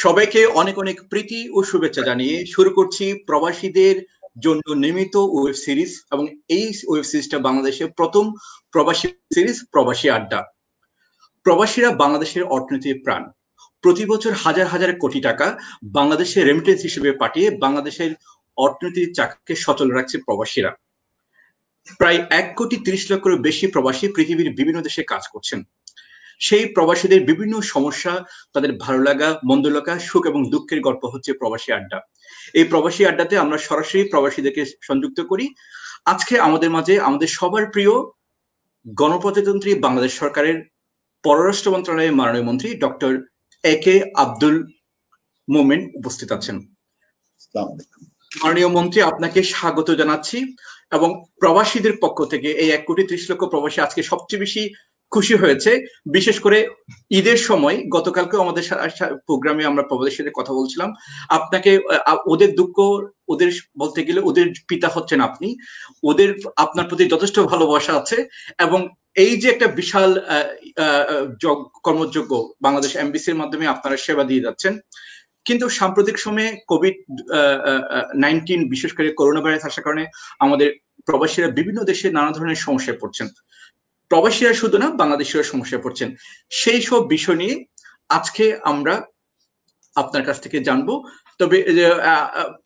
সবাইকে অনেক অনেক প্রীতি ও শুভেচ্ছা জানিয়ে শুরু করছি প্রবাসীদের জন্য নির্মিত ওয়েব সিরিজ, এবং এই ওয়েব সিরিজটা বাংলাদেশের প্রথম প্রবাসী সিরিজ প্রবাসী আড্ডা। প্রবাসীরা বাংলাদেশের অর্থনীতির প্রাণ। প্রতি বছর হাজার হাজার কোটি টাকা বাংলাদেশে রেমিটেন্স হিসেবে পাঠিয়ে বাংলাদেশের অর্থনীতির চাকাকে সচল রাখছে প্রবাসীরা। প্রায় 1,30,00,000-এর বেশি প্রবাসী পৃথিবীর বিভিন্ন দেশে কাজ করছেন। সেই প্রবাসীদের বিভিন্ন সমস্যা, তাদের ভালো লাগা, মন্দ লাগা, সুখ এবং দুঃখের গল্প হচ্ছে প্রবাসী আড্ডা। এই প্রবাসী আড্ডাতে আমরা সরাসরি প্রবাসীদেরকে সংযুক্ত করি। আজকে আমাদের মাঝে আমাদের সবার প্রিয় গণপ্রজাতন্ত্রী বাংলাদেশ সরকারের পররাষ্ট্র মন্ত্রণালয়ের মাননীয় মন্ত্রী ডক্টর AK আব্দুল মোমেন উপস্থিত আছেন। মাননীয় মন্ত্রী, আপনাকে স্বাগত জানাচ্ছি। এবং প্রবাসীদের পক্ষ থেকে এই 1,30,00,000 প্রবাসী আজকে সবচেয়ে বেশি খুশি হয়েছে, বিশেষ করে ঈদের সময়। গতকালকে আমাদের প্রোগ্রামে আমরা প্রবাসীদের সাথে কথা বলছিলাম। আপনাকে ওদের দুঃখ, ওদের বলতে গেলে ওদের পিতা হচ্ছেন আপনি, ওদের আপনার প্রতি যথেষ্ট ভালোবাসা আছে। এবং এই যে একটা বিশাল কর্মযোগ্য বাংলাদেশ এমবিসির মাধ্যমে আপনারা সেবা দিয়ে যাচ্ছেন, কিন্তু সাম্প্রতিক সময়ে COVID-19 বিশেষ করে করোনা ভাইরাস আসার কারণে আমাদের প্রবাসীরা বিভিন্ন দেশে নানা ধরনের সমস্যায় পড়ছেন। প্রবাসীরা শুধু না, বাংলাদেশিরা সমস্যায় পড়ছেন। সেই সব বিষয় নিয়ে আজকে আমরা আপনার কাছ থেকে জানবো। তবে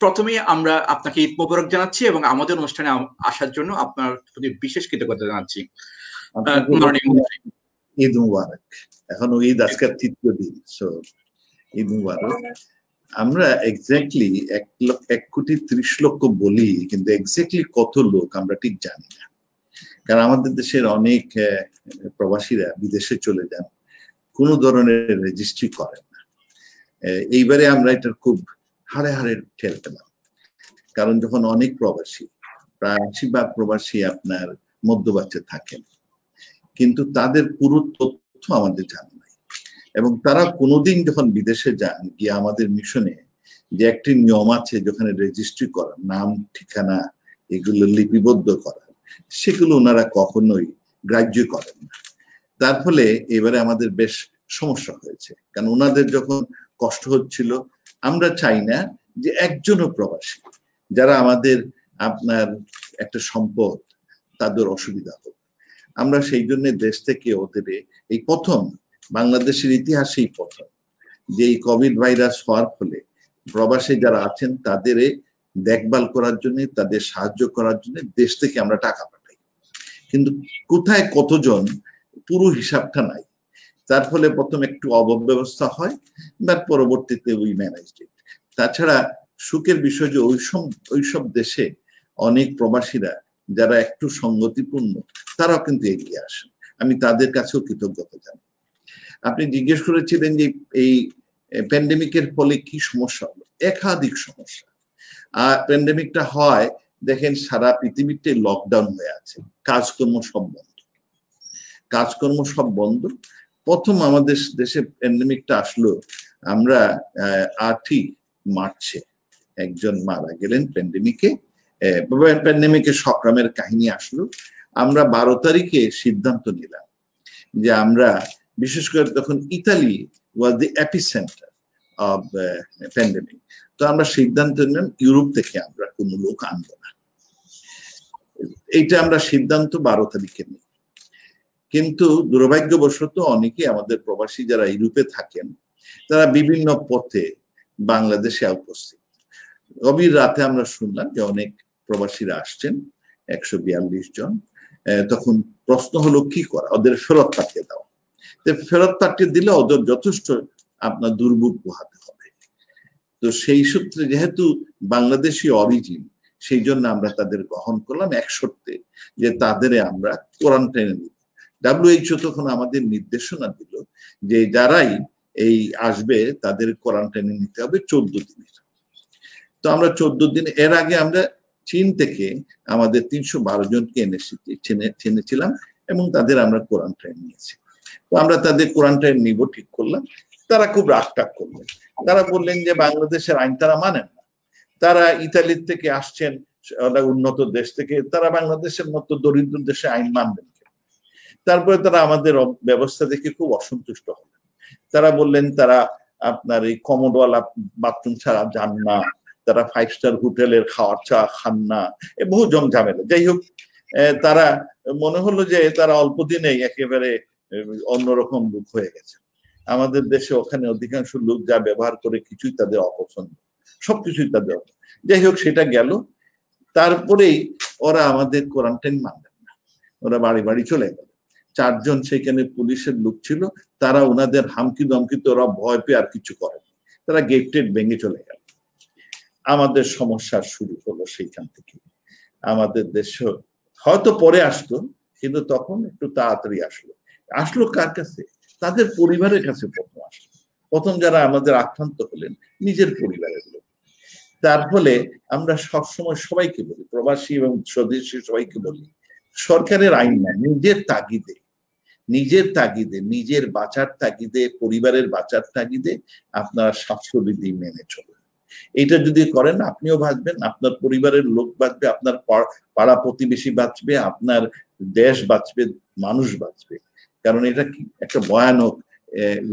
প্রথমে আমরা আপনাকে ঈদ মোবারক জানাচ্ছি এবং আমাদের অনুষ্ঠানে আসার জন্য আপনার প্রতি বিশেষ কৃতজ্ঞতা জানাচ্ছি। ঈদ মুবারক। এখন ঈদ আজকের তৃতীয় দিন, ঈদ মুবারক। আমরা এক্স্যাক্টলি 1,30,00,000 বলি, কিন্তু এক্স্যাক্টলি কত লোক আমরা ঠিক জানি না, কারণ আমাদের দেশের অনেক প্রবাসীরা বিদেশে চলে যান, কোনো ধরনের রেজিস্ট্রি করেন না। এইবারে আমরা এটার খুব হাড়ে হাড়ে ঠেল পেলাম, কারণ যখন অনেক প্রবাসী, প্রায় 80% প্রবাসী আপনার মধ্যপ্রাচ্যে থাকেন, কিন্তু তাদের পুরো তথ্য আমাদের জানা নাই। এবং তারা কোনোদিন যখন বিদেশে যান, গিয়ে আমাদের মিশনে যে একটি নিয়ম আছে যেখানে রেজিস্ট্রি করার, নাম ঠিকানা এগুলো লিপিবদ্ধ করা, সেগুলো ওনারা কখনোই গ্রাহ্য করেন না। তার ফলে এবারে আমাদের বেশ সমস্যা হয়েছে, কারণ ওনাদের যখন কষ্ট হচ্ছিল, আমরা চাই না যে একজনও প্রবাসী যারা আমাদের আপনার একটা সম্পদ, তাদের অসুবিধা হোক। আমরা সেই জন্য দেশ থেকে ওদের এই প্রথম, বাংলাদেশের ইতিহাসেই প্রথম, যে এই কোভিড ভাইরাস হওয়ার ফলে প্রবাসী যারা আছেন তাদের দেখভাল করার জন্য, তাদের সাহায্য করার জন্য দেশ থেকে আমরা টাকা পাঠাই, কিন্তু কোথায় কতজন পুরো হিসাবটা নাই। তার ফলে প্রথম একটু অব্যবস্থা হয়, বা পরবর্তীতে উই ম্যানেজড ইট। তাছাড়া সুখের বিষয় যে ওইসব দেশে অনেক প্রবাসীরা যারা একটু সংগতিপূর্ণ, তারাও কিন্তু এগিয়ে আসেন। আমি তাদের কাছেও কৃতজ্ঞতা জানাই। আপনি জিজ্ঞেস করেছিলেন যে এই প্যান্ডেমিকের ফলে কি সমস্যা হলো। একাধিক সমস্যা। আর প্যান্ডেমিকটা হয়, দেখেন সারা পৃথিবীতে লকডাউন হয়ে আছে, কাজকর্ম সব বন্ধ। প্রথম আমাদের দেশে প্যান্ডেমিকটা আসলো, আমরা 8ই মার্চে একজন মারা গেলেন প্যান্ডেমিকে সংক্রমণের কাহিনী আসলো। আমরা 12 তারিখে সিদ্ধান্ত নিলাম যে আমরা, বিশেষ করে তখন Italy was the epicentre of pandemic, তো আমরা সিদ্ধান্ত নিলাম ইউরোপ থেকে আমরা কোনো লোক আনবো না। এইটা আমরা সিদ্ধান্ত 12 তারিখে নিই। কিন্তু দুর্ভাগ্যবশত অনেকে আমাদের প্রবাসী যারা ইউরোপে থাকেন, তারা বিভিন্ন পথে বাংলাদেশে উপস্থিত। গভীর রাতে আমরা শুনলাম যে অনেক প্রবাসীরা আসছেন, 142 জন। তখন প্রশ্ন হলো কি করা, ওদের ফেরত পাঠিয়ে দাও। ফেরত পাঠিয়ে দিলে ওদের যথেষ্ট আপনার দুর্ভোগ পোহাতে হবে। তো সেই সূত্রে যেহেতু বাংলাদেশি অরিজিন, সেই জন্য আমরা তাদের গ্রহণ করলাম এক শর্তে, যে তাদের আমরা কোয়ারেন্টাইনে নিব। WHO তখন আমাদের নির্দেশনা দিল যে যারাই এই আসবে তাদের কোয়ারেন্টাইনে নিতে হবে 14 দিনের। তো আমরা 14 দিন, এর আগে আমরা চীন থেকে আমাদের 312 জনকে এনেছিলাম এবং তাদের আমরা কোয়ারেন্টাইন নিয়েছি। তো আমরা তাদের কোয়ারেন্টাইন নিব ঠিক করলাম। তারা খুব রাগটাগ করলেন। তারা বললেন যে বাংলাদেশের আইন তারা মানেন না, তারা ইতালির থেকে আসছেন, উন্নত দেশ থেকে, তারা বাংলাদেশের মতো দরিদ্র দেশে আইন মানবেন। তারপরে তারা আমাদের ব্যবস্থা দেখে খুব অসন্তুষ্ট হলেন। তারা বললেন তারা আপনার এই কমোডওয়ালা বাথরুম ছাড়া যান না, তারা 5 স্টার হোটেলের খাওয়ার চা খান না, বহু জমঝামেলা। যাই হোক, তারা মনে হলো যে তারা অল্প দিনেই একেবারে অন্যরকম লোক হয়ে গেছে। আমাদের দেশে ওখানে অধিকাংশ লোক যা ব্যবহার করে কিছুই তাদের অপছন্দ, সবকিছুই তাদের। যাই হোক, সেটা গেল। তারপরেই ওরা আমাদের কোয়ারেন্টাইন মানলেন না, ওরা বাড়ি বাড়ি চলে গেল। 4 জন সেখানে পুলিশের লোক ছিল, তারা ওনাদের হামকি দমকিতে ওরা ভয় পেয়ে আর কিছু করেন, তারা গেট টেট ভেঙে চলে গেল। আমাদের সমস্যা শুরু হলো সেইখান থেকে। আমাদের দেশ হয়তো পরে আসতো, কিন্তু তখন একটু তাড়াতাড়ি আসলো। আসলো কার কাছে? তাদের পরিবারের কাছে প্রথম আসলো। প্রথম যারা আমাদের আক্রান্ত হলেন নিজের পরিবারের লোক। তার ফলে আমরা সবসময় সবাইকে বলি, প্রবাসী এবং স্বদেশী সবাইকে বলি, সরকারের আইন না, নিজের তাগিদে, নিজের বাঁচার তাগিদে, পরিবারের বাঁচার তাগিদে আপনারা স্বাস্থ্যবিধি মেনে চলুন। এটা যদি করেন আপনিও বাঁচবেন, আপনার পরিবারের লোক বাঁচবে, আপনার পাড়া প্রতিবেশী বাঁচবে, আপনার দেশ বাঁচবে, মানুষ বাঁচবে। কারণ এটা কি একটা ভয়ানক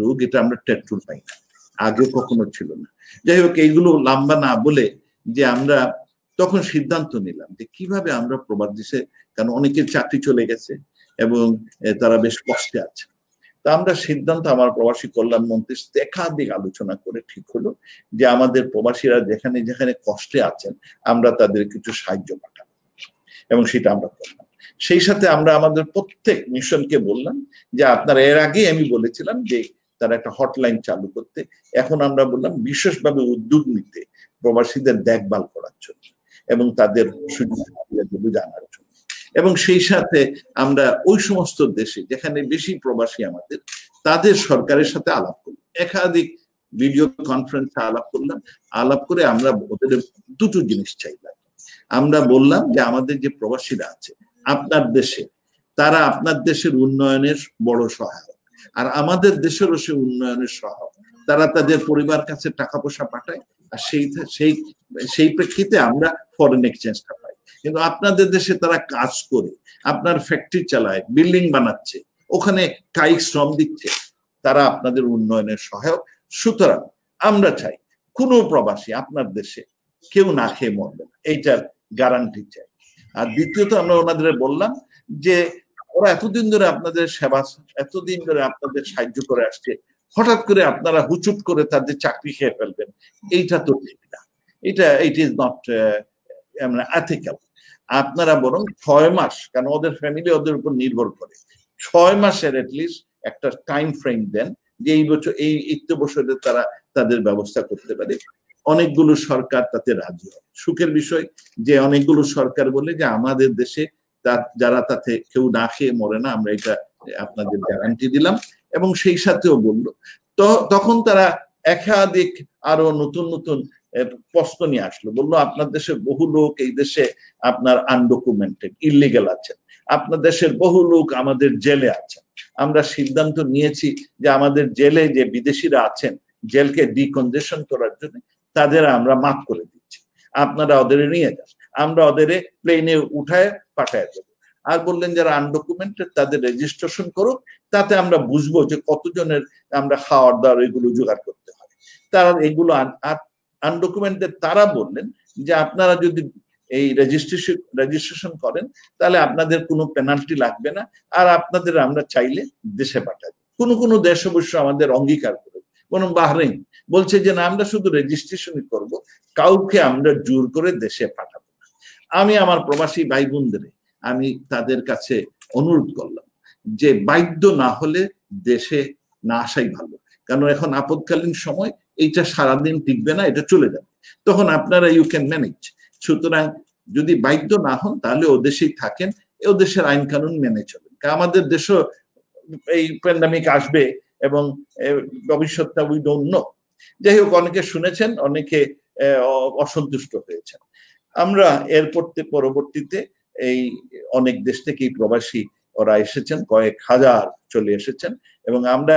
রোগ, এটা আমরা টের পাই না, আগে কখনো ছিল না। যাই হোক, এইগুলো লম্বা না বলে যে আমরা তখন সিদ্ধান্ত নিলাম যে কিভাবে আমরা প্রবাস দেশে, কারণ অনেকের চাকরি চলে গেছে এবং তারা বেশ কষ্টে আছে। তা আমরা সিদ্ধান্ত আমার প্রবাসী কল্যাণ মন্ত্রীর সাথে একাধিক আলোচনা করে ঠিক হলো যে আমাদের প্রবাসীরা যেখানে যেখানে কষ্টে আছেন আমরা তাদের কিছু সাহায্য পাঠাবো, এবং সেটা আমরা করলাম। সেই সাথে আমরা আমাদের প্রত্যেক মিশনকে বললাম যে আপনারা, এর আগে আমি বলেছিলাম যে তারা একটা হটলাইন চালু করতে, এখন আমরা বললাম বিশেষভাবে উদ্যোগ নিতে প্রবাসীদের দেখভাল করার জন্য এবং তাদের সুযোগ সুবিধাগুলো জানার জন্য। এবং সেই সাথে আমরা ওই সমস্ত দেশে যেখানে বেশি প্রবাসী আমাদের, তাদের সরকারের সাথে আলাপ করলাম, একাধিক ভিডিও কনফারেন্সে আলাপ করলাম। আলাপ করে আমরা ওদের দুটো জিনিস চাইলাম। আমরা বললাম যে আমাদের যে প্রবাসীরা আছে আপনার দেশে, তারা আপনার দেশের উন্নয়নের বড় সহায়ক, আর আমাদের দেশেরও সে উন্নয়নের সহায়ক। তারা তাদের পরিবার কাছে টাকা পয়সা পাঠায়, আর সেই প্রেক্ষিতে আমরা ফরেন এক্সচেঞ্জটা পাই। কিন্তু আপনাদের দেশে তারা কাজ করে, আপনার ফ্যাক্টরি চালায়, বিল্ডিং বানাচ্ছে, ওখানে কায়িক শ্রম দিচ্ছে, তারা আপনাদের উন্নয়নের সহায়ক। সুতরাং আমরা চাই কোনো প্রবাসী আপনার দেশে কেউ না খেয়ে মরবে না, এইটার গ্যারান্টি চাই। আর দ্বিতীয়ত আমরা ওনাদের বললাম যে ওরা এতদিন ধরে আপনাদের সেবা, এতদিন ধরে আপনাদের সাহায্য করে আসছে, হঠাৎ করে আপনারা হুচুট করে তাদের চাকরি খেয়ে ফেলবেন, এইটা তো ঠিক না, ইট ইজ নট এথিক্যাল। আপনারা বরং 6 মাস, কারণ ওদের ফ্যামিলি ওদের উপর নির্ভর করে, 6 মাসের এটলিস্ট একটা টাইম ফ্রেম দেন যে এই বছর, এই বছরে তারা তাদের ব্যবস্থা করতে পারে। অনেকগুলো সরকার তাতে রাজি হয়। সুখের বিষয় যে অনেকগুলো সরকার বলে যে আমাদের দেশে যারা তাতে কেউ না খেয়ে মরে না, আমরা এটা আপনাদের গ্যারান্টি দিলাম। এবং সেই সাথেও বললো, তখন তারা একাধিক আরো নতুন নতুন প্রশ্ন নিয়ে আসলো। বললো আপনার দেশের বহু লোক এই দেশে আপনার আনডকুমেন্টেড, ইলিগাল আছেন, আপনার দেশের বহু লোক আমাদের জেলে আছেন। আমরা সিদ্ধান্ত নিয়েছি যে আমাদের জেলে যে বিদেশিরা আছেন, জেলকে ডিকনজেশন করার জন্য তাদের আমরা মাফ করে দিচ্ছি, আপনারা ওদের নিয়ে যান, আমরা ওদের প্লেনে উঠায় পাঠায় দেবো। আর বললেন যারা আনডকুমেন্টেড তাদের রেজিস্ট্রেশন করুক, তাতে আমরা বুঝবো যে কতজনের আমরা খাওয়ার দাওয়ার এগুলো জোগাড় করতে হয়। তারা এগুলো আনডকুমেন্টেড, তারা বললেন যে আপনারা যদি এই রেজিস্ট্রেশন করেন তাহলে আপনাদের কোনো পেনাল্টি লাগবে না, আর আপনাদের আমরা চাইলে দেশে পাঠাবো। কোনো দেশ অবশ্য আমাদের অঙ্গীকার করে, যেমন বাহরাইন বলছে যে না, আমরা শুধু রেজিস্ট্রেশনই করব, কাউকে আমরা জোর করে দেশে পাঠাবো না। আমি আমার প্রবাসী ভাই বোনদের আমি তাদের কাছে অনুরোধ করলাম যে বাধ্য না হলে দেশে না আসাই ভালো, কারণ এখন আপদকালীন সময়, এইটা সারাদিন টিকবে না, এটা চলে যাবে, তখন আপনারা ইউ ক্যান ম্যানেজ। সুতরাং যদি বাধ্য না হন তাহলে ও দেশেই থাকেন, ও দেশের আইন কানুন মেনে চলেন। আমাদের দেশও এই প্যান্ডামিক আসবে এবং ভবিষ্যৎটা উই ডোন্ট নো। যাই হোক, অনেকে শুনেছেন, অনেকে অসন্তুষ্ট হয়েছেন। আমরা পরবর্তীতে এই অনেক দেশ থেকে প্রবাসী ওরা এসেছেন, কয়েক হাজার চলে এসেছেন, এবং আমরা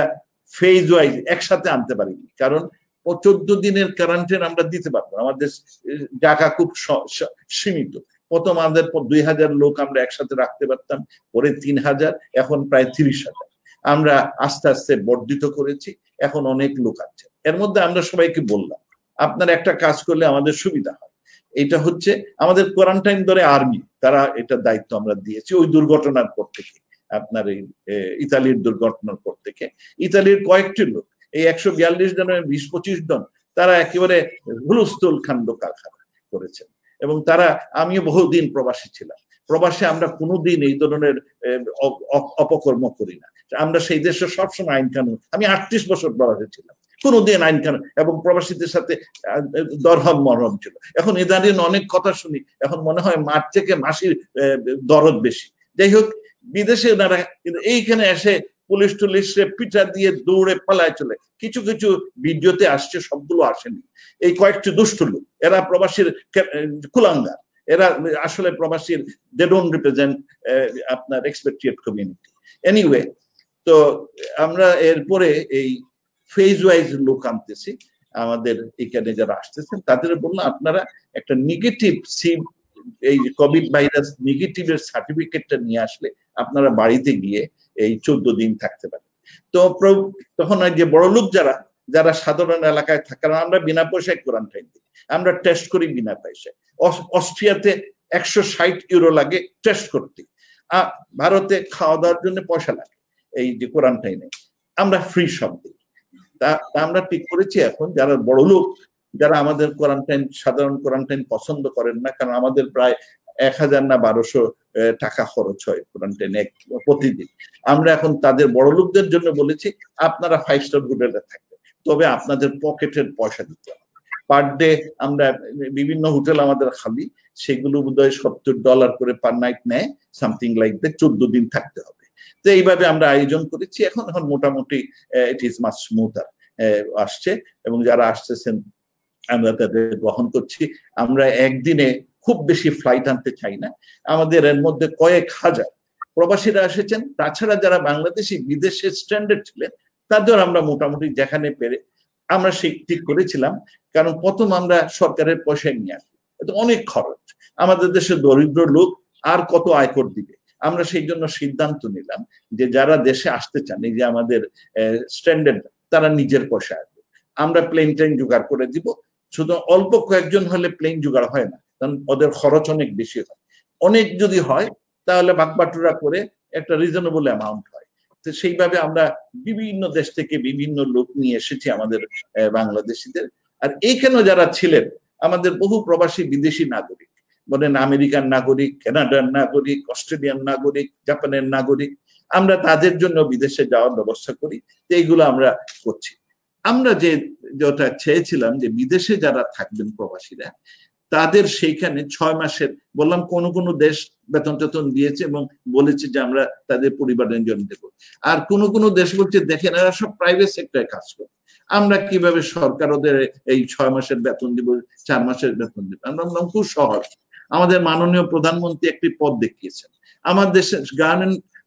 ফেজ ওয়াইজ একসাথে আনতে পারিনি, কারণ 14 দিনের কোয়ারেন্টাইন আমরা দিতে পারবো, আমাদের জায়গা খুব সীমিত। প্রথম আমাদের 2000 লোক আমরা একসাথে রাখতে পারতাম, পরে 3000, এখন প্রায় 30,000 আমরা আস্তে আস্তে বর্ধিত করেছি। এখন অনেক লোক আছে। এর মধ্যে আমরা সবাইকে বললাম আপনারা একটা কাজ করলে আমাদের সুবিধা হয়, এটা হচ্ছে আমাদের কোয়ারেন্টাইন ধরে আর্মি, তারা এটা দায়িত্ব আমরা দিয়েছি ওই দুর্ঘটনার পর থেকে, আপনার এই ইতালির দুর্ঘটনার পর থেকে। ইতালির কয়েকটি লোক এই 142 জনের 20-25 জন তারা একেবারে হুলস্থুল কাণ্ড কারখানা করেছেন। এবং তারা, আমিও বহুদিন প্রবাসী ছিলাম, প্রবাসে আমরা কোনোদিন এই ধরনের অপকর্ম করি না। আমরা সেই দেশে সবসময় আইন কানুন, আমি 38 বছর প্রবাসে ছিলাম, কোনোদিন আইন কানুন এবং প্রবাসীদের সাথে দরহম মরহম ছিল। এখন ইদানিং অনেক কথা শুনি, এখন মনে হয় মাঠ থেকে মাসির দরদ বেশি। যাই হোক, বিদেশে ওনারা কিন্তু এইখানে এসে পুলিশ টুলিশে পিঠা দিয়ে দৌড়ে পালায় চলে। কিছু কিছু ভিডিওতে আসছে, সবগুলো আসেনি। এই কয়েকটি দুষ্ট লোক, এরা প্রবাসীর কুলাঙ্গার, এরা আসলে প্রবাসীর দে ডোন্ট রিপ্রেজেন্ট আপনার এক্সপেক্টেড কমিউনিটি। এনিওয়ে, তো আমরা এরপরে এই ফেজ ওয়াইজ লোক আনতেছি। আমাদের এখানে যারা আসতেছেন তাদের বললাম আপনারা একটা নেগেটিভ এই কোভিড ভাইরাস নেগেটিভের সার্টিফিকেটটা নিয়ে আসলে আপনারা বাড়িতে গিয়ে এই 14 দিন থাকতে পারেন। তো তখন যে বড় লোক যারা সাধারণ এলাকায় থাকে, আমরা বিনা পয়সায় কোয়ারেন্টাইন দিই, আমরা টেস্ট করি বিনা পয়সায়। অস্ট্রিয়াতে 160 ইউরো লাগে টেস্ট করতে, ভারতে খাওয়া দাওয়ার জন্য পয়সা লাগে, এই যে কোয়ারেন্টাইনে আমরা ফ্রি সব দিই। তা আমরা ঠিক করেছি এখন যারা বড় লোক, যারা আমাদের কোয়ারেন্টাইন, সাধারণ কোয়ারেন্টাইন পছন্দ করেন না, কারণ আমাদের প্রায় 1000 না 1200 টাকা খরচ হয় কোয়ারেন্টাইনে প্রতিদিন, আমরা এখন তাদের বড় লোকদের জন্য বলেছি আপনারা 5 স্টার হোটেলে থাকবেন, তবে আপনাদের পকেটের পয়সা দিতে হবে। পার ডে আমরা বিভিন্ন হোটেল আমাদের খালি, সেগুলো বোধহয় $70 করে পার নাইট নেয়, সামথিং লাইক দ্যাট। 14 দিন থাকতে হবে। তো এইভাবে আমরা আয়োজন করেছি। এখন মোটামুটি ইট ইজ মাচ স্মুথার আসছে, এবং যারা আসতেছেন আমরা তাদের গ্রহণ করছি। আমরা একদিনে খুব বেশি ফ্লাইট আনতে চাই না, আমাদের এর মধ্যে কয়েক হাজার প্রবাসীরা এসেছেন। তাছাড়া যারা বাংলাদেশি বিদেশে স্ট্যান্ডার্ড ছিলেন তাদের আমরা মোটামুটি যেখানে পেরে আমরা ঠিক করেছিলাম, কারণ প্রথম আমরা সরকারের পয়সায় নিয়ে আসি, এটা অনেক খরচ, আমাদের দেশে দরিদ্র লোক আর কত আয়কর দিবে। আমরা সেই জন্য সিদ্ধান্ত নিলাম যে যারা দেশে আসতে চান, এই যে আমাদের স্ট্যান্ডার্ড, তারা নিজের পয়সা আসবে, আমরা প্লেন ট্রেন জোগাড় করে দিব। শুধু অল্প কয়েকজন হলে প্লেন জোগাড় হয় না, কারণ ওদের খরচ অনেক বেশি হয়। অনেক যদি হয় তাহলে বাগবাটুরা করে একটা রিজনেবল অ্যামাউন্ট হয়। তো সেইভাবে আমরা বিভিন্ন দেশ থেকে বিভিন্ন লোক নিয়ে এসেছি আমাদের বাংলাদেশিদের। আর এইখানেও যারা ছিলেন আমাদের বহু প্রবাসী বিদেশি নাগরিক, বলেন আমেরিকান নাগরিক, কানাডার নাগরিক, অস্ট্রেলিয়ান নাগরিক, জাপানের নাগরিক, আমরা তাদের জন্য বিদেশে যাওয়ার ব্যবস্থা করি। তো এইগুলো আমরা করছি। আমরা যেটা চেয়েছিলাম যে বিদেশে যারা থাকবেন প্রবাসীরা, তাদের সেইখানে 6 মাসের, বললাম কোন কোন দেশ বেতন টেতন দিয়েছে এবং বলেছে যে আমরা তাদের পরিবারের জন্য দেবো। আর কোন কোন দেশ বলছে দেখেন এরা সব প্রাইভেট সেক্টরে কাজ করে, আমরা কিভাবে সরকার ওদের এই 6 মাসের বেতন দিব, 4 মাসের বেতন দিব। আমরা বললাম খুব সহজ, আমাদের মাননীয় প্রধানমন্ত্রী একটি পদ দেখিয়েছেন। আমার দেশে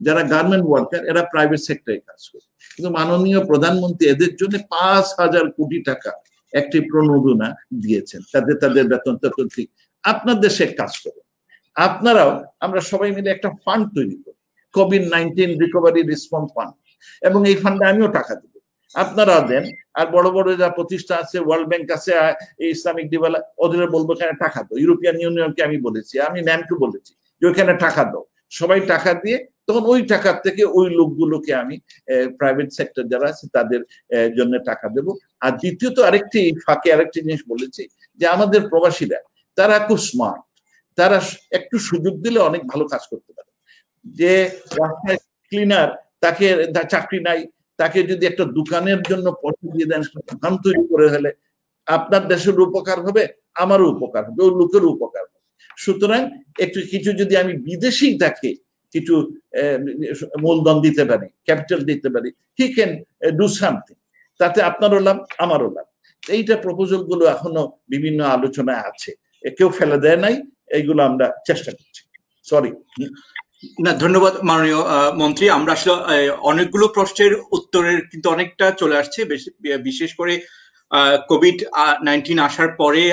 যারা গার্মেন্ট ওয়ার্কার এরা প্রাইভেট সেক্টরে কাজ করে, কিন্তু মাননীয় প্রধানমন্ত্রী এদের জন্য 5,000 কোটি টাকা একটি প্রণোদনা দিয়েছেন, তাদের বেতন টেতন ঠিক। আপনার দেশে কাজ করে আপনারাও, আমরা সবাই মিলে একটা ফান্ড তৈরি করি, COVID-19 রিকভারি রেসপন্স ফান্ড, এবং এই ফান্ডে আমিও টাকা দেব, আপনারা দেন। আর বড় বড় যা প্রতিষ্ঠান আছে, ওয়ার্ল্ড ব্যাংক আছে, ইসলামিক ডেভেলপ, ওদের বলবো এখানে টাকা দাও। ইউরোপিয়ান ইউনিয়নকে আমি বলেছি, আমি ন্যামকে বলেছি যে ওইখানে টাকা দাও, সবাই টাকা দিয়ে তখন ওই টাকার থেকে ওই লোকগুলোকে আমি প্রাইভেট সেক্টর যারা আছে তাদের জন্য টাকা দেব। আর দ্বিতীয়ত আরেকটি ফাঁকে আরেকটি জিনিস বলেছি যে আমাদের প্রবাসীরা তারা খুব স্মার্ট, তারা একটু সুযোগ দিলে অনেক ভালো কাজ করতে পারে। যে রাস্তায় ক্লিনার, তাকে চাকরি নাই, তাকে যদি একটা দোকানের জন্য পয়সা দিয়ে দেন, দোকান তৈরি করে হলে আপনার দেশের উপকার হবে, আমারও উপকার হবে, ওই লোকেরও উপকার হবে। সুতরাং একটু কিছু যদি আমি বিদেশি তাকে কিছু মূলধন দিতে পারি, ক্যাপিটাল দিতে পারি, হি ক্যান ডু সামথিং, তাতে আপনারও লাভ আমারও লাভ। এইটা প্রপোজাল গুলো এখনো বিভিন্ন আলোচনায় আছে, কেউ ফেলে দেয় নাই, এইগুলো আমরা চেষ্টা করছি। সরি না, ধন্যবাদ মাননীয় মন্ত্রী। আমরা আসলে অনেকগুলো প্রশ্নের উত্তরের কিন্তু অনেকটা চলে আসছে, বিশেষ করে COVID-19 আসার পরে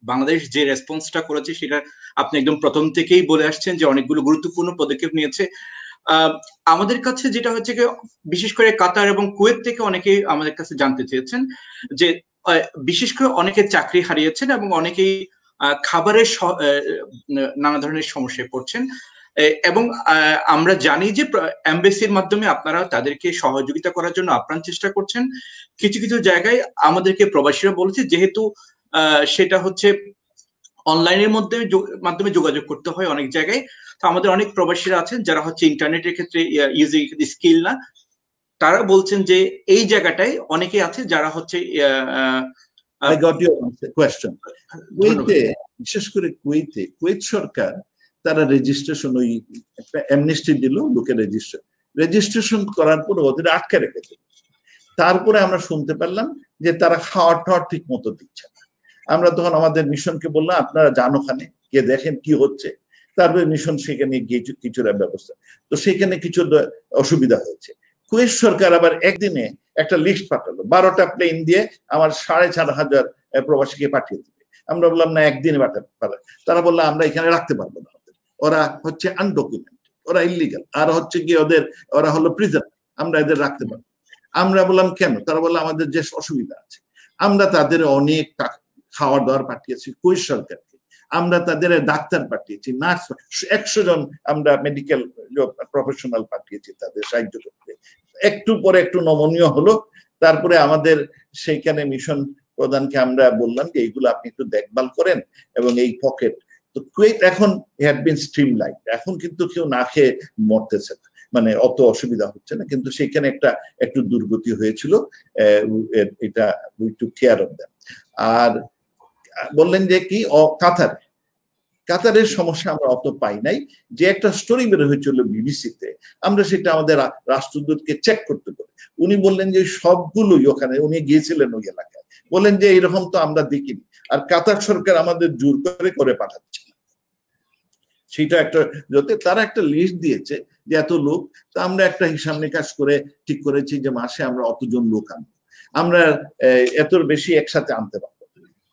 বাংলাদেশ যে রেসপন্সটা করেছে সেটা আপনি একদম প্রথম থেকেই বলে আসছেন যে অনেকগুলো গুরুত্বপূর্ণ পদক্ষেপ নিয়েছে। আমাদের কাছে যেটা হচ্ছে কি, বিশেষ করে কাতার এবং কুয়েত থেকে অনেকেই আমাদের কাছে জানতে চেয়েছেন যে বিশেষ করে অনেকে চাকরি হারিয়েছেন এবং অনেকেই খাবারের নানা ধরনের সমস্যায় পড়ছেন, এবং আমরা জানি যে এমবেসির মাধ্যমে আপনারা তাদেরকে সহযোগিতা করার জন্য আপ্রাণ চেষ্টা করছেন। কিছু কিছু জায়গায় আমাদেরকে প্রবাসীরা বলেছে যেহেতু সেটা হচ্ছে অনলাইনের মাধ্যমে যোগাযোগ করতে হয় অনেক জায়গায়, তো আমাদের অনেক প্রবাসীরা আছেন যারা হচ্ছে ইন্টারনেটের ক্ষেত্রে ইউজিং স্কিল না, তারা বলছেন যে এই জায়গাটায় অনেকে আছে যারা হচ্ছে I got your question. কুয়েতে, বিশেষ করে কুয়েত সরকার তারা রেজিস্ট্রেশন, ওই অ্যামনেস্টি দিল, লোকে রেজিস্ট্রেশন করার পর ওদের আটকে রেখেছে। তারপরে আমরা শুনতে পারলাম যে তারা খাওয়ার টাওয়ার ঠিক মতো দিচ্ছে না। আমরা তখন আমাদের মিশনকে বললাম আপনারা যান ওখানে গিয়ে দেখেন কি হচ্ছে। তারপরে মিশন সেখানে গিয়ে কিছুটা ব্যবস্থা, তো সেখানে কিছু অসুবিধা হয়েছে। কুয়েত সরকার আবার একদিনে একটা লিস্ট পাঠালো, 12টা প্লেন দিয়ে আমার 4,500 প্রবাসীকে পাঠিয়ে দিবে। আমরা বললাম না, একদিনে পাঠাতে পারে। তারা বললো আমরা এখানে রাখতে পারবো না, ওরা হচ্ছে আনডকুমেন্টেড, ওরা ইলিগাল, আর হচ্ছে কি ওরা হলো প্রিজন, আমরা এদের রাখতে পারবো। আমরা বললাম কেন? তারা বললো আমাদের যে অসুবিধা আছে। আমরা তাদের অনেক খাওয়ার দাওয়ার পাঠিয়েছি কুয়েত সরকারকে, আমরা তাদের ডাক্তার পাঠিয়েছি, নার্স 100 জন আমরা মেডিকেল প্রফেশনাল পাঠিয়েছি তাদের সাহায্য করতে। একটু পরে একটু নমনীয় হলো, তারপরে আমাদের সেইখানে মিশন প্রধানকে আমরা বললাম যে এইগুলো আপনি একটু দেখভাল করেন এবং এই পকেট। তো কুয়েত এখন হ্যাড বিন স্ট্রিমলাইন, এখন কিন্তু কেউ না খেয়ে মরতেছে না, মানে অত অসুবিধা হচ্ছে না, কিন্তু সেখানে একটু দুর্গতি হয়েছিল, এটা we took care of them. আর বললেন যে কি কাতারের সমস্যা আমরা অত পাই নাই। যে একটা স্টোরি বের হয়েছিল বিবিসিতে, আমরা সেটা আমাদের রাষ্ট্রদূতকে চেক করতে পারি। উনি বললেন যে সবগুলোই ওখানে, উনি গিয়েছিলেন ওই এলাকায়, বললেন যে এরকম তো আমরা দেখিনি, আর কাতার সরকার আমাদের জোর করে পাঠাচ্ছে না। সেটা একটা যাতে তারা একটা লিস্ট দিয়েছে যে এত লোক, তো আমরা একটা হিসাব নিকাশ করে ঠিক করেছি যে মাসে আমরা অতজন লোক আনবো, আমরা এত বেশি একসাথে আনতে পারবো।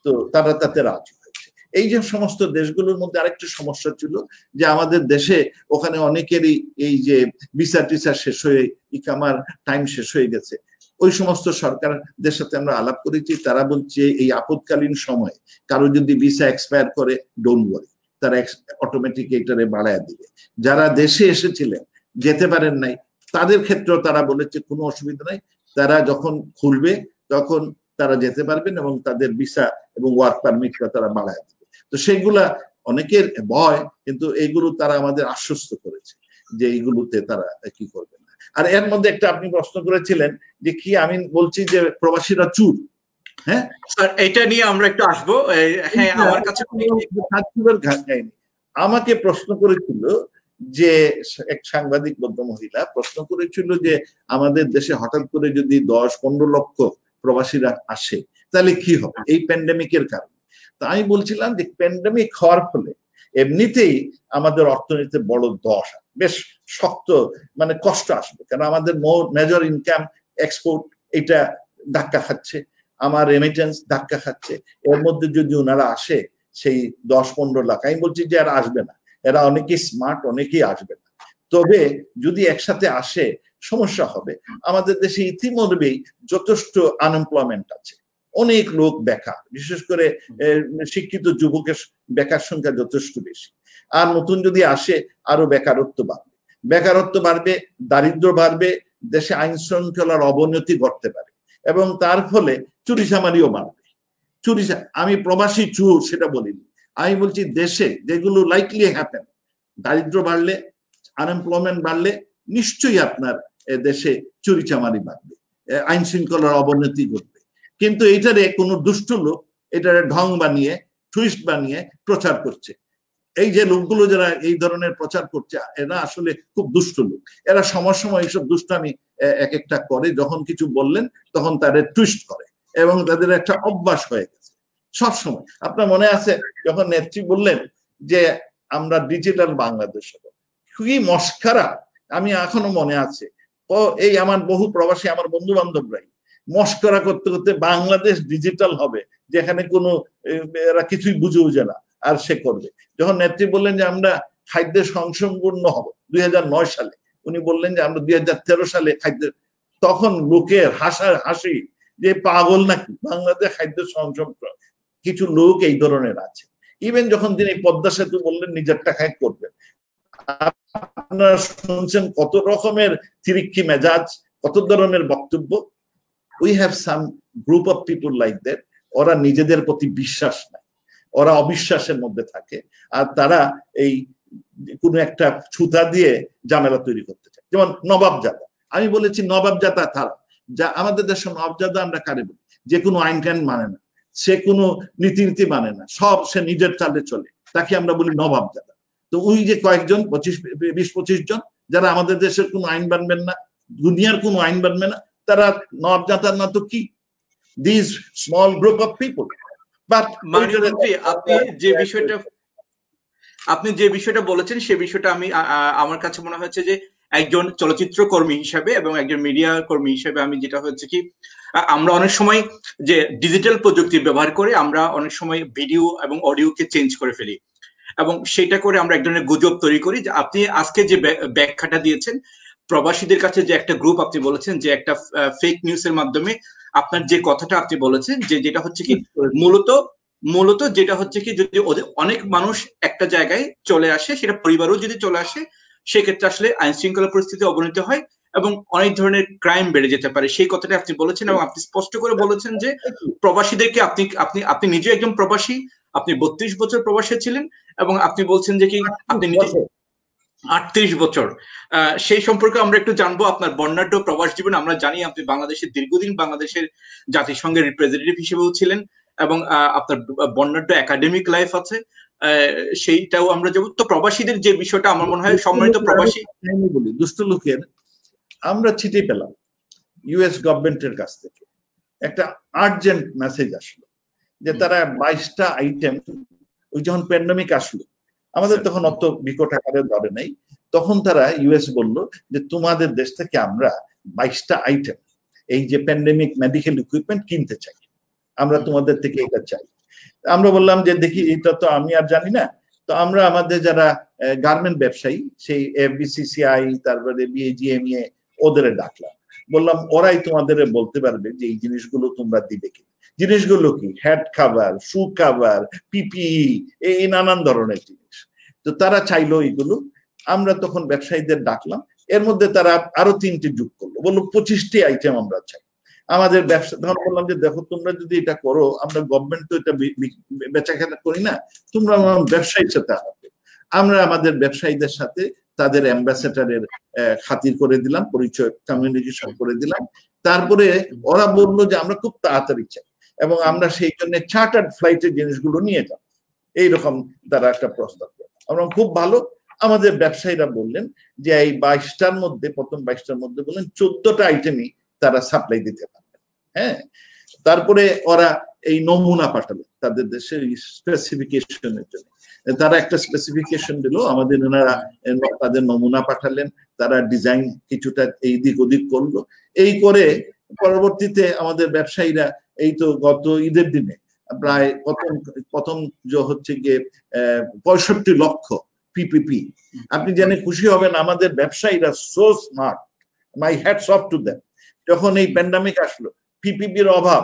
তো তারা তাতে রাজি হয়েছে। এই যে সমস্ত দেশগুলোর মধ্যে আরেকটা সমস্যা ছিল যে আমাদের দেশে ওখানে অনেকেরই এই যে ভিসা টিসা শেষ হয়ে, ইকামার টাইম শেষ হয়ে গেছে। ওই সমস্ত সরকারদের সাথে আমরা আলাপ করেছি, তারা বলছে এই আপদকালীন সময়ে কারো যদি ভিসা এক্সপায়ার করে, ডোন্ট ওয়ারি, তারা অটোমেটিক এটারে বাড়ায় দিবে। যারা দেশে এসেছিলেন যেতে পারেন নাই, তাদের ক্ষেত্রেও তারা বলেছে কোনো অসুবিধা নাই, তারা যখন খুলবে তখন তারা যেতে পারবেন এবং তাদের ভিসা এবং ওয়ার্ক পারমিটটা তারা বাড়ায় দেবে। তো সেইগুলা অনেকের ভয়, কিন্তু এইগুলো তারা আমাদের আশ্বস্ত করেছে যে এইগুলোতে তারা কি করবে না। আর এর মধ্যে একটা আপনি প্রশ্ন করেছিলেন যে কি আমি বলছি যে প্রবাসীরা চুর। হ্যাঁ স্যার, এটা নিয়ে আমরা একটু আসবো। হ্যাঁ, আমার কাছে আমাকে প্রশ্ন করেছিল যে এক সাংবাদিক বদ্ধ মহিলা প্রশ্ন করেছিল যে আমাদের দেশে হঠাৎ করে যদি 10-15 লক্ষ প্রবাসীরা আসে তাহলে কি হবে এই প্যান্ডেমিকের কারণে। তা আমি বলছিলাম যে প্যান্ডেমিক হওয়ার ফলে এমনিতেই আমাদের অর্থনীতিতে বড় বেশ শক্ত মানে কষ্ট আসবে, কারণ আমাদের মেজর ইনকাম এক্সপোর্ট, এটা ধাক্কা খাচ্ছে, আমার রেমিটেন্স ধাক্কা খাচ্ছে। এর মধ্যে যদি ওনারা আসে সেই 10-15 লাখ, আমি বলছি যে এরা আসবে না, এরা অনেকেই স্মার্ট, অনেকেই আসবে না। তবে যদি একসাথে আসে সমস্যা হবে। আমাদের দেশে ইতিমধ্যেই যথেষ্ট আনএমপ্লয়মেন্ট আছে, অনেক লোক বেকার, বিশেষ করে শিক্ষিত যুবকের বেকার সংখ্যা যথেষ্ট বেশি। আর নতুন যদি আসে আরো বেকারত্ব বাড়বে, দারিদ্র বাড়বে, দেশে আইন শৃঙ্খলার অবনতি ঘটতে পারে এবং তার ফলে চুরিচামারিও বাড়বে। আমি প্রবাসী চোর সেটা বলিনি, আমি বলছি দেশে যেগুলো লাইকলি হ্যাপেন, দারিদ্র বাড়লে, আনএমপ্লয়মেন্ট বাড়লে নিশ্চয়ই আপনার দেশে চুরিচামারি বাড়বে, আইন শৃঙ্খলার অবনতি ঘটবে। কিন্তু এইটারে কোনো দুষ্ট লোক এটারে ঢং বানিয়ে, টুইস্ট বানিয়ে প্রচার করছে। এই যে লোকগুলো যারা এই ধরনের প্রচার করছে এরা আসলে খুব দুষ্ট লোক। এরা সময় এইসব দুষ্টামি এক একটা করে, যখন কিছু বললেন তখন তাদের টুইস্ট করে এবং তাদের একটা অভ্যাস হয়ে গেছে সবসময়। আপনার মনে আছে যখন নেত্রী বললেন যে আমরা ডিজিটাল বাংলাদেশ হবো, কি মস্কারা, আমি এখনো মনে আছে। এই আমার বহু প্রবাসী আমার বন্ধু বান্ধবরাই মস্করা করতে করতে বাংলাদেশ ডিজিটাল হবে, যেখানে কোনো এরা কিছুই বুঝে না, আর সে করবে। যখন নেত্রী বললেন যে আমরা খাদ্যে স্বয়ংসম্পূর্ণ হব 2009 সালে, উনি বললেন যে আমরা 2013 সালে খাদ্য, তখন লোকের হাসি যে পাগল নাকি বাংলাদেশ খাদ্য সংসদ, কিছু লোক এই ধরনের আছে। ইভেন যখন তিনি পদ্মা সেতু বললেন নিজের টাকায় করবেন, আপনারা শুনছেন কত রকমের তিরিক্ষি মেজাজ, কত ধরনের বক্তব্য। We have some group of people like that, ওরা নিজেদের প্রতি বিশ্বাস নাই, ওরা অবিশ্বাসের মধ্যে থাকে, আর তারা এই কোনো একটা ছুতা দিয়ে ঝামেলা তৈরি করতে চায়। যেমন নবাবজাদা, আমি বলেছি নবাবজাদা তারা, যা আমাদের দেশে নবাবজাদা আমরা কারে বলি, যে কোনো আইন কানুন মানে না, সে কোনো নীতি মানে না, সব সে নিজের চালে চলে, তাকে আমরা বলি নবাবজাদা। তো ওই যে কয়েকজন 20-25 জন যারা আমাদের দেশের কোনো আইন মানবেন না, দুনিয়ার কোনো আইন মানবে না, তারা নবাবজাদা না তো কি? This small group of people. But আপনি যে বিষয়টা বলেছেন সে বিষয়টা আমার কাছে মনে হচ্ছে যে একজন চলচ্চিত্র কর্মী হিসাবে এবং একজন মিডিয়া কর্মী হিসেবে আমি যেটা হচ্ছে কি, আমরা অনেক সময় যে ডিজিটাল প্রযুক্তি ব্যবহার করে আমরা অনেক সময় ভিডিও এবং অডিওকে চেঞ্জ করে ফেলি, এবং সেটা করে আমরা এক ধরনের গুজব তৈরি করি। যে আপনি আজকে যে ব্যাখ্যাটা দিয়েছেন, প্রবাসীদের কাছে যে একটা গ্রুপ আপনি বলেছেন, যে একটা ফেক নিউজের মাধ্যমে আপনার যে কথাটা আপনি বলেছেন, যে যেটা হচ্ছে কি মূলত যেটা হচ্ছে কি, যদি অনেক মানুষ একটা জায়গায় চলে আসে, সেটা পরিবারও যদি চলে আসে, সেক্ষেত্রে আসলে আইন শৃঙ্খলা পরিস্থিতি অবনতি হয় এবং অনেক ধরনের ক্রাইম বেড়ে যেতে পারে, সেই কথাটা আপনি বলেছেন। এবং আপনি স্পষ্ট করে বলেছেন যে প্রবাসীদেরকে আপনি নিজে একজন প্রবাসী, আপনি 32 বছর প্রবাসে ছিলেন, এবং আপনি বলছেন যে কি আপনি নিজে 38 বছর। সেই সম্পর্কে আমরা একটু জানবো, আপনার বর্ণাঢ্য প্রবাস জীবন। আমরা জানি আপনি বাংলাদেশের দীর্ঘদিন বাংলাদেশের জাতিসংঘের রিপ্রেজেন্টেটিভ হিসেবেও ছিলেন, এবং আপনার বর্ণাঢ্য একাডেমিক লাইফ আছে, সেইটাও আমরা যাব। তো প্রবাসীদের যে বিষয়টা আমার মনে হয়, সম্মানিত প্রবাসী বলি, দুষ্ট লোকের আমরা চিঠি পেলাম ইউএস গভর্নমেন্টের কাছ থেকে, একটা আর্জেন্ট মেসেজ আসলো যে তারা 22টা আইটেম, ওই যখন প্যান্ডেমিক আসলো আমাদের তখন অত বিকট আকারে ধরে নাই, তখন তারা ইউএস বলল যে তোমাদের দেশ থেকে আমরা 22টা আইটেম, এই যে প্যান্ডেমিক মেডিকেল ইকুইপমেন্ট কিনতে চাই, আমরা তোমাদের থেকে এটা চাই। আমরা বললাম যে দেখি এটা তো আমি আর জানি না, তো আমরা আমাদের যারা গার্মেন্ট ব্যবসায়ী সেই এফবিসিসিআই তারপরে বিএজিএমএ ওদের ডাকলাম, বললাম ওরাই তোমাদের বলতে পারবে যে এই জিনিসগুলো তোমরা দিবে কি। জিনিসগুলো কি? হেড কাভার, শু কাভার, পিপিই, এই নানান ধরনের জিনিস। তো তারা চাইলো এইগুলো, আমরা তখন ব্যবসায়ীদের ডাকলাম, এর মধ্যে তারা আরো 3টি যোগ করলো, বললো 25টি আইটেম আমরা চাই। আমাদের ব্যবসা তখন বললাম যে দেখো তোমরা যদি এটা করো, আমরা গভর্নমেন্ট তো এটা বেচাকেনা করি না, তোমরা ব্যবসায়ীর সাথে আলাদা। আমরা আমাদের ব্যবসায়ীদের সাথে তাদের অ্যাম্বাসেডারের খাতির করে দিলাম, পরিচয় কমিউনিকেশন করে দিলাম। তারপরে ওরা বললো যে আমরা খুব তাড়াতাড়ি চাই এবং আমরা সেই জন্য চার্টার্ড ফ্লাইটের জিনিসগুলো নিয়ে যাব, এইরকম তারা একটা প্রস্তাব করে। আমরা খুব ভালো। আমাদের ব্যবসায়ীরা বললেন যে এই 22টার মধ্যে, প্রথম 22টার মধ্যে বললেন 14টা আইটেমই তারা সাপ্লাই দিতে পারবে। হ্যাঁ, তারপরে ওরা এই নমুনা পাঠালেন তাদের দেশের স্পেসিফিকেশনের জন্য, তারা একটা স্পেসিফিকেশন দিল, আমাদের ওনারা তাদের নমুনা পাঠালেন, তারা ডিজাইন কিছুটা এই দিক ওদিক করলো। এই করে পরবর্তীতে আমাদের ব্যবসায়ীরা এই তো গত ঈদের দিনে প্রায় প্রথম যে হচ্ছে গিয়ে 65 লক্ষ পিপিপি। আপনি জেনে খুশি হবেন আমাদের ব্যবসায়ীরা so smart, my hats off to them. যখন এই প্যান্ডামিক আসলো, পিপিপির অভাব,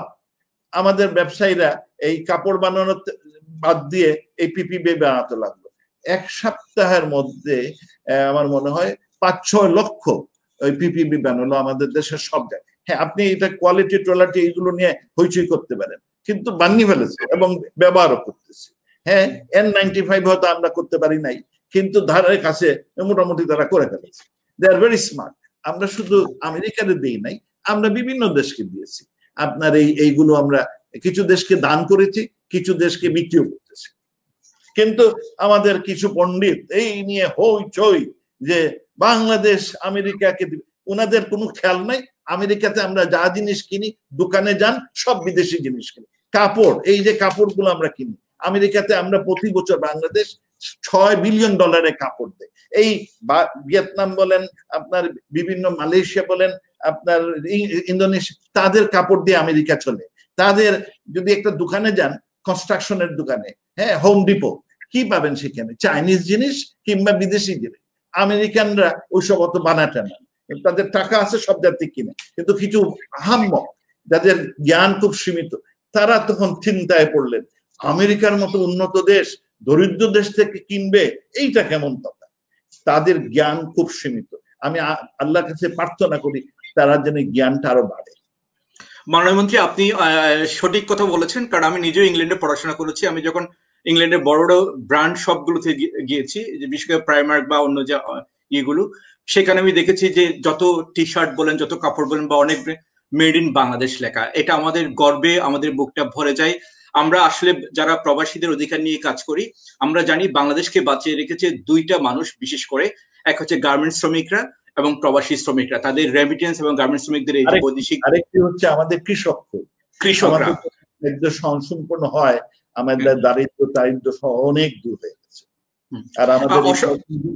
আমাদের ব্যবসায়ীরা এই কাপড় বানানোর বাদ দিয়ে এই পিপিপি বানাতে লাগলো। 1 সপ্তাহের মধ্যে আমার মনে হয় 5-6 লক্ষ ওই পিপিপি বানালো আমাদের দেশের সব জায়গায়। হ্যাঁ, আপনি এটা কোয়ালিটি টোয়ালিটি এইগুলো নিয়ে হইচই করতে পারেন, কিন্তু বানিয়ে ফেলেছে এবং ব্যবহারও করতেছে। হ্যাঁ, N95 হয়তো আমরা করতে পারি নাই, কিন্তু ধারের কাছে মোটামুটি তারা করে ফেলেছে। দে আর ভেরি স্মার্ট। আমরা শুধু আমেরিকারে দিই নাই, আমরা বিভিন্ন দেশকে দিয়েছি। আপনার এইগুলো আমরা কিছু দেশকে দান করেছি, কিছু দেশকে বিক্রিও করতেছি। কিন্তু আমাদের কিছু পণ্ডিত এই নিয়ে হইচই যে বাংলাদেশ আমেরিকাকে দিবে, ওনাদের কোনো খেয়াল নাই। আমেরিকাতে আমরা যা জিনিস কিনি, দোকানে যান সব বিদেশি জিনিস কিনি। কাপড়, এই যে কাপড়গুলো আমরা কিনি, আমেরিকাতে আমরা প্রতি বছর বাংলাদেশ $6 বিলিয়ন কাপড় দেয়। এই ভিয়েতনাম বলেন, আপনার বিভিন্ন মালয়েশিয়া বলেন, আপনার ইন্দোনেশিয়া, তাদের কাপড় দিয়ে আমেরিকা চলে। তাদের যদি একটা দোকানে যান, কনস্ট্রাকশনের দোকানে, হ্যাঁ, হোম ডিপো, কি পাবেন সেখানে? চাইনিজ জিনিস কিংবা বিদেশি জিনিস। আমেরিকানরা ওইসব অত বানাতে না, তাদের টাকা আছে সব জাতি কিনে, কিন্তু কিছু আহাম্মক যাদের জ্ঞান খুব সীমিত তারা তখন চিন্তায় পড়লেন আমেরিকার মতো উন্নত দেশ দরিদ্র দেশ থেকে কিনবে, এইটা কেমন কথা। তাদের জ্ঞান খুব সীমিত। আমি আল্লাহর কাছে প্রার্থনা করি তারা যেন জ্ঞানটা আরো বাড়ে। মাননীয় মন্ত্রী, আপনি সঠিক কথা বলেছেন, কারণ আমি নিজেও ইংল্যান্ডে পড়াশোনা করেছি। আমি যখন ইংল্যান্ডের বড় বড় ব্র্যান্ড শপগুলোতে গিয়েছি, বিশেষ করে প্রাইমার্ক বা অন্য যে ইয়েগুলো, সেখানে আমি দেখেছি যে যত টি শার্ট বলেন, যত কাপড় বলেন, বা অনেক মেড ইন বাংলাদেশ লেখা। এটা আমাদের গর্বে আমাদের বুকটা ভরে যায়। আমরা আসলে যারা প্রবাসীদের অধিকার নিয়ে কাজ করি, আমরা জানি বাংলাদেশকে বাঁচিয়ে রেখেছে দুইটা মানুষ বিশেষ করে, এক হচ্ছে গার্মেন্টস শ্রমিকরা এবং প্রবাসী শ্রমিকরা। তাদের রেমিটেন্স এবং গার্মেন্টস শ্রমিকদের এই বৈদেশিক, আরেকটি হচ্ছে আমাদের কৃষকরা সম্পূর্ণ হয়, আমাদের দারিদ্র সহ অনেক দূর হয়ে গেছে। আর আমাদের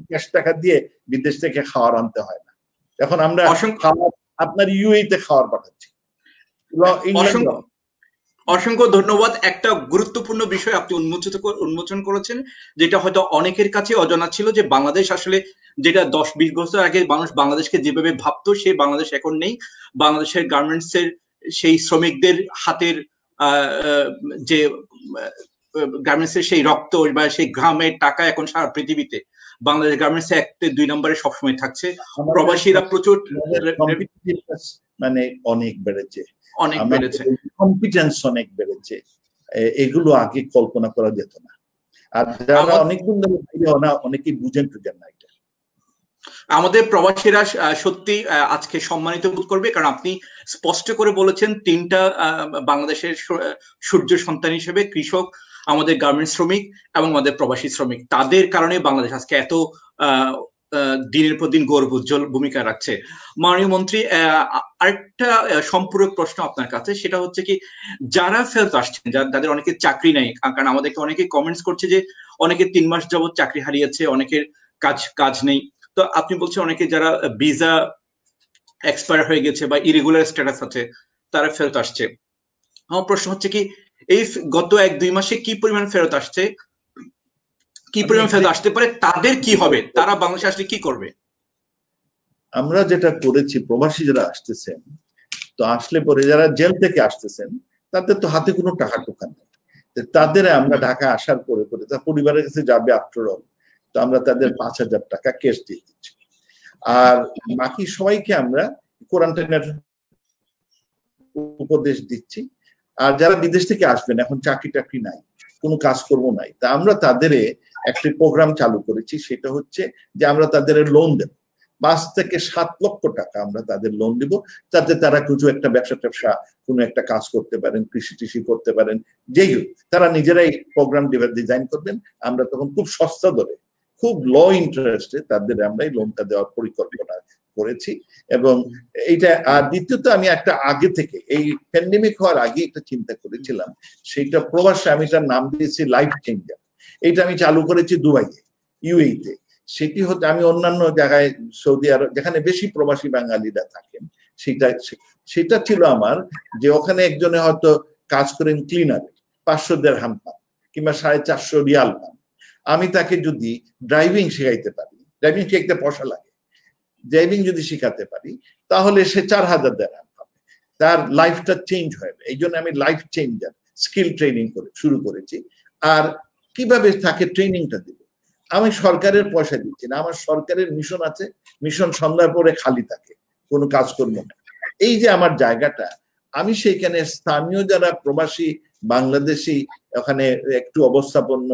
ক্যাশ টাকা দিয়ে বিদেশ থেকে খাওয়ার আনতে হয় না। এখন আমরা আপনার ইউএইতে খাওয়ার পাঠাচ্ছি। অসংখ্য ধন্যবাদ। একটা গুরুত্বপূর্ণ বিষয় আপনি উন্মোচন করেছেন, যেটা হয়তো অনেকের কাছে অজানা ছিল, যে বাংলাদেশ আসলে যেটা 10-20 বছর আগে মানুষ বাংলাদেশকে যেভাবে ভাবতো, সেই বাংলাদেশ এখন নেই। বাংলাদেশের গার্মেন্টস এর সেই শ্রমিকদের হাতের যে গার্মেন্টস এর সেই রক্ত বা সেই ঘামের টাকা এখন সারা পৃথিবীতে বাংলাদেশ গার্মেন্টস এ 1-2 নম্বরে সবসময় থাকছে। প্রবাসীরা প্রচুর মানে অনেক বেড়েছে, কম্পিটেন্স অনেক বেড়েছে, এগুলো আগে কল্পনা করা যেত না। আর যারা অনেকদিন ধরে অনেকেই বুঝেন না এটা। আমাদের প্রবাসীরা সত্যি আজকে সম্মানিত বোধ করবে, কারণ আপনি স্পষ্ট করে বলেছেন তিনটা বাংলাদেশের সূর্য সন্তান হিসেবে, কৃষক, আমাদের গার্মেন্টস শ্রমিক এবং আমাদের প্রবাসী শ্রমিক, তাদের কারণে বাংলাদেশ আজকে এত দিনের পর দিন গৌরব উজ্জ্বল ভূমিকা রাখছে। মাননীয় মন্ত্রী, আরেকটা সম্পূরক প্রশ্ন আপনার কাছে, সেটা হচ্ছে কি, যারা ফেরত আসছেন, যাদের অনেকের চাকরি নেই, কারণ আমাদেরকে অনেকে কমেন্টস করছে যে অনেকে 3 মাস যাবত চাকরি হারিয়েছে, অনেকের কাজ নেই। তো আপনি বলছেন অনেকে যারা ভিসা এক্সপায়ার হয়ে গেছে বা ইরেগুলার স্ট্যাটাস আছে, তারা ফেরত আসছে। আমার প্রশ্ন হচ্ছে কি, এই গত 1-2 মাসে কি পরিমাণ ফেরত আসছে, কি পরিমাণ ফেরত আসতে পারে, তাদের কি হবে, তারা বাংলাদেশে আসলে কি করবে? আমরা যেটা করেছি, প্রবাসী যারা আসতেছেন, তো আসলে পরে যারা জেল থেকে আসতেছেন তাদের তো হাতে কোনো টাকা টোকা নেই, তাদের আমরা ঢাকা আসার পরে তার পরিবারের কাছে যাবে আফটার অল, তো আমরা তাদের 5,000 টাকা ক্যাশ দিয়ে দিচ্ছি। আর বাকি সবাইকে আমরা কোয়ারেন্টাইনের উপদেশ দিচ্ছি। আর যারা বিদেশ থেকে আসবেন, এখন চাকরি টাকরি নাই, কোনো কাজকর্ম নাই, তা আমরা তাদের একটি প্রোগ্রাম চালু করেছি, সেটা হচ্ছে যে আমরা তাদের লোন দেব, 5 থেকে 7 লক্ষ টাকা আমরা তাদের লোন দিব, যাতে তারা কিছু একটা ব্যবসা কোনো একটা কাজ করতে পারেন, কৃষি করতে পারেন, যেই হোক তারা নিজেরাই প্রোগ্রাম ডিজাইন করবেন। আমরা তখন খুব সস্তা দরে, খুব লো ইন্টারেস্টে তাদের আমরা এই লোনটা দেওয়ার পরিকল্পনা করেছি। এবং এইটা, আর দ্বিতীয়ত আমি একটা আগে থেকে, এই প্যান্ডেমিক হওয়ার আগে একটা চিন্তা করেছিলাম, সেইটা প্রবাসে আমি তার নাম দিয়েছি লাইফ চেঞ্জার। এইটা আমি চালু করেছি দুবাইয়ে, ইউএইতে। সেটি হচ্ছে, আমি অন্যান্য জায়গায় সৌদি আরব যেখানে বেশি প্রবাসী বাঙালিরা থাকেন, সেটা ছিল আমার, যে ওখানে একজনে হয়তো কাজ করেন ক্লিনারে, 500 দিরহাম পান কিংবা 450 রিয়াল পান। আমি তাকে যদি ড্রাইভিং শেখাইতে পারি, ড্রাইভিং শিখতে পয়সা লাগে, ড্রাইভিং যদি শিখাতে পারি, তাহলে সে 4,000 দিরহাম পাবে, তার লাইফটা চেঞ্জ হবে। এই জন্য আমি লাইফ চেঞ্জার স্কিল ট্রেনিং শুরু করেছি। আর কিভাবে তাকে ট্রেনিংটা দিব, আমি সরকারের পয়সা দিচ্ছি না, আমার সরকারের মিশন আছে, মিশন সন্ধ্যার পরে খালি থাকে, কোনো কাজকর্ম নেই। এই যে আমার জায়গাটা, আমি সেইখানে স্থানীয় যারা প্রবাসী বাংলাদেশি ওখানে একটু অবস্থাপন্ন,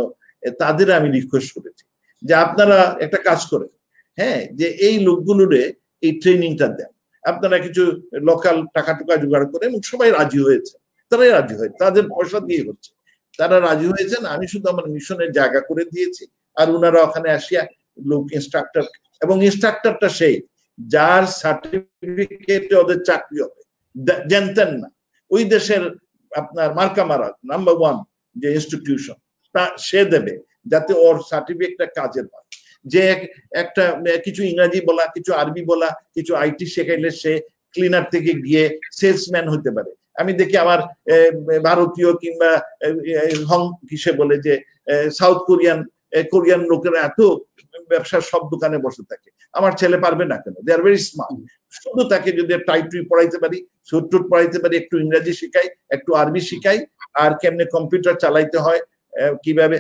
তাদের আমি রিকোয়েস্ট করেছি যে আপনারা একটা কাজ করেন, হ্যাঁ, যে এই লোকগুলোরে এই ট্রেনিংটা দেন, আপনারা কিছু লোকাল টাকা জোগাড় করেন। সবাই রাজি হয়েছে, তারাই রাজি হয়েছে, তাদের পয়সা দিয়ে হচ্ছে, তারা রাজি হয়েছেন। আমি শুধু আমার মিশনের জায়গা করে দিয়েছি, আর ওনারা ওখানে আসিয়া লোক ইনস্ট্রাক্টর, এবং ইনস্ট্রাক্টরটা সেই যার সার্টিফিকেটে ওদের চাকরি হবে, জানতেন না ওই দেশের আপনার মার্কা মারা নাম্বার 1 যে ইনস্টিটিউশন, তা সে দেবে, যাতে ওর সার্টিফিকেটটা কাজের হয়। যে একটা কিছু ইংরাজি বলা, কিছু আরবি বলা, কিছু আইটি শেখাইলে সে ক্লিনার থেকে গিয়ে সেলসম্যান হতে পারে। আমি দেখি আমার ভারতীয় কিংবা কিসে বলে যে সাউথ কোরিয়ান কোরিয়ান লোকেরা এত ব্যবসার সব দোকানে বসে থাকে, আমার ছেলে পারবে না কেন? দে আর ভেরি স্মার্ট। শুধু তাকে যদি টাইপ টুই পড়াইতে পারি, সুট টুট পড়াইতে পারি, একটু ইংরেজি শিখাই, একটু আরবি শিখাই, আর কেমনে কম্পিউটার চালাইতে হয়, কিভাবে,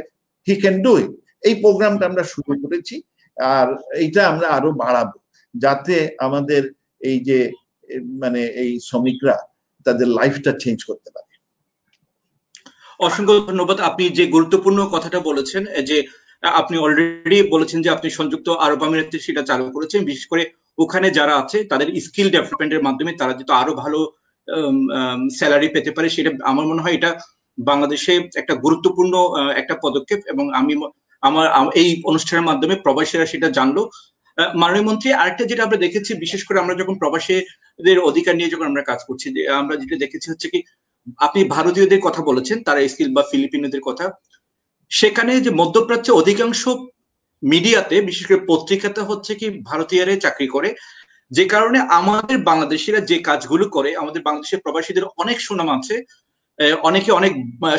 হি ক্যান ডু ইট। এই প্রোগ্রামটা আমরা শুরু করেছি, আর এইটা আমরা আরো বাড়াবো, যাতে আমাদের এই যে মানে এই শ্রমিকরা তাদের লাইফটা চেঞ্জ করতে পারে। অসংখ্য ধন্যবাদ। আপনি যে গুরুত্বপূর্ণ কথাটা বলেছেন, যে আপনি অলরেডি বলেছেন যে আপনি সংযুক্ত আরব আমিরাতে সেটা চালু করেছেন, বিশেষ করে ওখানে যারা আছে তাদের স্কিল ডেভেলপমেন্টের মাধ্যমে তারা যেহেতু আরো ভালো স্যালারি পেতে পারে, সেটা আমার মনে হয় এটা বাংলাদেশে একটা গুরুত্বপূর্ণ একটা পদক্ষেপ, এবং আমি আমার এই অনুষ্ঠানের মাধ্যমে প্রবাসীরা সেটা জানলো। মাননীয় মন্ত্রী, আরেকটা যেটা আমরা দেখেছি, বিশেষ করে আমরা যখন প্রবাসীদের অধিকার নিয়ে যখন আমরা কাজ করছি, আমরা যেটা দেখেছি হচ্ছে কি, আপনি ভারতীয়দের কথা বলেছেন, তারা স্কিল বা ফিলিপিনোদের কথা, সেখানে যে মধ্যপ্রাচ্যে অধিকাংশ মিডিয়াতে, বিশেষ করে পত্রিকাতে হচ্ছে কি ভারতীয়রাই চাকরি করে, যে কারণে আমাদের বাংলাদেশিরা যে কাজগুলো করে, আমাদের বাংলাদেশের প্রবাসীদের অনেক সুনাম আছে, অনেকে অনেক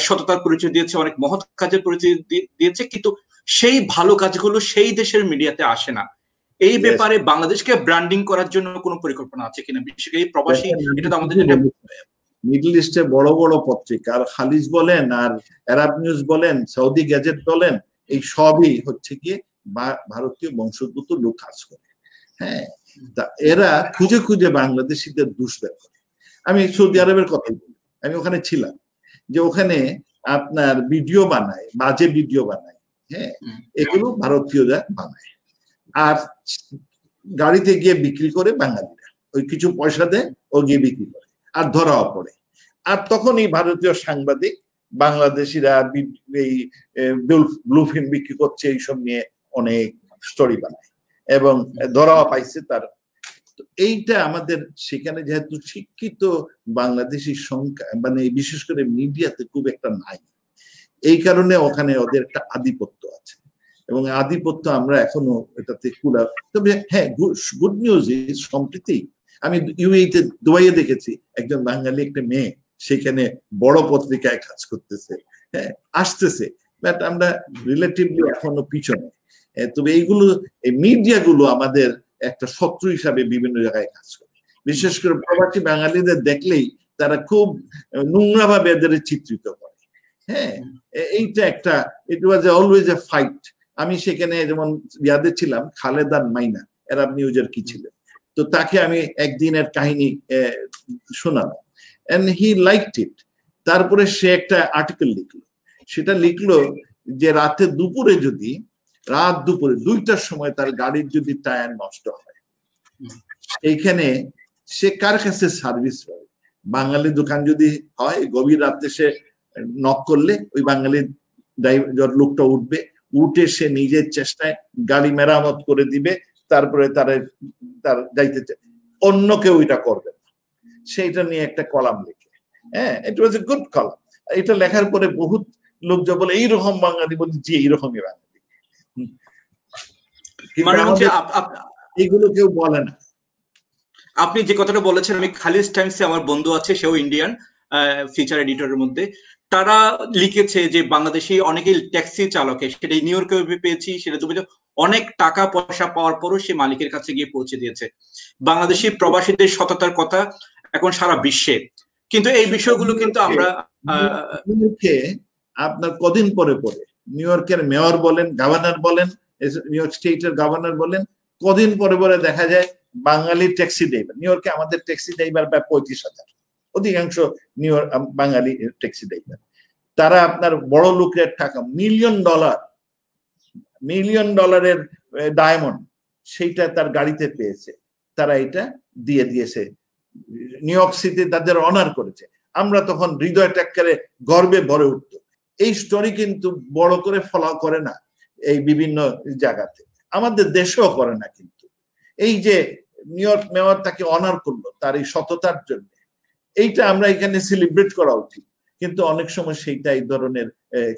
সততার পরিচয় দিয়েছে, অনেক মহৎ কাজের পরিচয় দিয়েছে, কিন্তু সেই ভালো কাজগুলো সেই দেশের মিডিয়াতে আসে না। এই ব্যাপারে বাংলাদেশকে ব্র্যান্ডিং করার জন্য কোনো পরিকল্পনা আছে কিনা? বিশেষ করে এই প্রবাসী, এটা তো আমাদের মিডল ইস্টে বড় বড় পত্রিকা, আর খালিজ বলেন, আর আরব নিউজ বলেন, সৌদি গ্যাজেট বলেন, এই সবই হচ্ছে কি ভারতীয় বংশোদ্ভূত লোক কাজ করে। হ্যাঁ, তা এরা খুঁজে খুঁজে বাংলাদেশিদের দোষ বের করে। আমি সৌদি আরবের কথাই বলি, আমি ওখানে ছিলাম, যে ওখানে আপনার ভিডিও বানায়, বাজে ভিডিও বানায়, হ্যাঁ, এগুলো ভারতীয়রা বানায়, আর গাড়িতে গিয়ে বিক্রি করে বাঙালিরা, ওই কিছু পয়সা দেয়, ও গিয়ে বিক্রি করে, আর ধরাও পড়ে। আর তখন এই ভারতীয় সাংবাদিক বাংলাদেশিরা এই ব্লু ফিল্ম বিক্রি করছে এইসব নিয়ে অনেক স্টোরি বানায়, এবং ধরাও পাইছে তার। এইটা আমাদের সেখানে যেহেতু শিক্ষিত বাংলাদেশি সংখ্যা, মানে বিশেষ করে মিডিয়াতে খুব একটা নাই, এই কারণে ওখানে ওদের একটা আধিপত্য আছে, এবং আধিপত্য আমরা এখনো এটাতে কুলা। তবে হ্যাঁ, গুড নিউজ ইজ, সম্প্রতি আমি ইউএইতে দুবাইয়ে দেখেছি একজন বাঙালি একটা মেয়ে সেখানে বড় পত্রিকায় কাজ করতেছে, হ্যাঁ, আসতেছে, বাট আমরা রিলেটিভলি এখনো পিছনে। তবে এইগুলো, এই মিডিয়াগুলো আমাদের একটা শত্রু হিসাবে বিভিন্ন জায়গায় কাজ করে, বিশেষ করে প্রবাসী বাঙালিদের দেখলেই তারা খুব নোংরা ভাবে এদের চিত্রিত করে। হ্যাঁ, এইটা একটা, ইট ওয়াজ অলওয়েজ এ ফাইট। আমি সেখানে যেমন ইয়াদে ছিলাম, খালেদা মাইনা আরব নিউজের কি ছিলেন, তো তাকে আমি একদিনের কাহিনী শোনালাম, এন্ড হি লাইকড ইট। তারপরে সে একটা আর্টিকেল লিখলো, সেটা লিখলো যে রাত দুপুরে 2টার সময় তার গাড়ির যদি টায়ার নষ্ট হয়, এইখানে সে কার কাছে সার্ভিস পাবে? বাঙালি দোকান যদি হয়, গভীর রাতে সে নক করলে ওই বাঙালি ড্রাইভার লোকটা উঠবে, উঠে সে নিজের চেষ্টায় গাড়ি মেরামত করে দিবে, তারপরে তার যাইতে চায়, অন্য কেউ এটা করবে না। সেইটা নিয়ে একটা কলাম লিখে, হ্যাঁ, ইট ওয়াজ এ গুড কলাম। এটা লেখার পরে বহুত লোক যা বলে এইরকম বাঙালি, বলি জি এইরকমই বাঙালি, এইগুলো কেউ বলে না। আপনি যে কথাটা বলেছেন, আমি খালিজ টাইমসে আমার বন্ধু আছে, সেও ইন্ডিয়ান, ফিচার এডিটরের মধ্যে, তারা লিখেছে যে বাংলাদেশি অনেকেই ট্যাক্সি চালকে, সেটা নিউ ইয়র্কে পেয়েছি, সেটা তুমি অনেক টাকা পয়সা পাওয়ার পরও সে মালিকের কাছে গিয়ে পৌঁছে দিয়েছে। বাংলাদেশি প্রবাসীদের সততার কথা এখন সারা বিশ্বে, কিন্তু এই বিষয়গুলো কিন্তু আমরা আপনার কদিন পরে নিউ ইয়র্কের মেয়র বলেন, গভর্নর বলেন, নিউ ইয়র্ক স্টেটের গভর্নর বলেন, কদিন পরে দেখা যায় বাঙালি ট্যাক্সি ড্রাইভার। নিউ ইয়র্কে আমাদের ট্যাক্সি ড্রাইভার প্রায় 35,000, অধিকাংশ নিউ ইয়র্ক বাঙালি ট্যাক্সি ড্রাইভার। তারা আপনার বড় লোকের টাকা, মিলিয়ন ডলারের ডায়মন্ড, সেইটা তার গাড়িতে পেয়েছে, তারা এটা দিয়ে দিয়েছে, নিউ ইয়র্ক সিটি তাদের অনার করেছে। আমরা তখন হৃদয় ট্যাক্কারে গর্বে ভরে উঠত। এই স্টোরি কিন্তু বড় করে ফলো করে না এই বিভিন্ন জায়গাতে, আমাদের দেশেও করে না। কিন্তু এই যে নিউ ইয়র্ক মেয়র তাকে অনার করলো তার এই সততার জন্য, এইটা আমরা এখানে সেলিব্রেট করা উচিত, কিন্তু অনেক সময় সেইটা এই ধরনের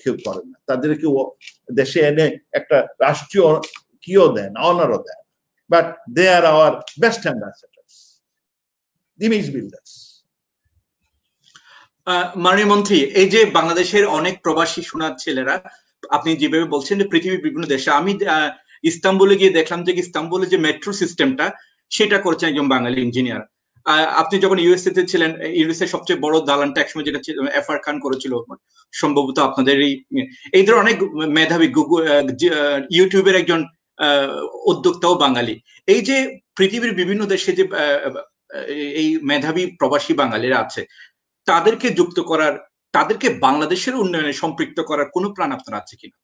কেউ করে না। তাদেরকে দেশে এনে একটা রাষ্ট্রীয় কিও দেন, অনারও দেন, but they are our best ambassadors, image builders. মাননীয় মন্ত্রী, এই যে বাংলাদেশের অনেক প্রবাসী সোনার ছেলেরা আপনি যেভাবে বলছেন যে পৃথিবীর বিভিন্ন দেশে, আমি ইস্তাম্বুলে গিয়ে দেখলাম যে ইস্তাম্বুলে যে মেট্রো সিস্টেমটা সেটা করেছেন একজন বাঙালি ইঞ্জিনিয়ার। আপনি যখন ইউএসএ তে ছিলেন, ইউএসএ সবচেয়ে বড় দালানটা একসময় যেটা ছিল এফআর খান করেছিল, সম্ভবত আপনাদের এই ধরনের অনেক মেধাবী গুগল ইউটিউবের একজন উদ্যোক্তাও বাঙালি। এই যে পৃথিবীর বিভিন্ন দেশে যে এই মেধাবী প্রবাসী বাঙালিরা আছে, তাদেরকে যুক্ত করার, তাদেরকে বাংলাদেশের উন্নয়নে সম্পৃক্ত করার কোনো প্ল্যান আপনার আছে কিনা?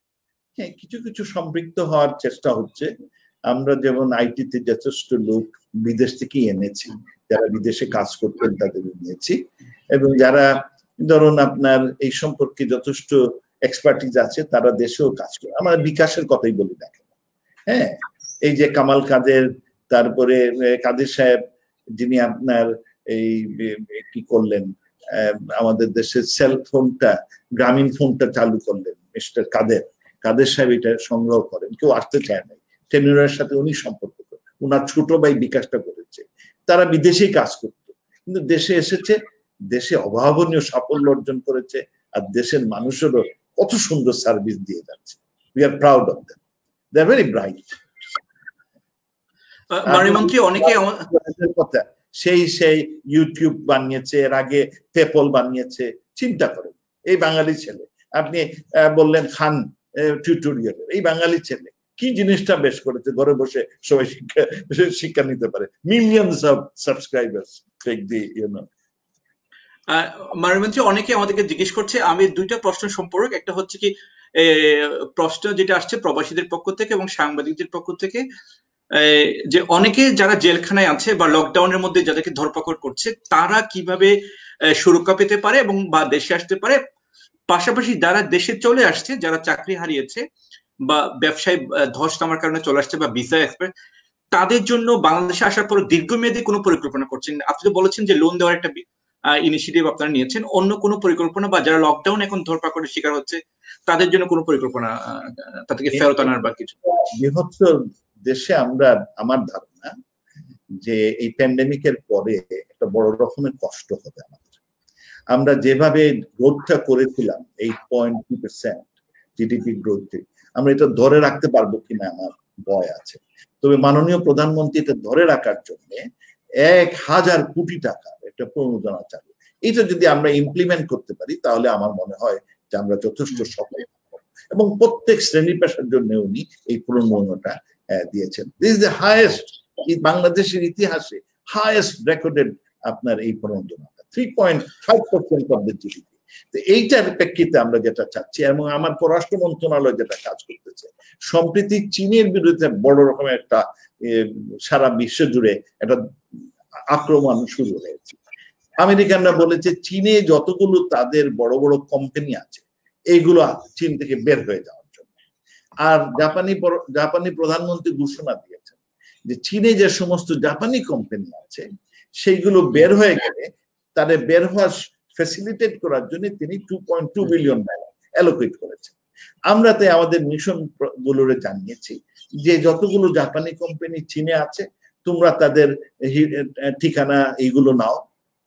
হ্যাঁ, কিছু কিছু সম্পৃক্ত হওয়ার চেষ্টা হচ্ছে। আমরা যেমন আইটিতে যথেষ্ট লোক বিদেশ থেকে এনেছি, যারা বিদেশে কাজ করতেন তাদের নিয়েছি, এবং যারা ধরুন আপনার এই সম্পর্কে যথেষ্ট এক্সপার্টিজ আছে তারা দেশেও কাজ করে। আমরা বিকাশের কথাই বলি না কেন, হ্যাঁ, এই যে কামাল কাদের, তারপরে কাদের সাহেব যিনি আপনার এই কি করলেন, আমাদের দেশের সেল ফোনটা, গ্রামীণ ফোনটা চালু করলেন, মিস্টার কাদের সাহেব এটা সংগ্রহ করেন, কেউ আসতে চায় নাই, টেনুরের সাথে উনি সম্পর্ক করেন, উনার ছোট ভাই বিকাশটা করেছে। তারা বিদেশেই কাজ করতো, কিন্তু দেশে এসেছে, দেশে অভাবনীয় সাফল্য অর্জন করেছে, আর দেশের মানুষেরও কত সুন্দর সার্ভিস দিয়ে যাচ্ছে। We are proud of them, they are very bright. মাননীয় অনেকে কথা সেই ইউটিউব বানিয়েছে, এর আগে পেপল বানিয়েছে, চিন্তা করেন এই বাঙালি ছেলে। আপনি বললেন খান টিউটোরিয়াল, এই বাঙালি ছেলে কি জিনিসটা বেশ করেছে, ঘরে বসে সবাই শিক্ষা নিতে পারে, millions of subscribers take the মাননীয় অনেকে আমাদেরকে জিজ্ঞেস করছে, আমি দুইটা প্রশ্ন সম্পর্ক, একটা হচ্ছে কি প্রশ্ন যেটা আসছে প্রবাসীদের পক্ষ থেকে এবং সাংবাদিকদের পক্ষ থেকে, যে অনেকে যারা জেলখানায় আছে বা লকডাউনের মধ্যে যাদেরকে ধরপাকড় করছে, তারা কিভাবে সুরক্ষা পেতে পারে এবং বা দেশে আসতে পারে, পাশাপাশি যারা দেশে চলে আসছে, যারা চাকরি হারিয়েছে বা ব্যবসায় ধস নামার কারণে চলে আসছে বা ভিসা এক্সপায়ার, তাদের জন্য বাংলাদেশে আসার পর দীর্ঘমেয়াদী কোনো পরিকল্পনা করছেন? আপনি তো বলেছেন যে লোন দেওয়ার একটা ইনিশিয়েটিভ আপনারা নিয়েছেন, অন্য কোনো পরিকল্পনা বা যারা লকডাউন এখন ধরপাকড়ের শিকার হচ্ছে তাদের জন্য কোনো পরিকল্পনা, তাদেরকে ফেরত আনার বা কিছু? বৃহত্তর দেশে আমরা, আমার ধারণা যে এই প্যান্ডেমিকের পরে একটা বড় রকমের কষ্ট হবে আমাদের। আমরা যেভাবে গ্রোথটা করেছিলাম 8.2% জিডিপি গ্রোথ, আমরা এটা ধরে রাখতে পারবো কিনা আমার ভয় আছে। তবে মাননীয় প্রধানমন্ত্রী এটা ধরে রাখার জন্য 1000 কোটি টাকা একটা প্রণোদনা চালু, এটা যদি আমরা ইমপ্লিমেন্ট করতে পারি তাহলে আমার মনে হয় যে আমরা যথেষ্ট সফল হব। এবং প্রত্যেক শ্রেণী পেশার জন্য উনি এই প্রণোদনাটা দিয়েছেন। দিস ইজ দ্য হাইয়েস্ট, বাংলাদেশের ইতিহাসে হাইয়েস্ট রেকর্ডেড আপনার এই প্রণোদনাটা 3.5% অফ দ্য জিডিপি। তো এইটার প্রেক্ষিতে আমরা যেটা চাচ্ছি, এবং আমার পররাষ্ট্র মন্ত্রণালয় যেটা কাজ করতেছে, সম্প্রতি চীনের বিরুদ্ধে বড় রকমের একটা সারা বিশ্ব জুড়ে একটা আক্রমণ শুরু হয়েছে। আমেরিকানরা বলেছে চীনে যতগুলো তাদের বড় বড় কোম্পানি আছে এইগুলো চীন থেকে বের হয়ে যাওয়ার জন্য। আর জাপানি প্রধানমন্ত্রী ঘোষণা দিয়েছেন যে চীনে যে সমস্ত জাপানি কোম্পানি আছে সেইগুলো বের হয়ে গেলে তাদের বের হওয়ার ফ্যাসিলিটেট করার জন্য তিনি $2.2 বিলিয়ন অ্যালোকেট করেছেন। আমরা তাই আমাদের মিশন গুলোরে জানিয়েছি যে যতগুলো জাপানি কোম্পানি চীনে আছে তোমরা তাদের ঠিকানা এইগুলো নাও,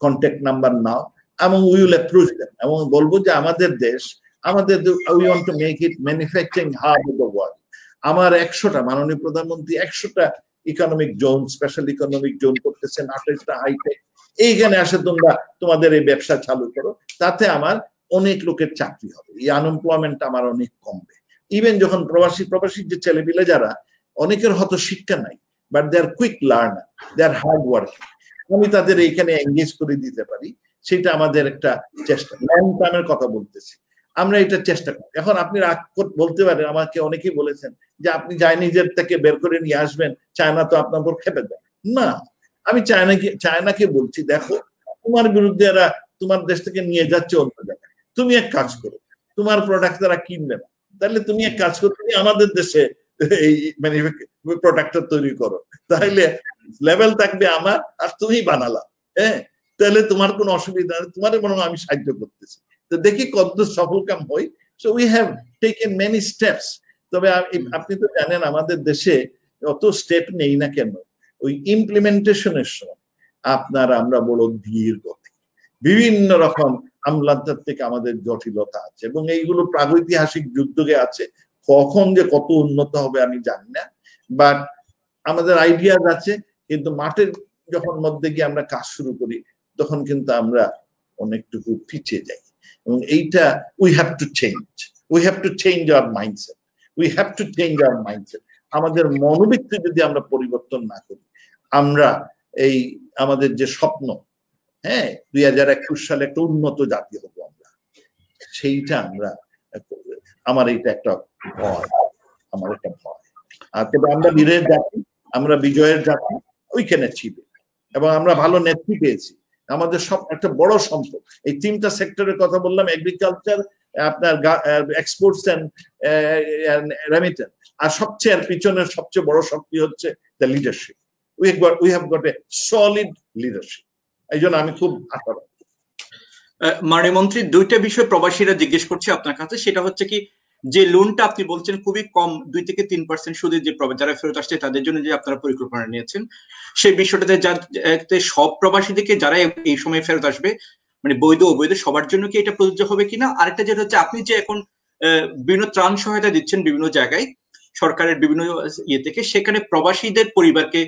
কন্ট্যাক্ট নাম্বার নাও, এবং উই উইল অ্যাপ্রোচ দেম, এবং বলবো যে আমাদের দেশ, we want to make it manufacturing hub of the world. আমার 100টা, মাননীয় প্রধানমন্ত্রী 100টা economic zone, special economic zone করতেছেন, 28টা হাইটেক, এইখানে আসে তোমরা তোমাদের এই ব্যবসা চালু করো, তাতে আমার অনেক লোকের চাকরি হবে, এই আনএমপ্লয়মেন্ট আমার অনেক কমবে। ইভেন যখন প্রবাসী যে ছেলেপিলে যারা, অনেকের হয়তো শিক্ষা নাই, but they are quick learner, they are hard working, আমি তাদের এইখানে এঙ্গেজ করে দিতে পারি, সেটা আমাদের একটা চেষ্টা, লং টার্মের কথা বলতেছি, আমরা এটা চেষ্টা করি। এখন আপনি রাগ বলতে পারেন, আমাকে অনেকেই বলেছেন যে আপনি চাইনিজের থেকে বের করে নিয়ে আসবেন, চায়না তো আপনার উপর খেপে দেয় না। আমি চায়নাকে বলছি, দেখো তোমার বিরুদ্ধে এরা তোমার দেশ থেকে নিয়ে যাচ্ছে অন্য জায়গায়, তুমি এক কাজ করো, তোমার প্রোডাক্ট তারা কিনবে না, তাহলে তুমি এক কাজ করো, তুমি আমাদের দেশে এই প্রোডাক্টটা তৈরি করো, তাহলে লেভেল থাকবে আমার আর তুমি বানালা, হ্যাঁ, তাহলে তোমার কোনো অসুবিধা নেই, তোমার মনে হয় আমি সাহায্য করতেছি। তো দেখি কত সফল কাম হই। So we have taken many steps. তবে আপনি তো জানেন আমাদের দেশে অত স্টেপ নেই না কেন, ওই ইমপ্লিমেন্টেশনের সময় আমরা বড় ধীর গতি, বিভিন্ন রকম আমলাতার থেকে আমাদের জটিলতা আছে, এবং এইগুলো প্রাগৈতিহাসিক যুদ্ধে আছে। কখন যে কত উন্নত হবে আমি জানি না, বাট আমাদের আইডিয়াস আছে, কিন্তু মাঠের যখন মধ্যে গিয়ে আমরা কাজ শুরু করি তখন কিন্তু আমরা অনেকটুকু পিছিয়ে যাই। এবং এইটা we have to change our mindset. আমাদের মনোবৃত্তি যদি আমরা পরিবর্তন না করি, আমরা এই আমাদের যে স্বপ্ন, 2021 সালে একটা উন্নত জাতি হবো আমরা, সেইটা আমরা, আমার এইটা একটা ভয়, আর তবে আমরা বীরের জাতি, আমরা বিজয়ের জাতি, ওইখানে ছিল, এবং আমরা ভালো নেত্রী পেয়েছি। আমাদের সব একটা বড় সম্পদ এই 3টা সেক্টরের কথা বললাম, এগ্রিকালচার, আপনার এক্সপোর্টস এন্ড রেমিটেন্স, আর সবচেয়ে পিছনের সবচেয়ে বড় শক্তি হচ্ছে the leadership. We have got a solid leadership. এই জন্য আমি খুব আশাবাদী। মাননীয় মন্ত্রী, 2টা বিষয় প্রবাসীরা জিজ্ঞেস করছে আপনার কাছে, সেটা হচ্ছে কি, যে লোনটা আপনি বলছেন খুবই কম, 2 থেকে 3% সুদে যে যারা ফেরত আসছে তাদের জন্য যে আপনারা পরিকল্পনা নিয়েছেন, সেই বিষয়টাতে যাতে সব প্রবাসীদেরকে যারা এই সময় ফেরত আসবে, মানে বৈধ অবৈধ সবার জন্য কি এটা প্রযোজ্য হবে কিনা? আরেকটা যেটা হচ্ছে, আপনি যে এখন বিভিন্ন ত্রাণ সহায়তা দিচ্ছেন বিভিন্ন জায়গায় সরকারের বিভিন্ন ইয়ে থেকে, সেখানে প্রবাসীদের পরিবারকে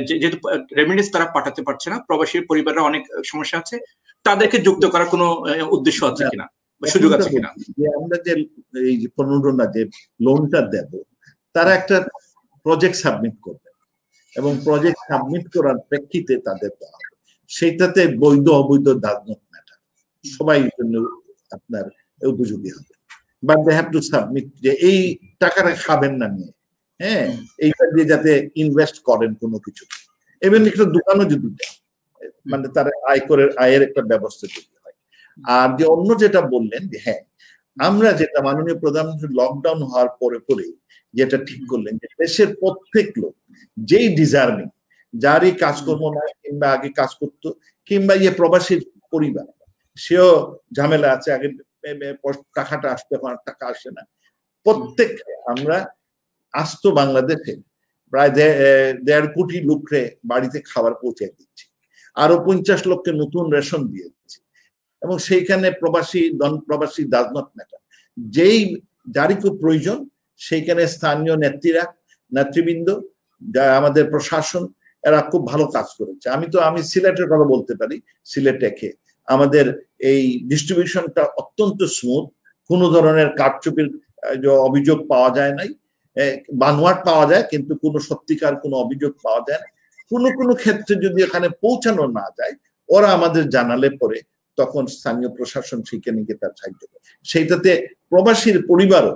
যেহেতু রেমিটেন্স তারা পাঠাতে পারছে না, প্রবাসীর পরিবারের অনেক সমস্যা আছে, তাদেরকে যুক্ত করার কোনো উদ্দেশ্য আছে কিনা, সুযোগ আছে কিনা? যে আমরা যে এই যে পুনর্না যে লোনটা দেব, তারা একটা প্রজেক্ট সাবমিট করবে, এবং প্রজেক্ট সাবমিট করার প্রেক্ষিতে তাদের দেওয়া হবে। সেইটাতে বৈধ অবৈধ ডাজ নট ম্যাটার, সবাই জন্য আপনার উপযোগী হবে। But they have to submit যে এই টাকাটা খাবেন না নিয়ে, এইটা দিয়ে যাতে ইনভেস্ট করেন কোনো কিছু, এবং একটা দোকানও যদি দেয়, মানে তার আয়ের একটা ব্যবস্থা করতে হয়। আর যে অন্য যেটা বললেন যে আমরা যেটা মাননীয় প্রধানমন্ত্রী লকডাউন হওয়ার পরে যেটা ঠিক করলেন, যে দেশের প্রত্যেক লোক যেই ডিজার্ভিং, যারই কাজকর্ম নাই কিংবা আগে কাজ করতো, কিংবা প্রবাসীর পরিবার, সেও ঝামেলা আছে, আগে টাকাটা আসতো, এখন টাকা আসে না, প্রত্যেক আমরা আসতো বাংলাদেশে প্রায় 1.5 কোটি লোকরে বাড়িতে খাবার পৌঁছে দিচ্ছি, আরো 50 লক্ষকে নতুন রেশন দিয়েছি, এবং সেইখানে প্রবাসী নন প্রবাসী ডাজ নট ম্যাটার, যেই যারই খুব প্রয়োজন সেইখানে স্থানীয় নেতৃবৃন্দ, আমাদের প্রশাসন, এরা খুব ভালো কাজ করেছে। আমি সিলেটের কথা বলতে পারি, সিলেটে আমাদের এই ডিস্ট্রিবিউশনটা অত্যন্ত স্মুথ, কোনো ধরনের কারচুপির অভিযোগ পাওয়া যায় নাই, বানোয়াট পাওয়া যায় কিন্তু কোনো সত্যিকার কোনো অভিযোগ পাওয়া যায় না। কোনো ক্ষেত্রে যদি এখানে পৌঁছানো না যায়, ওরা আমাদের জানালে পরে তখন স্থানীয় প্রশাসন সেখানে গিয়ে তার সাহায্য করে, সেইটাতে প্রবাসীর পরিবারও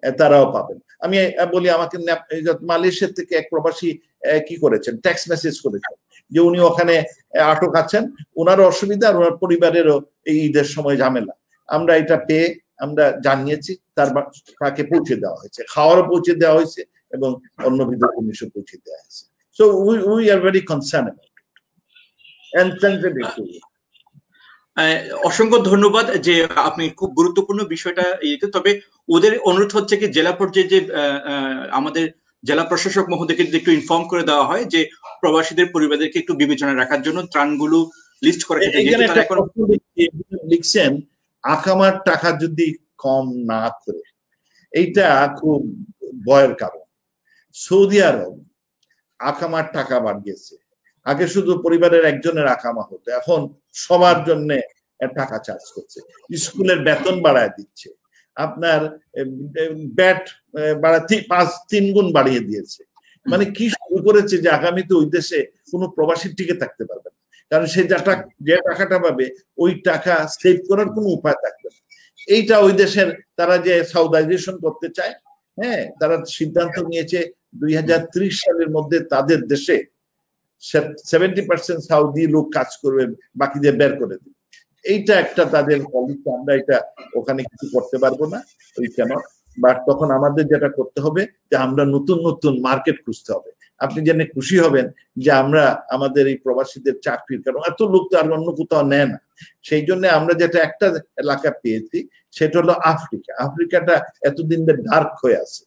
তারাও পাবেন। আমি বলি, আমাকে মালয়েশিয়া থেকে এক প্রবাসী কি করেছেন, টেক্সট মেসেজ করেছেন যে উনি ওখানে আটক আছেন, ওনারও অসুবিধা, আর ওনার পরিবারেরও এই ঈদের সময় ঝামেলা। আমরা এটা পেয়ে আমরা জানিয়েছি, তাকে পৌঁছে দেওয়া হয়েছে, খাওয়ারও পৌঁছে দেওয়া হয়েছে, এবং অন্য বিধ জিনিসও পৌঁছে দেওয়া হয়েছে। So we are very concern about it and sensitive to it. অসংখ্য ধন্যবাদ যে আপনি খুব গুরুত্বপূর্ণ বিষয়টা তবে ওদের অনুরোধ হচ্ছে কি, জেলা পর্যায়ে যে আমাদের জেলা প্রশাসক মহোদয়কে একটু ইনফর্ম করে দেওয়া হয় যে প্রবাসীদের পরিবারদেরকে একটু বিবেচনা রাখার জন্য ত্রাণগুলো লিস্ট করে লিখছেন, আকামার টাকা যদি কম না করে, এইটা খুব ভয়ের কারণ। সৌদি আরব আকামার টাকা বাড়িয়েছে, আগে শুধু পরিবারের একজনের আকামা হতো, এখন সবার জন্য টাকা চার্জ করছে, স্কুলের বেতন বাড়ায় দিচ্ছে, আপনার ব্যাট বাড়াতে 3 গুণ বাড়িয়ে দিয়েছে। মানে কি শুরু করেছে যে আগামীতে ওই দেশে কোনো প্রবাসী টিকে থাকতে পারবে না, কারণ সে যে টাকাটা পাবে ওই টাকা সেভ করার কোনো উপায় থাকবে না। এইটা ওই দেশের তারা যে সাউদাইজেশন করতে চায়, তারা সিদ্ধান্ত নিয়েছে 2030 সালের মধ্যে তাদের দেশে 70% সাউদি লোক কাজ করবে, বাকিদের বের করে দেবে। এইটা একটা তাদের পলিসি। আমরা এটা ওখানে কিছু করতে পারবো না, ওই কেন, বাট তখন আমাদের যেটা করতে হবে যে আমরা নতুন মার্কেট খুঁজতে হবে। আপনি জেনে খুশি হবেন যে আমরা আমাদের এই প্রবাসীদের চাকরির, কারণ এত লোক তো আর অন্য কোথাও নেয় না, সেই জন্য আমরা যেটা একটা এলাকা পেয়েছি সেটা হলো আফ্রিকাটা এতদিন ডার্ক হয়ে আছে,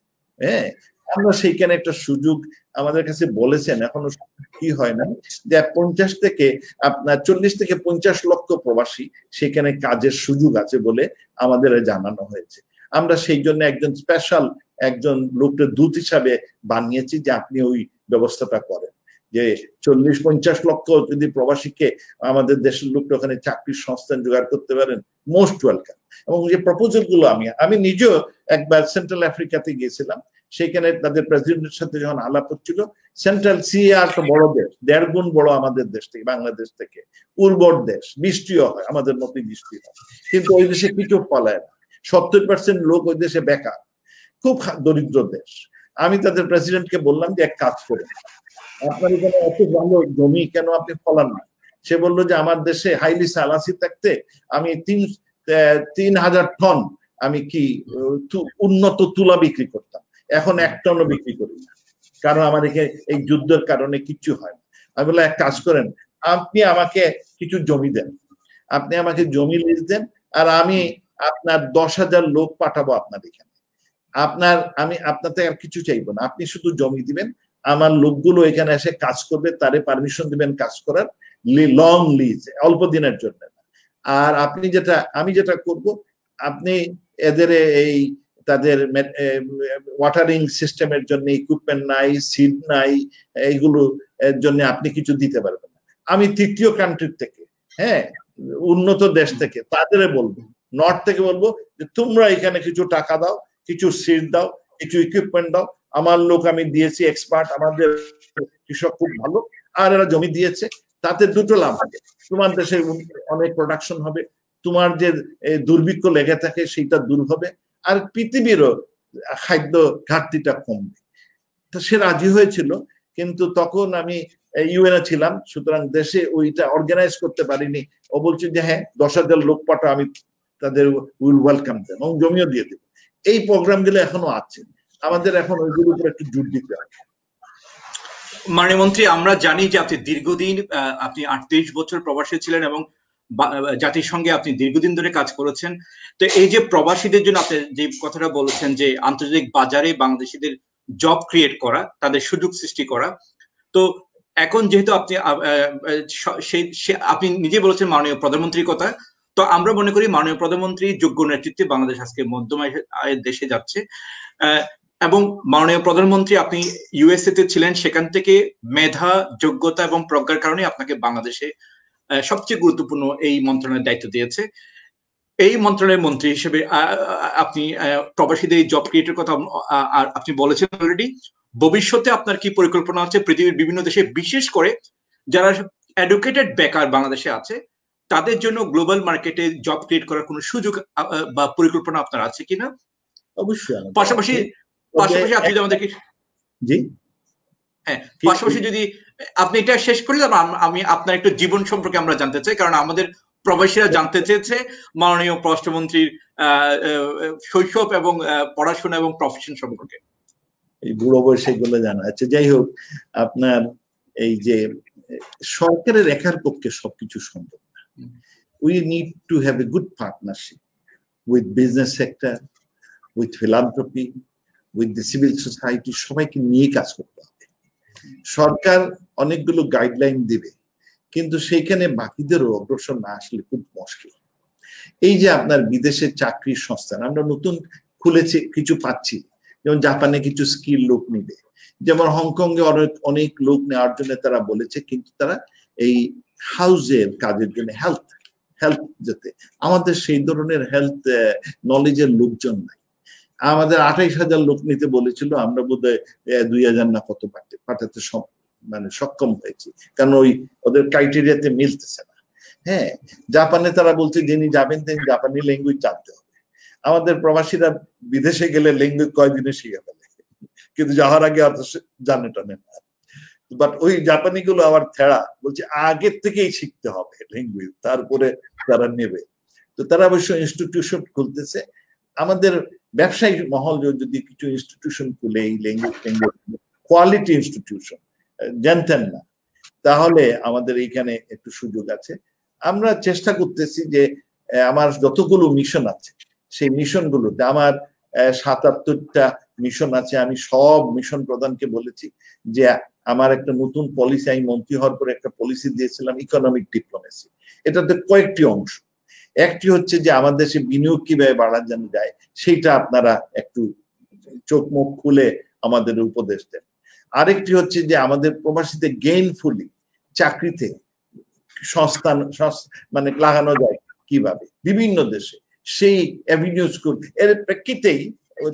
আমরা সেইখানে একটা সুযোগ আমাদের কাছে বলেছেন, এখনো কি হয় না, যে 50 থেকে আপনার 40 থেকে 50 লক্ষ প্রবাসী সেখানে কাজের সুযোগ আছে বলে আমাদের জানানো হয়েছে। আমরা সেই জন্য একজন স্পেশাল একজন লোককে দূত হিসাবে বানিয়েছি যে আপনি ওই ব্যবস্থাটা করেন, যে 40-50 লক্ষ যদি প্রবাসীকে আমাদের দেশের লোকটা ওখানে চাকরির সংস্থান জোগাড় করতে পারেন, মোস্ট ওয়েলকাম। এবং যে প্রপোজাল গুলো আমি নিজেও একবার সেন্ট্রাল আফ্রিকাতে গিয়েছিলাম, সেখানে তাদের প্রেসিডেন্টের সাথে যখন আলাপ হচ্ছিল, সেন্ট্রাল সিআর তো বড় দেশ, 1.5 গুণ বড় আমাদের দেশ থেকে, বাংলাদেশ থেকে, উর্বর দেশ, বৃষ্টিও হয় আমাদের মতোই বৃষ্টি হয়, কিন্তু ওই দেশে কিছু ফলায় না। 70% লোক ওই দেশে বেকার, খুব দরিদ্র দেশ। আমি তাদের প্রেসিডেন্টকে বললাম যে এক কাজ করে, আপনার এখানে এত ভালো জমি কেন আপনি ফলান না? সে বললো যে আমার দেশে হাইলি সালাসি থাকতে আমি 3,000 টন আমি কি উন্নত তুলা বিক্রি করতাম, এখন 1 টনও বিক্রি করি না, কারণ আমার এখানে এই যুদ্ধের কারণে কিচ্ছু হয় না। আমি বললাম এক কাজ করেন, আপনি আমাকে কিছু জমি দেন, আপনি আমাকে জমি লিজ দেন, আর আমি আপনার 10,000 লোক পাঠাবো আপনার এখানে। আমি আপনার থেকে আর কিছু চাইবো না, আপনি শুধু জমি দিবেন, আমার লোকগুলো এখানে এসে কাজ করবে, তারে পারমিশন দিবেন কাজ করার, লং লিজ, অল্প দিনের জন্য। আর আমি যেটা করব, আপনি এদের এই তাদের ওয়াটারিং সিস্টেমের জন্য ইকুইপমেন্ট নাই, সিড নাই, এইগুলো এর জন্য আপনি কিছু দিতে পারবেন না। আমি তৃতীয় কান্ট্রির থেকে, হ্যাঁ, উন্নত দেশ থেকে তাদের বলবো, নর্থ থেকে বলবো যে তোমরা এখানে কিছু টাকা দাও, কিছু সিড দাও, কিছু ইকুইপমেন্ট দাও, আমার লোক আমি দিয়েছি এক্সপার্ট, আমাদের কৃষক খুব ভালো, আর এরা জমি দিয়েছে, তাতে দুটো লাভ হবে, তোমার দেশে অনেক প্রোডাকশন হবে, তোমার যে দুর্ভিক্ষ লেগে থাকে সেইটা দূর হবে, আর পৃথিবীরও খাদ্য ঘাটতিটা কমবে। তো সে রাজি হয়েছিল, কিন্তু তখন আমি ইউএনএ ছিলাম, সুতরাং দেশে ওইটা অর্গানাইজ করতে পারিনি। ও বলছে যে হ্যাঁ 10,000 লোক পাঠা, আমি তাদের উইল ওয়েলকাম দেন এবং জমিও দিয়ে দেব। এই প্রোগ্রামগুলো এখনো আছে, আমাদের এখন ওইগুলোর উপর একটু জোর দিতে হবে। মাননীয় মন্ত্রী, আমরা জানি যে আপনি দীর্ঘদিন, আপনি 38 বছর প্রবাসী ছিলেন এবং জাতিসংঘে আপনি দীর্ঘদিন ধরে কাজ করেছেন। তো এই যে প্রবাসীদের জন্য আপনি যে কথাটা বলেছেন যে আন্তর্জাতিক বাজারে বাংলাদেশিদের জব ক্রিয়েট করা, তাদের সুযোগ সৃষ্টি করা, তো এখন যেহেতু আপনি আপনি নিজে বলেছেন মাননীয় প্রধানমন্ত্রীর কথা, তো আমরা মনে করি মাননীয় প্রধানমন্ত্রী যোগ্য নেতৃত্বে বাংলাদেশ আজকে মধ্যম আয়ের দেশে যাচ্ছে। এবং মাননীয় প্রধানমন্ত্রী, আপনি ইউএসএ তে ছিলেন, সেখান থেকে মেধা, যোগ্যতা এবং প্রজ্ঞার কারণে আপনাকে বাংলাদেশে সবচেয়ে গুরুত্বপূর্ণ এই মন্ত্রণালয়ের দায়িত্ব দিয়েছে। এই মন্ত্রণালয়ের মন্ত্রী হিসেবে আপনি প্রবাসীদের জব ক্রিয়েটের কথা আপনি বলেছেন অলরেডি। ভবিষ্যতে আপনার কি পরিকল্পনা আছে পৃথিবীর বিভিন্ন দেশে, বিশেষ করে যারা এডুকেটেড বেকার বাংলাদেশে আছে, তাদের জন্য গ্লোবাল মার্কেটে জব ক্রিয়েট করার কোনো সুযোগ বা পরিকল্পনা আপনার আছে কিনা? অবশ্যই। পাশাপাশি আপনি আমাদেরকে, জি হ্যাঁ, পাশাপাশি যদি আপনি এটা শেষ করে দেন, আমি আপনার একটু জীবন সম্পর্কে আমরা জানতে চাই, কারণ আমাদের প্রবাসীরা জানতে চেয়েছে মাননীয় পররাষ্ট্রমন্ত্রীর শৈশব এবং পড়াশোনা এবং প্রফেশন সম্পর্কে। এই বুড়ো বয়সে গুলো জানা আছে। যাই হোক, আপনার এই যে সরকারের একার পক্ষে সবকিছু সম্ভব না। We need to have a good partnership with business sector, with philanthropy, with the civil society, সবাইকে নিয়ে কাজ করতে হবে। সরকার অনেকগুলো গাইডলাইন দিবে, কিন্তু সেইখানে বাকিদেরও অগ্রসর না আসলে খুব মুশকিল। এই যে আপনার বিদেশে চাকরির সংস্থান আমরা নতুন খুলেছে, কিছু পাচ্ছি, যেমন জাপানে কিছু স্কিল লোক নিবে, যেমন হংকংয়ে অনেক লোক নেওয়ার জন্য তারা বলেছে, কিন্তু তারা এই হাউসের কাজের জন্য হেলথ যেতে, আমাদের সেই ধরনের হেলথ নলেজের লোকজন নাই। আমাদের 28,000 লোক নিতে বলেছিল, আমরা বোধহয় 2,000 না কত পাঠাতে সক্ষম হয়েছি, কারণ ওদের ক্রাইটেরিয়াতে মিলতেছে না। হ্যাঁ, জাপানে তারা বলছে যিনি যাবেন তিনি জাপানি ল্যাঙ্গুয়েজ জানতে হবে। আমাদের প্রবাসীরা বিদেশে গেলে ল্যাঙ্গুয়েজ কয়দিনে শিখে ফেলে, কিন্তু যাওয়ার আগে অত জানে টানে না। বাট ওই জাপানি গুলো আবার থেড়া, বলছে আগের থেকেই শিখতে হবে ল্যাঙ্গুয়েজ, তারপরে তারা নেবে। তো তারা অবশ্য ইনস্টিটিউশন খুলতেছে। আমাদের ব্যবসায়ী মহল যদি কিছু ইনস্টিটিউশন খুলে, এই ল্যাঙ্গুয়েজ কোয়ালিটি ইনস্টিটিউশন জানতেন না, তাহলে আমাদের এইখানে একটু সুযোগ আছে। আমরা চেষ্টা করতেছি যে আমার যতগুলো মিশন আছে সেই মিশনগুলোতে আমার 77টা মিশন আছে, আমি সব মিশন প্রধানকে বলেছি যে আমার একটা নতুন পলিসি, আমি মন্ত্রী হওয়ার পরে একটা পলিসি দিয়েছিলাম ইকোনমিক ডিপ্লোমেসি। এটাতে কয়েকটি অংশ। একটি হচ্ছে যে আমার দেশে বিনিয়োগ কিভাবে বাড়ানো যায় সেইটা আপনারা একটু চোখ মুখ খুলে আমাদের উপদেশ দেন। আরেকটি হচ্ছে যে আমাদের প্রবাসীদের গেইনফুলি চাকরিতে সংস্থান মানে লাগানো যায় কিভাবে বিভিন্ন দেশে, সেই অ্যাভিনিউজ এর প্রেক্ষিতেই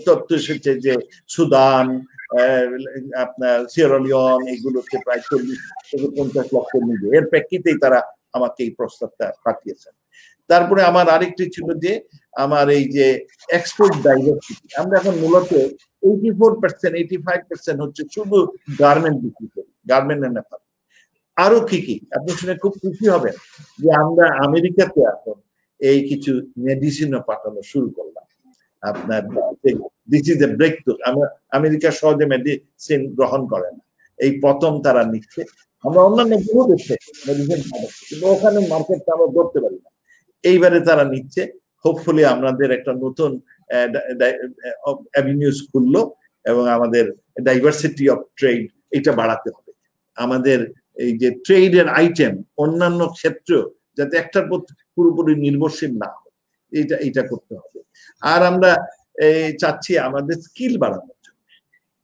তথ্য এসেছে যে সুদান, আপনার সিয়েরা লিওন, এগুলোতে প্রায় 40 থেকে 50 লক্ষ নিবে। এর প্রেক্ষিতেই তারা আমাকে এই প্রস্তাবটা পাঠিয়েছেন। তারপরে আমার আরেকটি ছিল যে আমার এই যে এক্সপোর্ট ডাইভার্সিটি, আমরা এখন মূলত 84%, 85% হচ্ছে শুধু গার্মেন্ট বিক্রি করি, গার্মেন্ট এন্ড অ্যাপারেল। আরো কি কি আপনি শুনে খুব খুশি হবেন যে আমরা আমেরিকাতে এখন এই কিছু মেডিসিনও পাঠানো শুরু করলাম। আপনার this is a breakthrough. America সহজে মেডিসিন গ্রহণ করে না, এই প্রথম তারা নিচ্ছে। আমরা অন্যান্য বহু দেশে মেডিসিন পাঠাচ্ছি, কিন্তু ওখানে মার্কেটটা আমরা ধরতে পারি না, এইবারে তারা নিচ্ছে। হোপফুলি আমাদের একটা নতুন অ্যাভিনিউজ খুললো এবং আমাদের ডাইভার্সিটি অফ ট্রেড এটা বাড়াতে হবে। আমাদের এই যে ট্রেডের আইটেম অন্যান্য ক্ষেত্রেও যাতে একটার প্রতি পুরোপুরি নির্ভরশীল না হয়, এইটা করতে হবে। আর আমরা চাচ্ছি আমাদের স্কিল বাড়ানোর জন্য,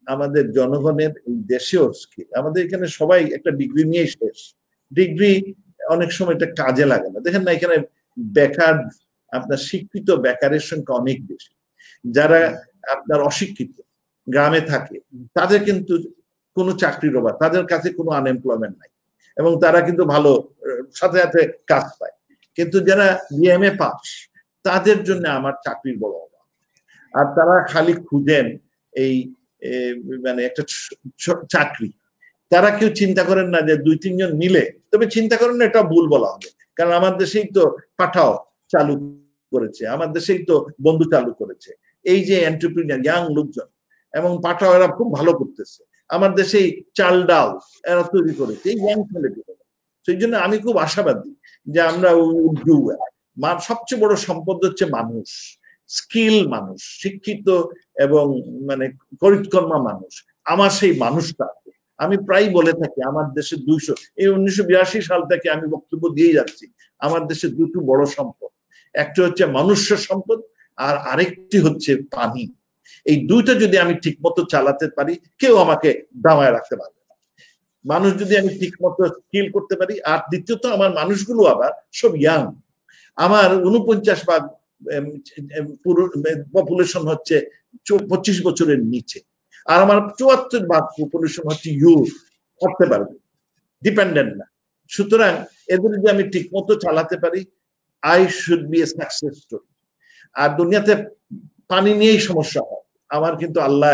আমাদের জনগণের এই দেশেও স্কিল, আমাদের এখানে সবাই একটা ডিগ্রি নিয়ে শেষ, ডিগ্রি অনেক সময় এটা কাজে লাগে না। দেখেন না এখানে বেকার, আপনার শিক্ষিত বেকারের সংখ্যা অনেক বেশি। যারা আপনার অশিক্ষিত গ্রামে থাকে তাদের কিন্তু কোনো চাকরির অভাব, তাদের কাছে কোনো আনএমপ্লয়মেন্ট নাই এবং তারা কিন্তু ভালো সাথে সাথে কাজ পায়। কিন্তু যারা বিএমএ পাস তাদের জন্য আমার চাকরির বড় অভাব। আর তারা খালি খুঁজেন এই মানে একটা চাকরি, তারা কেউ চিন্তা করেন না যে 2-3 জন মিলে, তবে চিন্তা করেন না এটা ভুল বলা হবে, কারণ আমার দেশেই তো পাঠাও চালু করেছে, আমার দেশেই তো বন্ধু চালু করেছে, এই যে এন্টারপ্রিনিয়ার ইয়াং লোকজন, এবং পাঠাও এরা খুব ভালো করতেছে। আমার দেশেই চাল ডাল এরা তৈরি করেছে এই ইয়াং ছেলেগুলো। সেই জন্য আমি খুব আশাবাদী যে আমরা সবচেয়ে বড় সম্পদ হচ্ছে মানুষ, স্কিল মানুষ, শিক্ষিত এবং মানে করিতকর্মা মানুষ। আমার সেই মানুষটা আমি প্রায় বলে থাকি, আমার দেশে 200, এই 1982 সাল থেকে আমি বক্তব্য দিয়ে যাচ্ছি, আমার দেশে দুটো বড় সম্পদ, একটা হচ্ছে মনুষ্য সম্পদ আর আরেকটি হচ্ছে পানি। এই দুইটা যদি আমি ঠিক মতো চালাতে পারি কেউ আমাকে দামায় রাখতে পারবে না। মানুষ যদি আমি ঠিক মতো স্কিল করতে পারি, আর দ্বিতীয়ত আমার মানুষগুলো আবার সব ইয়াং, আমার 49% পপুলেশন হচ্ছে 25 বছরের নিচে, আর আমার 74% পপুলেশন হচ্ছে ইউথ, করতে পারবে, ডিপেন্ডেন্ট না। সুতরাং এদের যদি আমি ঠিক মতো চালাতে পারি, I should be a success story. আর দুনিয়াতে পানি নিয়েই সমস্যা হয়, আমার কিন্তু আল্লাহ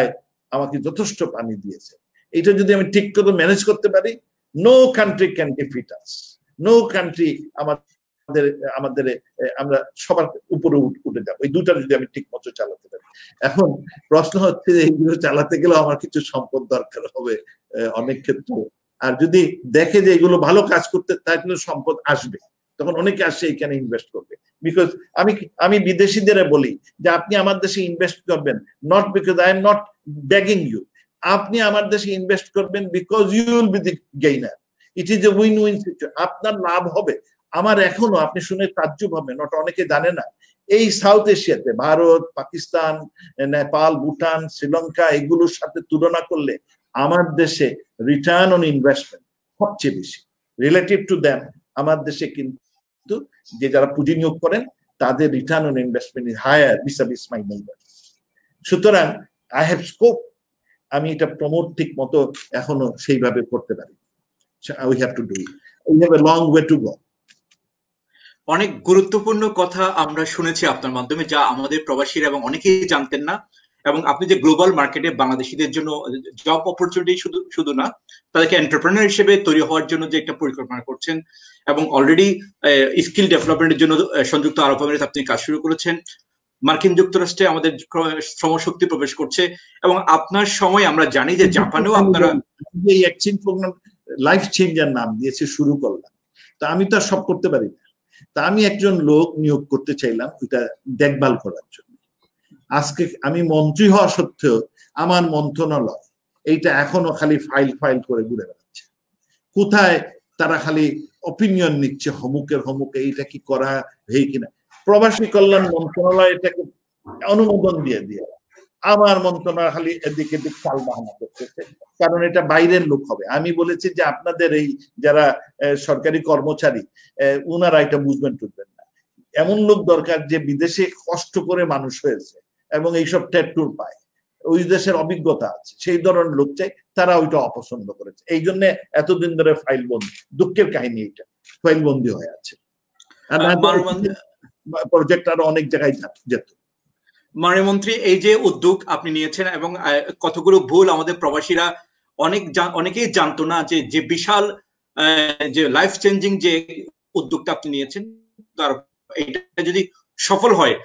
আমাকে যথেষ্ট পানি দিয়েছে, এটা যদি আমি ঠিক করে ম্যানেজ করতে পারি, no country can defeat us, no country আমাদের আমরা সবার উপরে উঠে যাবো, এই দুটা যদি আমি ঠিক মতো চালাতে পারি। এখন প্রশ্ন হচ্ছে যে এইগুলো চালাতে গেলে আমার কিছু সম্পদ দরকার হবে অনেক ক্ষেত্রে, আর যদি দেখে যে এগুলো ভালো কাজ করতে তাহলে সম্পদ আসবে, তখন অনেকে আসে এখানে ইনভেস্ট করবে। বিকজ আমি বিদেশিদের বলি যে আপনি আমার দেশে ইনভেস্ট করবেন not because I am not begging you, আপনি আমার দেশে ইনভেস্ট করবেন because you will be the gainer, it is a win win situation, আপনার লাভ হবে। আমার এখনো আপনি শুনে তাজ্জুব হবে, নট অনেকে জানে না, এই সাউথ এশিয়াতে ভারত, পাকিস্তান, নেপাল, ভুটান, শ্রীলঙ্কা এগুলোর সাথে তুলনা করলে আমার দেশে রিটার্ন অন ইনভেস্টমেন্ট সবচেয়ে বেশি রিলেটিভ টু দ্যাম। আমার দেশে কিন্তু যে যারা পুঁজি নিয়োগ করেন তাদের return on investment is higher vis-a-vis my neighbors। সুতরাং আই হ্যাভ স্কোপ, আমি এটা প্রমোট ঠিক মতো এখনো সেইভাবে করতে পারি। We have to do it, we have a long way to go. অনেক গুরুত্বপূর্ণ কথা আমরা শুনেছি আপনার মাধ্যমে, যা আমাদের প্রবাসীরা এবং অনেকেই জানতেন না। এবং আপনি যে গ্লোবাল মার্কেটে বাংলাদেশিদের জন্য জব অপরচুনিটি শুধু না, তাদেরকে এন্টারপ্রেনার হিসেবে তৈরি হওয়ার জন্য যে একটা পরিকল্পনা করছেন, এবং অলরেডি স্কিল ডেভেলপমেন্টের জন্য সংযুক্ত আরব আমিরাতে আপনি কাজ শুরু করেছেন, মার্কিন যুক্তরাষ্ট্রে আমাদের শ্রমশক্তি প্রবেশ করছে, এবং আপনার সময় আমরা জানি যে জাপানেও আপনারা এই এক্সচেঞ্জ প্রোগ্রাম লাইফ চেঞ্জার নাম দিয়েছে শুরু করলাম, তা আমি তো আর সব করতে পারি না, তা আমি একজন লোক নিয়োগ করতে চাইলাম ওইটা দেখভাল করার জন্য। আজকে আমি মন্ত্রী হওয়া সত্ত্বেও আমার মন্ত্রণালয় এইটা এখনো খালি ফাইল ফাইল করে ঘুরে বেড়াচ্ছে। কোথায় তারা খালি অপিনিয়ন নিচ্ছে হমুকে এইটা কি করা হয়ে কিনা। প্রবাসী কল্যাণ মন্ত্রণালয় এটাকে অনুমোদন দিয়ে দিয়ে আমার মন্ত্রণালয় খালি এদিকে চাল বাহানা করতেছে, কারণ এটা বাইরের লোক হবে। আমি বলেছি যে আপনাদের এই যারা সরকারি কর্মচারী উনারা এটা বুঝবেন টুঝবেন না, এমন লোক দরকার যে বিদেশে কষ্ট করে মানুষ হয়েছে এবং এইসব ট্যাটুর পায়, ওই দেশের অভিজ্ঞতা আছে, সেই ধরনের লোক চাই। তারা ওইটা অপছন্দ করেছে, এই জন্য এতদিন ধরে ফাইল বন্দি। দুঃখের কাহিনী, এটা ফাইল বন্দি হয়ে আছে। প্রজেক্ট আরো অনেক জায়গায় যেত। মাননীয় এই যে উদ্যোগ আপনি নিয়েছেন এবং কতগুলো ভুল আমাদের প্রবাসীরা অনেকেই জানতো না যে বিশাল যে লাইফ চেঞ্জিং যে উদ্যোগটা আপনি নিয়েছেন, তার এটা যদি সফল হয়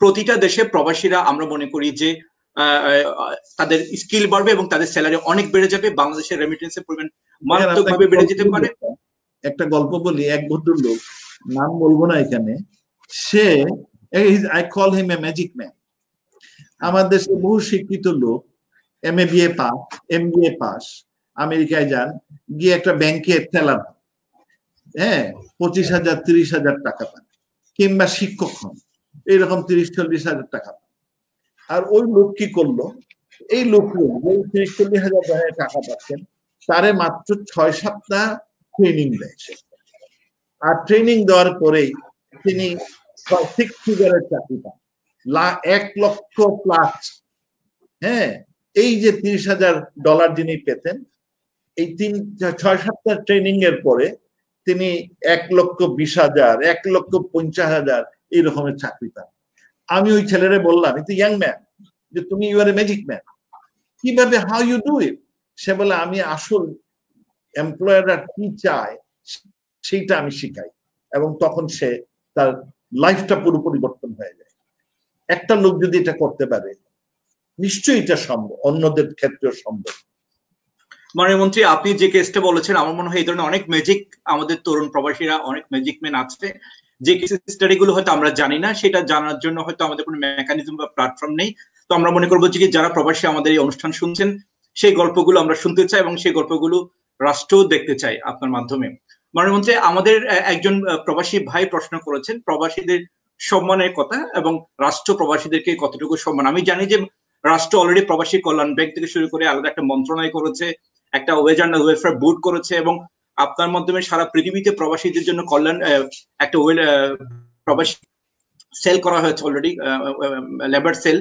প্রতিটা দেশে প্রবাসীরা আমরা মনে করি যে তাদের স্কিল বাড়বে এবং তাদের স্যালারি অনেক বেড়ে যাবে, বাংলাদেশের রেমিটেন্সের পরিমাণ মারাত্মকভাবে বেড়ে যেতে পারে। একটা গল্প বলি, এক ভদ্রলোক, নাম বলবো না এখানে, say I call him a magic man. আমাদের দেশে বহু শিক্ষিত লোক MBA পাস, আমেরিকায় যান, গিয়ে একটা ব্যাংকে টেলার, 25,000 30,000 টাকা পান, কিংবা শিক্ষক হন, এইরকম 30-40,000 টাকা পান। আর ওই লোক কি করলো, এই লোক 30-40,000 টাকা পাচ্ছেন, তারে মাত্র 6 সপ্তাহ ট্রেনিং দেয়। আর ট্রেনিং দেওয়ার পরেই তিনি 6 ফিগারের চাকরি পান, 1 লক্ষ প্লাস। এই যে $30,000 যিনি পেতেন, এই 6 সপ্তাহ ট্রেনিং এর পরে তিনি 1,20,000 1,50,000 এই রকমের চাকরি পান। আমি ওই ছেলেরে বললাম, এটা ইয়াং ম্যান, যে তুমি you are a magic man, কিভাবে, হাউ ইউ ডু ইট? সে বলে, আমি আসল এমপ্লয়াররা কি চায় সেইটা আমি শিখাই, এবং তখন সে তার লাইফটা পুরো পরিবর্তন হয়ে যায়। একটা লোক যদি এটা করতে পারে, নিশ্চয়ই এটা সম্ভব, অন্যদের ক্ষেত্রেও সম্ভব। মাননীয় আপনি যে কেসটা বলেছেন, আমার মনে হয় এই ধরনের অনেক ম্যাজিক আমাদের তরুণ প্রবাসীরা, অনেক ম্যাজিক ম্যান আছে, যে স্টাডি গুলো হয়তো আমরা জানি না, সেটা জানার জন্য হয়তো আমাদের কোনো মেকানিজম বা প্ল্যাটফর্ম নেই। তো আমরা মনে করবো যে যারা প্রবাসী আমাদের এই অনুষ্ঠান শুনছেন, সেই গল্পগুলো আমরা শুনতে চাই এবং সেই গল্পগুলো রাষ্ট্র দেখতে চাই আপনার মাধ্যমে। মাননীয় আমাদের একজন প্রবাসী ভাই প্রশ্ন করেছেন প্রবাসীদের সম্মানের কথা এবং রাষ্ট্র প্রবাসীদেরকে কতটুকু সম্মান। আমি জানি যে রাষ্ট্র অলরেডি প্রবাসী কল্যাণ ব্যাংক থেকে শুরু করে আলাদা একটা মন্ত্রণালয় করেছে, একটা ওয়েজ অ্যান্ড ওয়েলফেয়ার বোর্ড করেছে, এবং আপনার মাধ্যমে সারা পৃথিবীতে প্রবাসীদের জন্য কল্যাণ একটা প্রবাসী সেল করা হয়েছে অলরেডি, লেবার সেল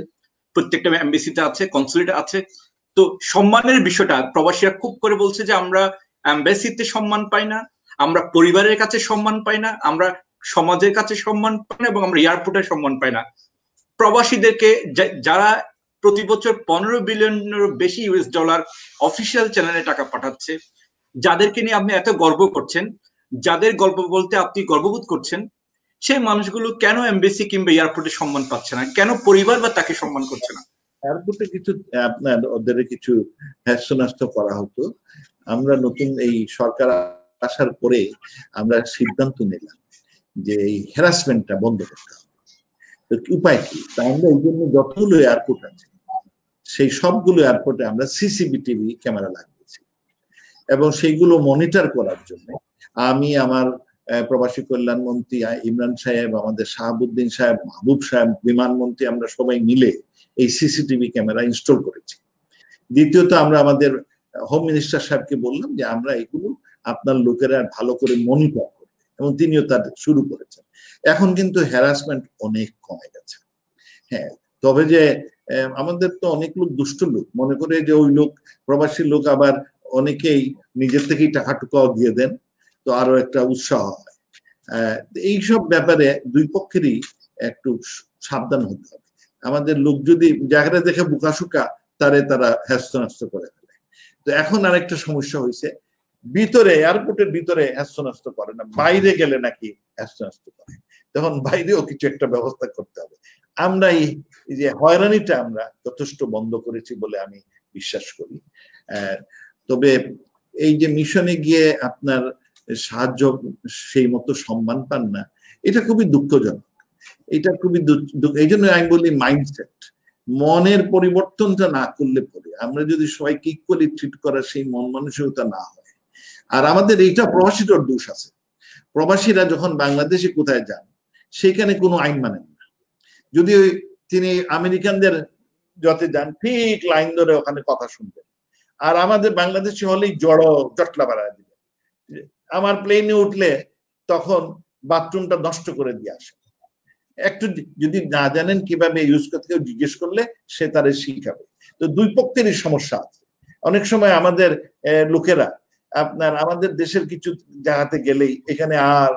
প্রত্যেকটা এমবিসিতে আছে, কনসুলেট আছে। তো সম্মানের বিষয়টা প্রবাসীরা খুব করে বলছে যে আমরা এমবাসিতে সম্মান পাই না, আমরা পরিবারের কাছে সম্মান পাই না, আমরা সমাজের কাছে সম্মান পাই না, এবং আমরা এয়ারপোর্টে সম্মান পাই না। প্রবাসীদেরকে যারা প্রতি বছর $15 বিলিয়নের বেশি US অফিসিয়াল চ্যানেলে টাকা পাঠাচ্ছে, যাদেরকে নিয়ে আপনি এত গর্ব করছেন, যাদের গল্প বলতে আপনি গর্ববোধ করছেন, সেই মানুষগুলো কেন এমবেসি কিংবা এয়ারপোর্টে সম্মান পাচ্ছে না? কেন পরিবার বা তাকে সম্মান করছে না? এয়ারপোর্টে কিছু আপনার ওদের কিছু হ্যাস্যনাস্য করা হতো। আমরা নতুন এই সরকার আসার পরে আমরা সিদ্ধান্ত নিলাম যে এই হ্যারাসমেন্টটা বন্ধ করতে হবে। উপায় কি? আমরা এই জন্য যতগুলো এয়ারপোর্ট আছে সেই সবগুলো এয়ারপোর্টে আমরা CCTV ক্যামেরা লাগিয়েছি, এবং সেইগুলো মনিটর করার জন্য আমি, আমার প্রবাসী কল্যাণ মন্ত্রী ইমরান সাহেব, আমাদের শাহাবুদ্দিন সাহেব, মাহবুব সাহেব, বিমানমন্ত্রী, আমরা সবাই মিলে এই CCTV ক্যামেরা ইনস্টল করেছি। দ্বিতীয়ত, আমরা আমাদের হোম মিনিস্টার সাহেবকে বললাম যে আমরা এগুলো আপনার লোকেরা ভালো করে মনিটর করবে, এবং তিনিও তার শুরু করেছেন। এখন কিন্তু হ্যারাসমেন্ট অনেক কমে গেছে। তবে যে আমাদের তো অনেক লোক দুষ্ট লোক মনে করে যে ওই লোক প্রবাসী লোক, আবার অনেকেই নিজের থেকেই টাকা টুকাও দিয়ে দেন, তো আরো একটা উৎসাহ হয়। এইসব ব্যাপারে দুই পক্ষেরই একটু সাবধান হতে হবে। আমাদের লোক যদি জায়গাটা দেখে বোকাশুকা, তারা হ্যাস্যনাস্য করে ফেলে। তো এখন আরেকটা সমস্যা হয়েছে, ভিতরে এয়ারপোর্টের ভিতরে হ্যাস্যনাস্য করে না, বাইরে গেলে নাকি হ্যাস্যনাস্য করে। তখন বাইরেও কিছু একটা ব্যবস্থা করতে হবে। আমরা এই যে হয়রানিটা আমরা যথেষ্ট বন্ধ করেছি বলে আমি বিশ্বাস করি। তবে এই যে মিশনে গিয়ে আপনার সাহায্য সেই মতো সম্মান পান না, এটা খুবই দুঃখজনক। এটা খুবই এই জন্য আমি বলি মাইন্ডসেট। মনের পরিবর্তনটা না করলে পরে আমরা যদি সবাইকে ইকুয়ালি ট্রিট করার সেই মন মানসিকতা না হয়, আর আমাদের এইটা প্রবাসীদের দোষ আছে। প্রবাসীরা যখন বাংলাদেশে কোথায় যান সেখানে কোনো আইন মানেন না। যদি তিনি আমেরিকানদের যতে যান ঠিক লাইন ধরে ওখানে কথা শুনবেন, আর আমাদের বাংলাদেশে হলেই জটলা বাড়ায় দিবে। আমার প্লেনে উঠলে তখন বাথরুমটা নষ্ট করে দিয়ে আসে। একটু যদি না জানেন কিভাবে ইউজ করতে, কেউ জিজ্ঞেস করলে সে তারে শিখাবে। তো দুই পক্ষেরই সমস্যা আছে। অনেক সময় আমাদের লোকেরা আপনার আমাদের দেশের কিছু জায়গাতে গেলেই এখানে আর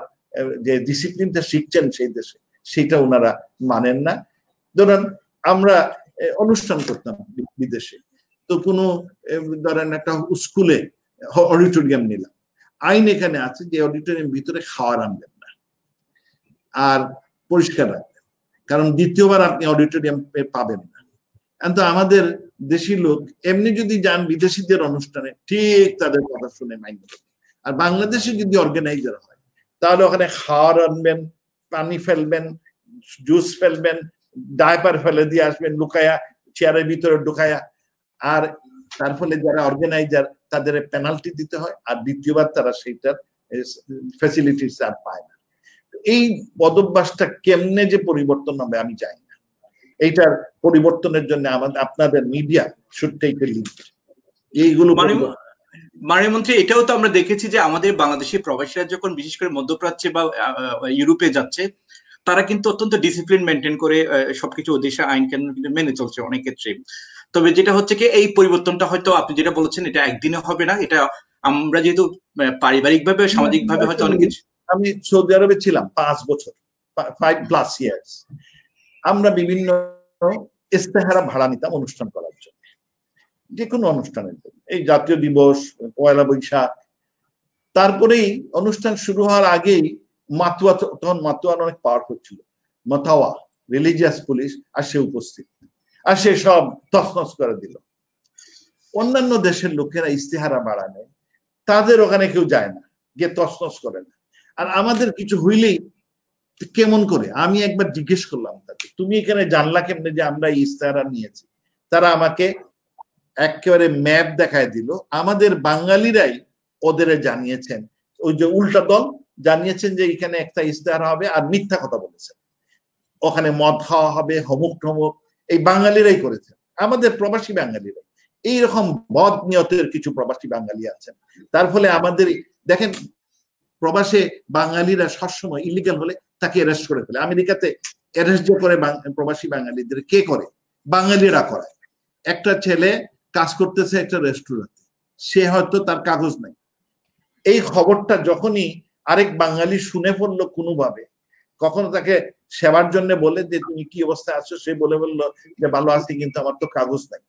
যে ডিসিপ্লিনটা শিখছেন সেই দেশে সেটা ওনারা মানেন না। ধরেন আমরা অনুষ্ঠান করতাম বিদেশে, তো কোনো ধরেন একটা স্কুলে অডিটোরিয়াম নিলাম, আইন এখানে আছে যে অডিটোরিয়াম ভিতরে খাওয়ার আনবেন না আর পরিষ্কার রাখবেন, কারণ দ্বিতীয়বার আপনি অডিটোরিয়াম পাবেন না। কিন্তু আমাদের দেশি লোক এমনি যদি যান বিদেশিদের অনুষ্ঠানে ঠিক তাদের কথা শুনে মাইন্ড করবে। আর বাংলাদেশে যদি অর্গানাইজার হয় তাহলে ওখানে খাওয়ার আনবেন, পানি ফেলবেন, জুস ফেলবেন, ডায়পার ফেলে দিয়ে আসবেন লুকায়া, চেয়ারের ভিতরে ঢুকায়া। আর তার ফলে যারা অর্গানাইজার তাদের পেনাল্টি দিতে হয়, আর দ্বিতীয়বার তারা সেইটার ফ্যাসিলিটিস আর পায় না। এই বদভ্যাসটা কেমনে যে পরিবর্তন হবে আমি জানি না। এইটার পরিবর্তনের জন্য আমাদের আপনাদের media should take the lead. এইগুলো মাননীয় মন্ত্রী, এটাও তো আমরা দেখেছি যে আমাদের বাংলাদেশি প্রবাসীরা যখন বিশেষ করে মধ্যপ্রাচ্যে বা ইউরোপে যাচ্ছে, তারা কিন্তু অত্যন্ত ডিসিপ্লিন মেনটেন করে সবকিছু দেশের আইন কানুন কিন্তু মেনে চলছে অনেক ক্ষেত্রে। তবে যেটা হচ্ছে কি, এই পরিবর্তনটা হয়তো আপনি যেটা বলেছেন এটা একদিনে হবে না। এটা আমরা যেহেতু পারিবারিক ভাবে সামাজিক ভাবে হয়তো অনেক কিছু। আমি সৌদি আরবে ছিলাম 5 বছর, 5+ ইয়ার্স। আমরা বিভিন্ন ইস্তেহারা ভাড়া নিতাম অনুষ্ঠান করার জন্য, যে কোনো অনুষ্ঠানের জন্য, এই জাতীয় দিবস, পয়লা বৈশাখ। তারপরেই অনুষ্ঠান শুরু হওয়ার আগেই মাতুয়া, তখন মাতুয়ার অনেক পাওয়ারফুল ছিল, মাতাওয়া রিলিজিয়াস পুলিশ, আর সে উপস্থিত, আর সে সব তছনছ করে দিল। অন্যান্য দেশের লোকেরা ইস্তেহারা ভাড়া নেয়, তাদের ওখানে কেউ যায় না, গিয়ে তছনছ করে না। আর আমাদের কিছু হইলেই কেমন করে, আমি একবার জিজ্ঞেস করলাম তাকে, তুমি এখানে জানলা কেমনে যে আমরা ইস্তেহারা নিয়েছি? তারা আমাকে একেবারে ম্যাপ দেখায় দিল। আমাদের বাঙালিরাই ওদের জানিয়েছেন, ওই যে উল্টা দল জানিয়েছেন যে এখানে একটা ইস্তেহার হবে, আর মিথ্যা কথা বলেছেন, ওখানে মদ খাওয়া হবে, হমুক ঠমুক, এই বাঙালিরাই করেছেন, আমাদের প্রবাসী বাঙালিরাই। এইরকম বদ নিয়তের কিছু প্রবাসী বাঙালি আছেন। তার ফলে আমাদের দেখেন, প্রবাসে বাঙালিরা সবসময় ইলিগাল হলে তাকে অ্যারেস্ট করে ফেলে। আমেরিকাতে অ্যারেস্ট যে করে প্রবাসী বাঙালিদের কে করে? বাঙালিরা করায়। একটা ছেলে কাজ করতেছে একটা রেস্টুরেন্টে, সে হয়তো তার কাগজ নাই, এই খবরটা যখনই আরেক বাঙালি শুনে পড়লো কোনোভাবে, কখনো তাকে সেবার জন্য বলে যে তুমি কি অবস্থায় আছো, সে বললো যে ভালো আছি কিন্তু আমার তো কাগজ নাই।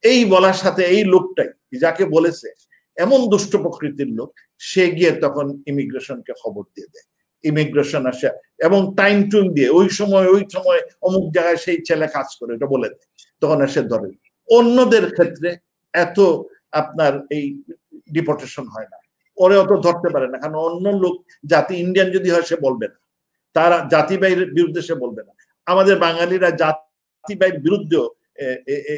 এই বলার সাথে এই লোকটাই যাকে বলেছে এমন দুষ্ট প্রকৃতির লোক, সে গিয়ে তখন ইমিগ্রেশনকে খবর দিয়ে দেয়। ইমিগ্রেশন আসে এবং টাইম টুইম দিয়ে ওই সময় অমুক জায়গায় সেই ছেলে কাজ করে এটা বলে দেয়, তখন এসে ধরে। অন্যদের ক্ষেত্রে এত আপনার এই ডিপোর্টেশন হয় না, ওরে অত ধরতে পারে না, কারণ অন্য লোক জাতি ইন্ডিয়ান যদি হয় সে বলবে না, তারা জাতিবাহীর বিরুদ্ধে সে বলবে না। আমাদের বাঙালিরা জাতিবাহীর বিরুদ্ধেও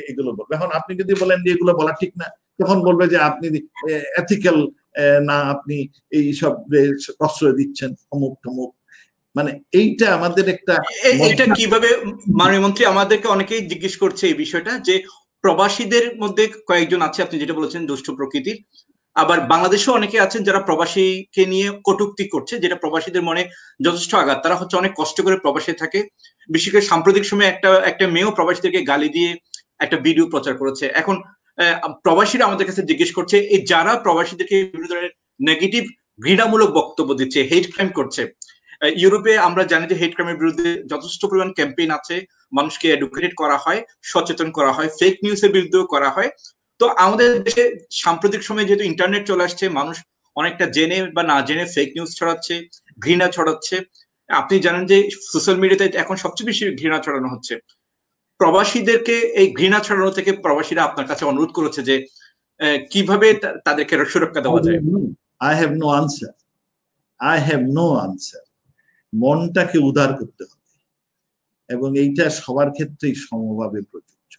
এগুলো বলবে। এখন আপনি যদি বলেন যে এগুলো বলা ঠিক না, তখন বলবে যে আপনি এথিক্যাল না, আপনি এই সব প্রশ্রয় দিচ্ছেন অমুক টমুক। মানে এইটা আমাদের একটা, এটা কিভাবে মাননীয় মন্ত্রী, আমাদেরকে অনেকেই জিজ্ঞেস করছে এই বিষয়টা, যে প্রবাসীদের মধ্যে কয়েকজন আছে আপনি যেটা বলেছেন দুষ্ট প্রকৃতির, আবার বাংলাদেশেও অনেকে আছেন যারা প্রবাসীকে নিয়ে কটূক্তি করছে, যেটা প্রবাসীদের মনে যথেষ্ট আঘাত। তারা হচ্ছে অনেক কষ্ট করে প্রবাসে থাকে। বিশেষ করে সাম্প্রতিক সময়ে একটা মেয়েও প্রবাসীদেরকে গালি দিয়ে একটা ভিডিও প্রচার করেছে। এখন প্রবাসীরা আমাদের কাছে জিজ্ঞেস করছে, এই যারা প্রবাসীদেরকে বিভিন্ন ধরনের নেগেটিভ ঘৃণামূলক বক্তব্য দিচ্ছে, হেট ক্রাইম করছে, ইউরোপে আমরা জানি যে হেট ক্রাইমের বিরুদ্ধে যথেষ্ট পরিমাণ ক্যাম্পেইন আছে, মানুষকে এডুকেটেড করা হয়, সচেতন করা হয়, ফেক নিউজের বিরুদ্ধেও করা হয়। তো আমাদের দেশে সাম্প্রতিক সময়ে যেহেতু ইন্টারনেট চলে আসছে, মানুষ অনেকটা জেনে বা না জেনে ফেক নিউজ ছড়াচ্ছে, ঘৃণা ছড়াচ্ছে। আপনি জানেন যে সোশ্যাল মিডিয়াতে এখন সবচেয়ে বেশি ঘৃণা ছড়ানো হচ্ছে। প্রবাসীদেরকে এই ঘৃণা ছড়ানো থেকে প্রবাসীরা আপনার কাছে অনুরোধ করেছে যে কিভাবে তাদেরকে সুরক্ষা দেওয়া যায়। I have no answer. মনটাকে উদার করতে হবে এবং এইটা সবার ক্ষেত্রেই সমভাবে প্রযোজ্য।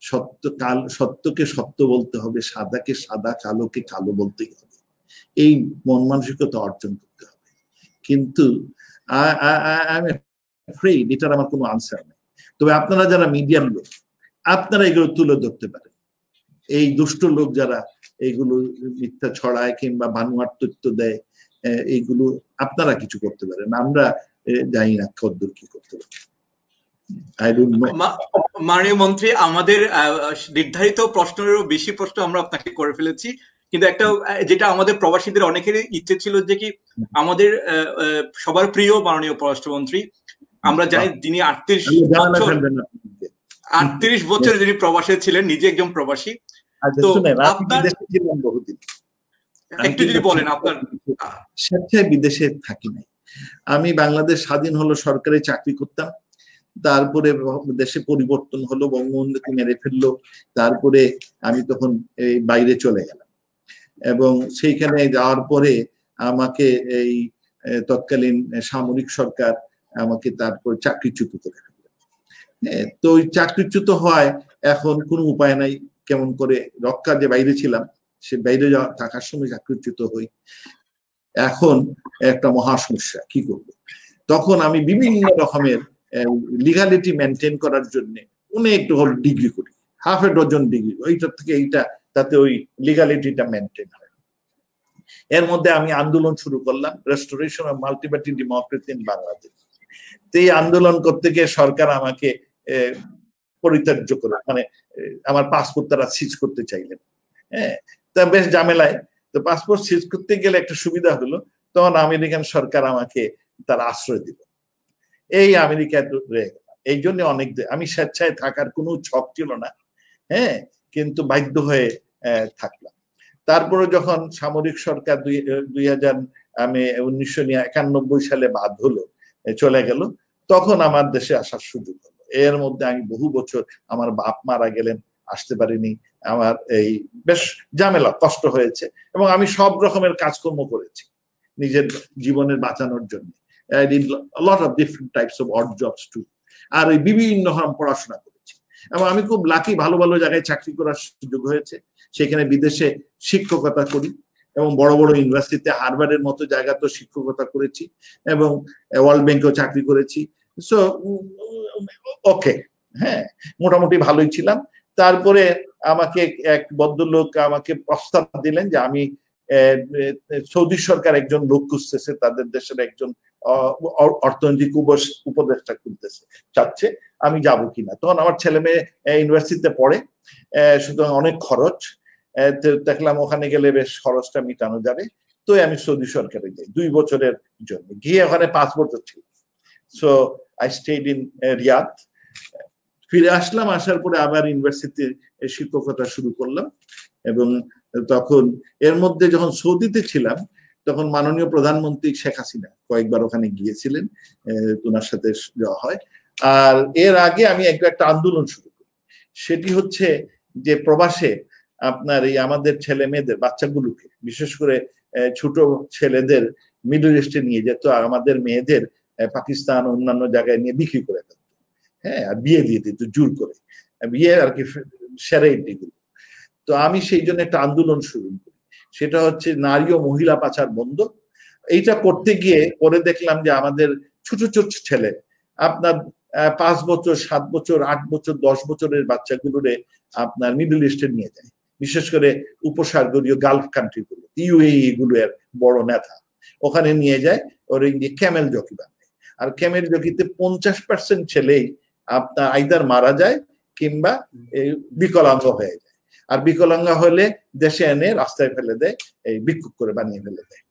সত্যকে সত্য বলতে হবে, সাদাকে সাদা, কালোকে কালো বলতেই হবে। এই মন মানসিকতা অর্জন করতে হবে। কিন্তু এটার আমার কোনো আনসার নেই। তবে আপনারা যারা মিডিয়ার লোক, আপনারা এগুলো তুলে ধরতে পারেন। এই দুষ্ট লোক যারা এইগুলো মিথ্যা ছড়ায় কিংবা বানোয়াট তথ্য দেয়, এইগুলো আপনারা কিছু করতে পারেন। আমরা জানি না কতদূর কি করতে পারি। মাননীয় মন্ত্রী, আমাদের নির্ধারিত প্রশ্নেরও বেশি প্রশ্ন আমরা আপনাকে করে ফেলেছি, কিন্তু একটা যেটা আমাদের প্রবাসীদের অনেকেরই ইচ্ছে ছিল যে কি আমাদের সবার প্রিয় মাননীয় পররাষ্ট্রমন্ত্রী, আমরা জানি যিনি 38 বছর যিনি প্রবাসে ছিলেন, নিজে একজন প্রবাসী। তো আপনার একটু যদি বলেন, আপনার স্বেচ্ছায় বিদেশে থাকি নাই। আমি বাংলাদেশ স্বাধীন হলো সরকারি চাকরি করতাম, তারপরে দেশে পরিবর্তন হলো, বঙ্গবন্ধুকে মেরে ফেললো, তারপরে আমি তখন এই বাইরে চলে গেলাম এবং সেইখানে যাওয়ার পরে আমাকে এই তৎকালীন সামরিক সরকার আমাকে তারপর চাকরিচ্যুত করে ফেললো। তো ওই চাকরিচ্যুত হয়, এখন কোনো উপায় নাই, কেমন করে রক্ষা, যে বাইরে ছিলাম সে বাইরে থাকার সময় চাকরিচ্যুত হই, এখন একটা মহা সমস্যা, কি করব। তখন আমি বিভিন্ন রকমের লিগালিটি মেনটেন করার জন্য অনেক ডিগ্রি করি, হাফ এ ডজন ডিগ্রি, ওইটার থেকে এইটা, তাতে ওই লিগালিটিটা মেনটেন হয়। এর মধ্যে আমি আন্দোলন শুরু করলাম, restoration of multiparty democracy in Bangladesh. তো এই আন্দোলন করতে গিয়ে সরকার আমাকে পরিত্যাজ্য করে, মানে আমার পাসপোর্ট তারা সিজ করতে চাইলেন। তা বেশ ঝামেলায়। তো পাসপোর্ট সিজ করতে গেলে একটা সুবিধা হলো, তখন আমেরিকান সরকার আমাকে তার আশ্রয় দিল। এই আমেরিকায় রয়ে গেলাম। এই জন্য অনেক, আমি স্বেচ্ছায় থাকার কোনো ছক ছিল না, কিন্তু বাধ্য হয়ে থাকলাম। তারপরে যখন সামরিক সরকার 1991 সালে বাদ হলো, চলে গেল, তখন আমার দেশে আসার সুযোগ হলো। এর মধ্যে আমি বহু বছর, আমার বাপ মারা গেলেন, আসতে পারিনি, আমার এই বেশ ঝামেলা, কষ্ট হয়েছে, এবং আমি সব রকমের কাজকর্ম করেছি নিজের জীবনের বাঁচানোর জন্য। I did a lot of different types of odd jobs too. আর ওই বিভিন্ন রকম পড়াশোনা করেছি, এবং আমি খুব লাকি, ভালো ভালো জায়গায় চাকরি করার সুযোগ হয়েছে। সেখানে বিদেশে শিক্ষকতা করি এবং বড় বড় ইউনিভার্সিটিতে, হার্ভার্ডের মতো জায়গা তো শিক্ষকতা করেছি, এবং ওয়ার্ল্ড ব্যাংকেও চাকরি করেছি। সো ওকে, মোটামুটি ভালোই ছিলাম। তারপরে আমাকে এক ভদ্রলোক আমাকে প্রস্তাব দিলেন যে আমি সৌদি সরকার একজন লোক খুঁজতেছে, তাদের দেশের একজন অর্থনৈতিক উপদেষ্টা খুঁজতেছে, চাচ্ছে, আমি যাব কিনা। তখন আমার ছেলে মেয়ে ইউনিভার্সিটিতে পড়ে, সুতরাং অনেক খরচ, দেখলাম ওখানে গেলে বেশ খরচটা মিটানো যাবে। তো আমি সৌদি সরকারে যাই 2 বছরের জন্য, গিয়ে ওখানে 5 বছর ছিল। So I stayed in Riyadh. ফিরে আসলাম, আসার পরে আবার ইউনিভার্সিটিতে শিক্ষকতা শুরু করলাম। এবং তখন এর মধ্যে যখন সৌদিতে ছিলাম, তখন মাননীয় প্রধানমন্ত্রী শেখ হাসিনা কয়েকবার ওখানে গিয়েছিলেন, ওনার সাথে যাওয়া হয়। আর এর আগে আমি একটা আন্দোলন শুরু করি, সেটি হচ্ছে যে প্রবাসে আপনার এই আমাদের ছেলে মেয়েদের, বাচ্চাগুলোকে, বিশেষ করে ছোট ছেলেদের মিডল ইস্টে নিয়ে যেত, আর আমাদের মেয়েদের পাকিস্তান অন্যান্য জায়গায় নিয়ে বিক্রি করে দিত, আর বিয়ে দিয়ে দিত জোর করে, বিয়ে আর কি সেরে এগুলো। তো আমি সেই জন্য একটা আন্দোলন শুরু করি, সেটা হচ্ছে নারী ও মহিলা পাচার বন্ধ। এইটা করতে গিয়ে পরে দেখলাম যে আমাদের ছোট ছোট ছেলে, আপনার 5 বছর, 7 বছর, 8 বছর, 10 বছরের বাচ্চাগুলোরে আপনার মিডল ইস্টে নিয়ে যায়, বিশেষ করে উপসাগরীয় গালফ কান্ট্রি গুলো, ইউএই গুলো এর বড় নেতা, ওখানে নিয়ে যায়, ওর ক্যামেল জকি বানায়। আর ক্যামেল জকিতে 50% ছেলেই আপনার আইদার মারা যায় কিংবা বিকলাঙ্গ হয়ে যায়। আর বিকলাঙ্গ হলে দেশে এনে রাস্তায় ফেলে দেয়, এই ভিক্ষুক করে বানিয়ে ফেলে দেয়।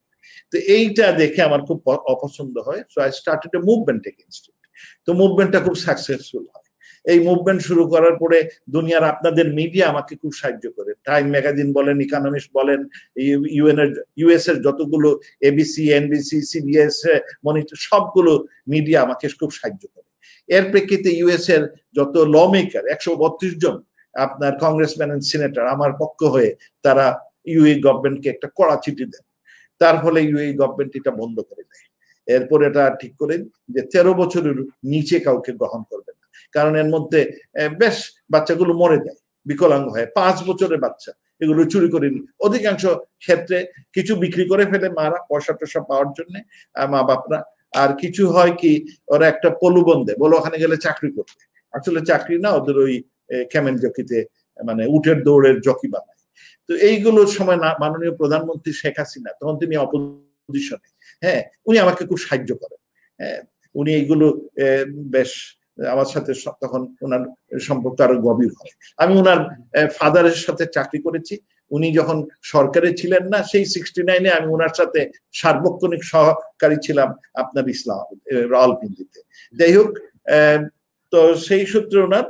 তো এইটা দেখে আমার খুব অপছন্দ হয়। So I started a movement against ইট। তো মুভমেন্টটা খুব সাকসেসফুল হয়। এই মুভমেন্ট শুরু করার পরে দুনিয়ার আপনাদের মিডিয়া আমাকে খুব সাহায্য করে। টাইম ম্যাগাজিন বলেন, ইকোনমিস্ট বলেন, ইউএস এর যতগুলো এবিসি, এনবিসি, সিবিএস, মনিটর, সবগুলো মিডিয়া আমাকে খুব সাহায্য করে। এর প্রেক্ষিতে ইউএস এর যত ল মেকার, 132 জন আপনার কংগ্রেসম্যান এন্ড সিনেটর আমার পক্ষ হয়ে তারা ইউএই গভর্নমেন্টকে একটা কড়া চিঠি দেন। তার ফলে ইউএই গভর্নমেন্ট এটা বন্ধ করে দেয়। এরপর এটা ঠিক করেন যে 13 বছরের নিচে কাউকে গ্রহণ করবে না, কারণ এর মধ্যে বেশ বাচ্চাগুলো মরে যায়। বিকলাঙ্গ হয়, 5 বছরের বাচ্চা, এগুলো চুরি করে নি। অধিকাংশ ক্ষেত্রে কিছু বিক্রি করে ফেলে মারা পয়সা টয়সা পাওয়ার জন্য, মা বাপরা। আর কিছু হয় কি, ওরা একটা প্রলোভন দেয়, বলো ওখানে গেলে চাকরি করতে। আসলে চাকরি না, ওদের ওই ক্যামেল জকিতে মানে উটের দৌড়ের জকি বানায়। তো এইগুলোর সময় না মাননীয় প্রধানমন্ত্রী শেখ হাসিনা, তখন তিনি অপোজিশনে, হ্যাঁ, উনি আমাকে খুব সাহায্য করেন। হ্যাঁ, উনি এইগুলো বেশ আমার সাথে তখন ওনার সম্পর্ক আরো গভীর হয়। আমি ওনার ফাদারের সাথে চাকরি করেছি। উনি যখন সরকারে ছিলেন না, সেই 69-এ আমি ওনার সাথে সার্বক্ষণিক সহকারী ছিলাম আপনার ইসলাম রাওয়ালপিন্ডিতে। যাই হোক, তো সেই সূত্রে ওনার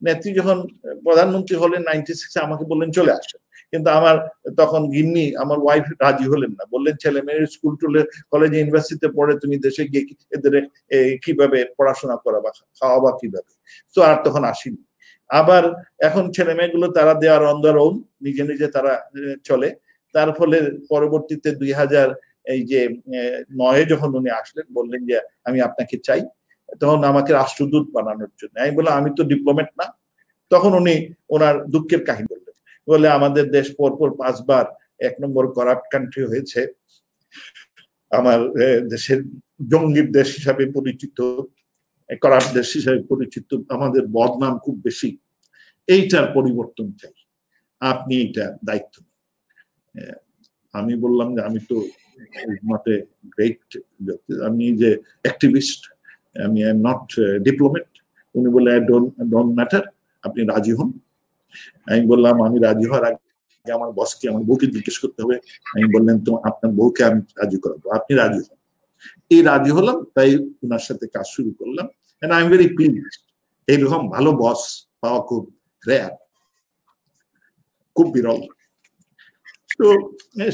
নেত্রী যখন প্রধানমন্ত্রী হলেন 96-এ, আমাকে বললেন চলে আসেন। কিন্তু আমার তখন গিন্নি, আমার ওয়াইফ রাজি হলেন না, বললেন ছেলে মেয়ের স্কুল টুলে কলেজে ইউনিভার্সিটিতে পড়ে তুমি দেশে গিয়ে এদের কিভাবে পড়াশোনা করাবা, খাওয়াবা কিভাবে। তো আর তখন আসিনি। আবার এখন ছেলে মেয়েগুলো তারা দেওয়ার অন দেয়ার ওন, নিজে নিজে তারা চলে। তার ফলে পরবর্তীতে 2009-এ যখন উনি আসলেন, বললেন যে আমি আপনাকে চাই, তখন আমাকে রাষ্ট্রদূত বানানোর জন্য। আমি বললাম আমি তো ডিপ্লোমেট না। তখন উনি ওনার দুঃখের কাহিনী বললেন, বলে আমাদের দেশ পরপর 5 বার 1 নম্বর করাপ্ট কান্ট্রি হয়েছে, আমার দেশের জঙ্গির দেশ হিসাবে পরিচিত, করাপ্ট দেশ হিসাবে পরিচিত, আমাদের বদনাম খুব বেশি, এইটার পরিবর্তন চাই, আপনি এটা দায়িত্ব নেন। আমি বললাম যে আমি তো নট এ গ্রেট, আমি যে অ্যাক্টিভিস্ট, আমি আই এম নট ডিপ্লোমেট। উনি বলে ডোন্ট ম্যাটার, আপনি রাজি হন। আমি বললাম আমি রাজি হওয়ার আগে আমার বসকে, আমার বউকে জিজ্ঞেস করতে হবে। আমি বললেন তো আপনার বউকে আমি রাজি করাবো, আপনি রাজি হন। এই রাজি হলাম, তাই ওনার সাথে কাজ শুরু করলাম। And I am very pleased. এইরকম ভালো বস পাওয়া খুব রেয়ার, খুব বিরল। তো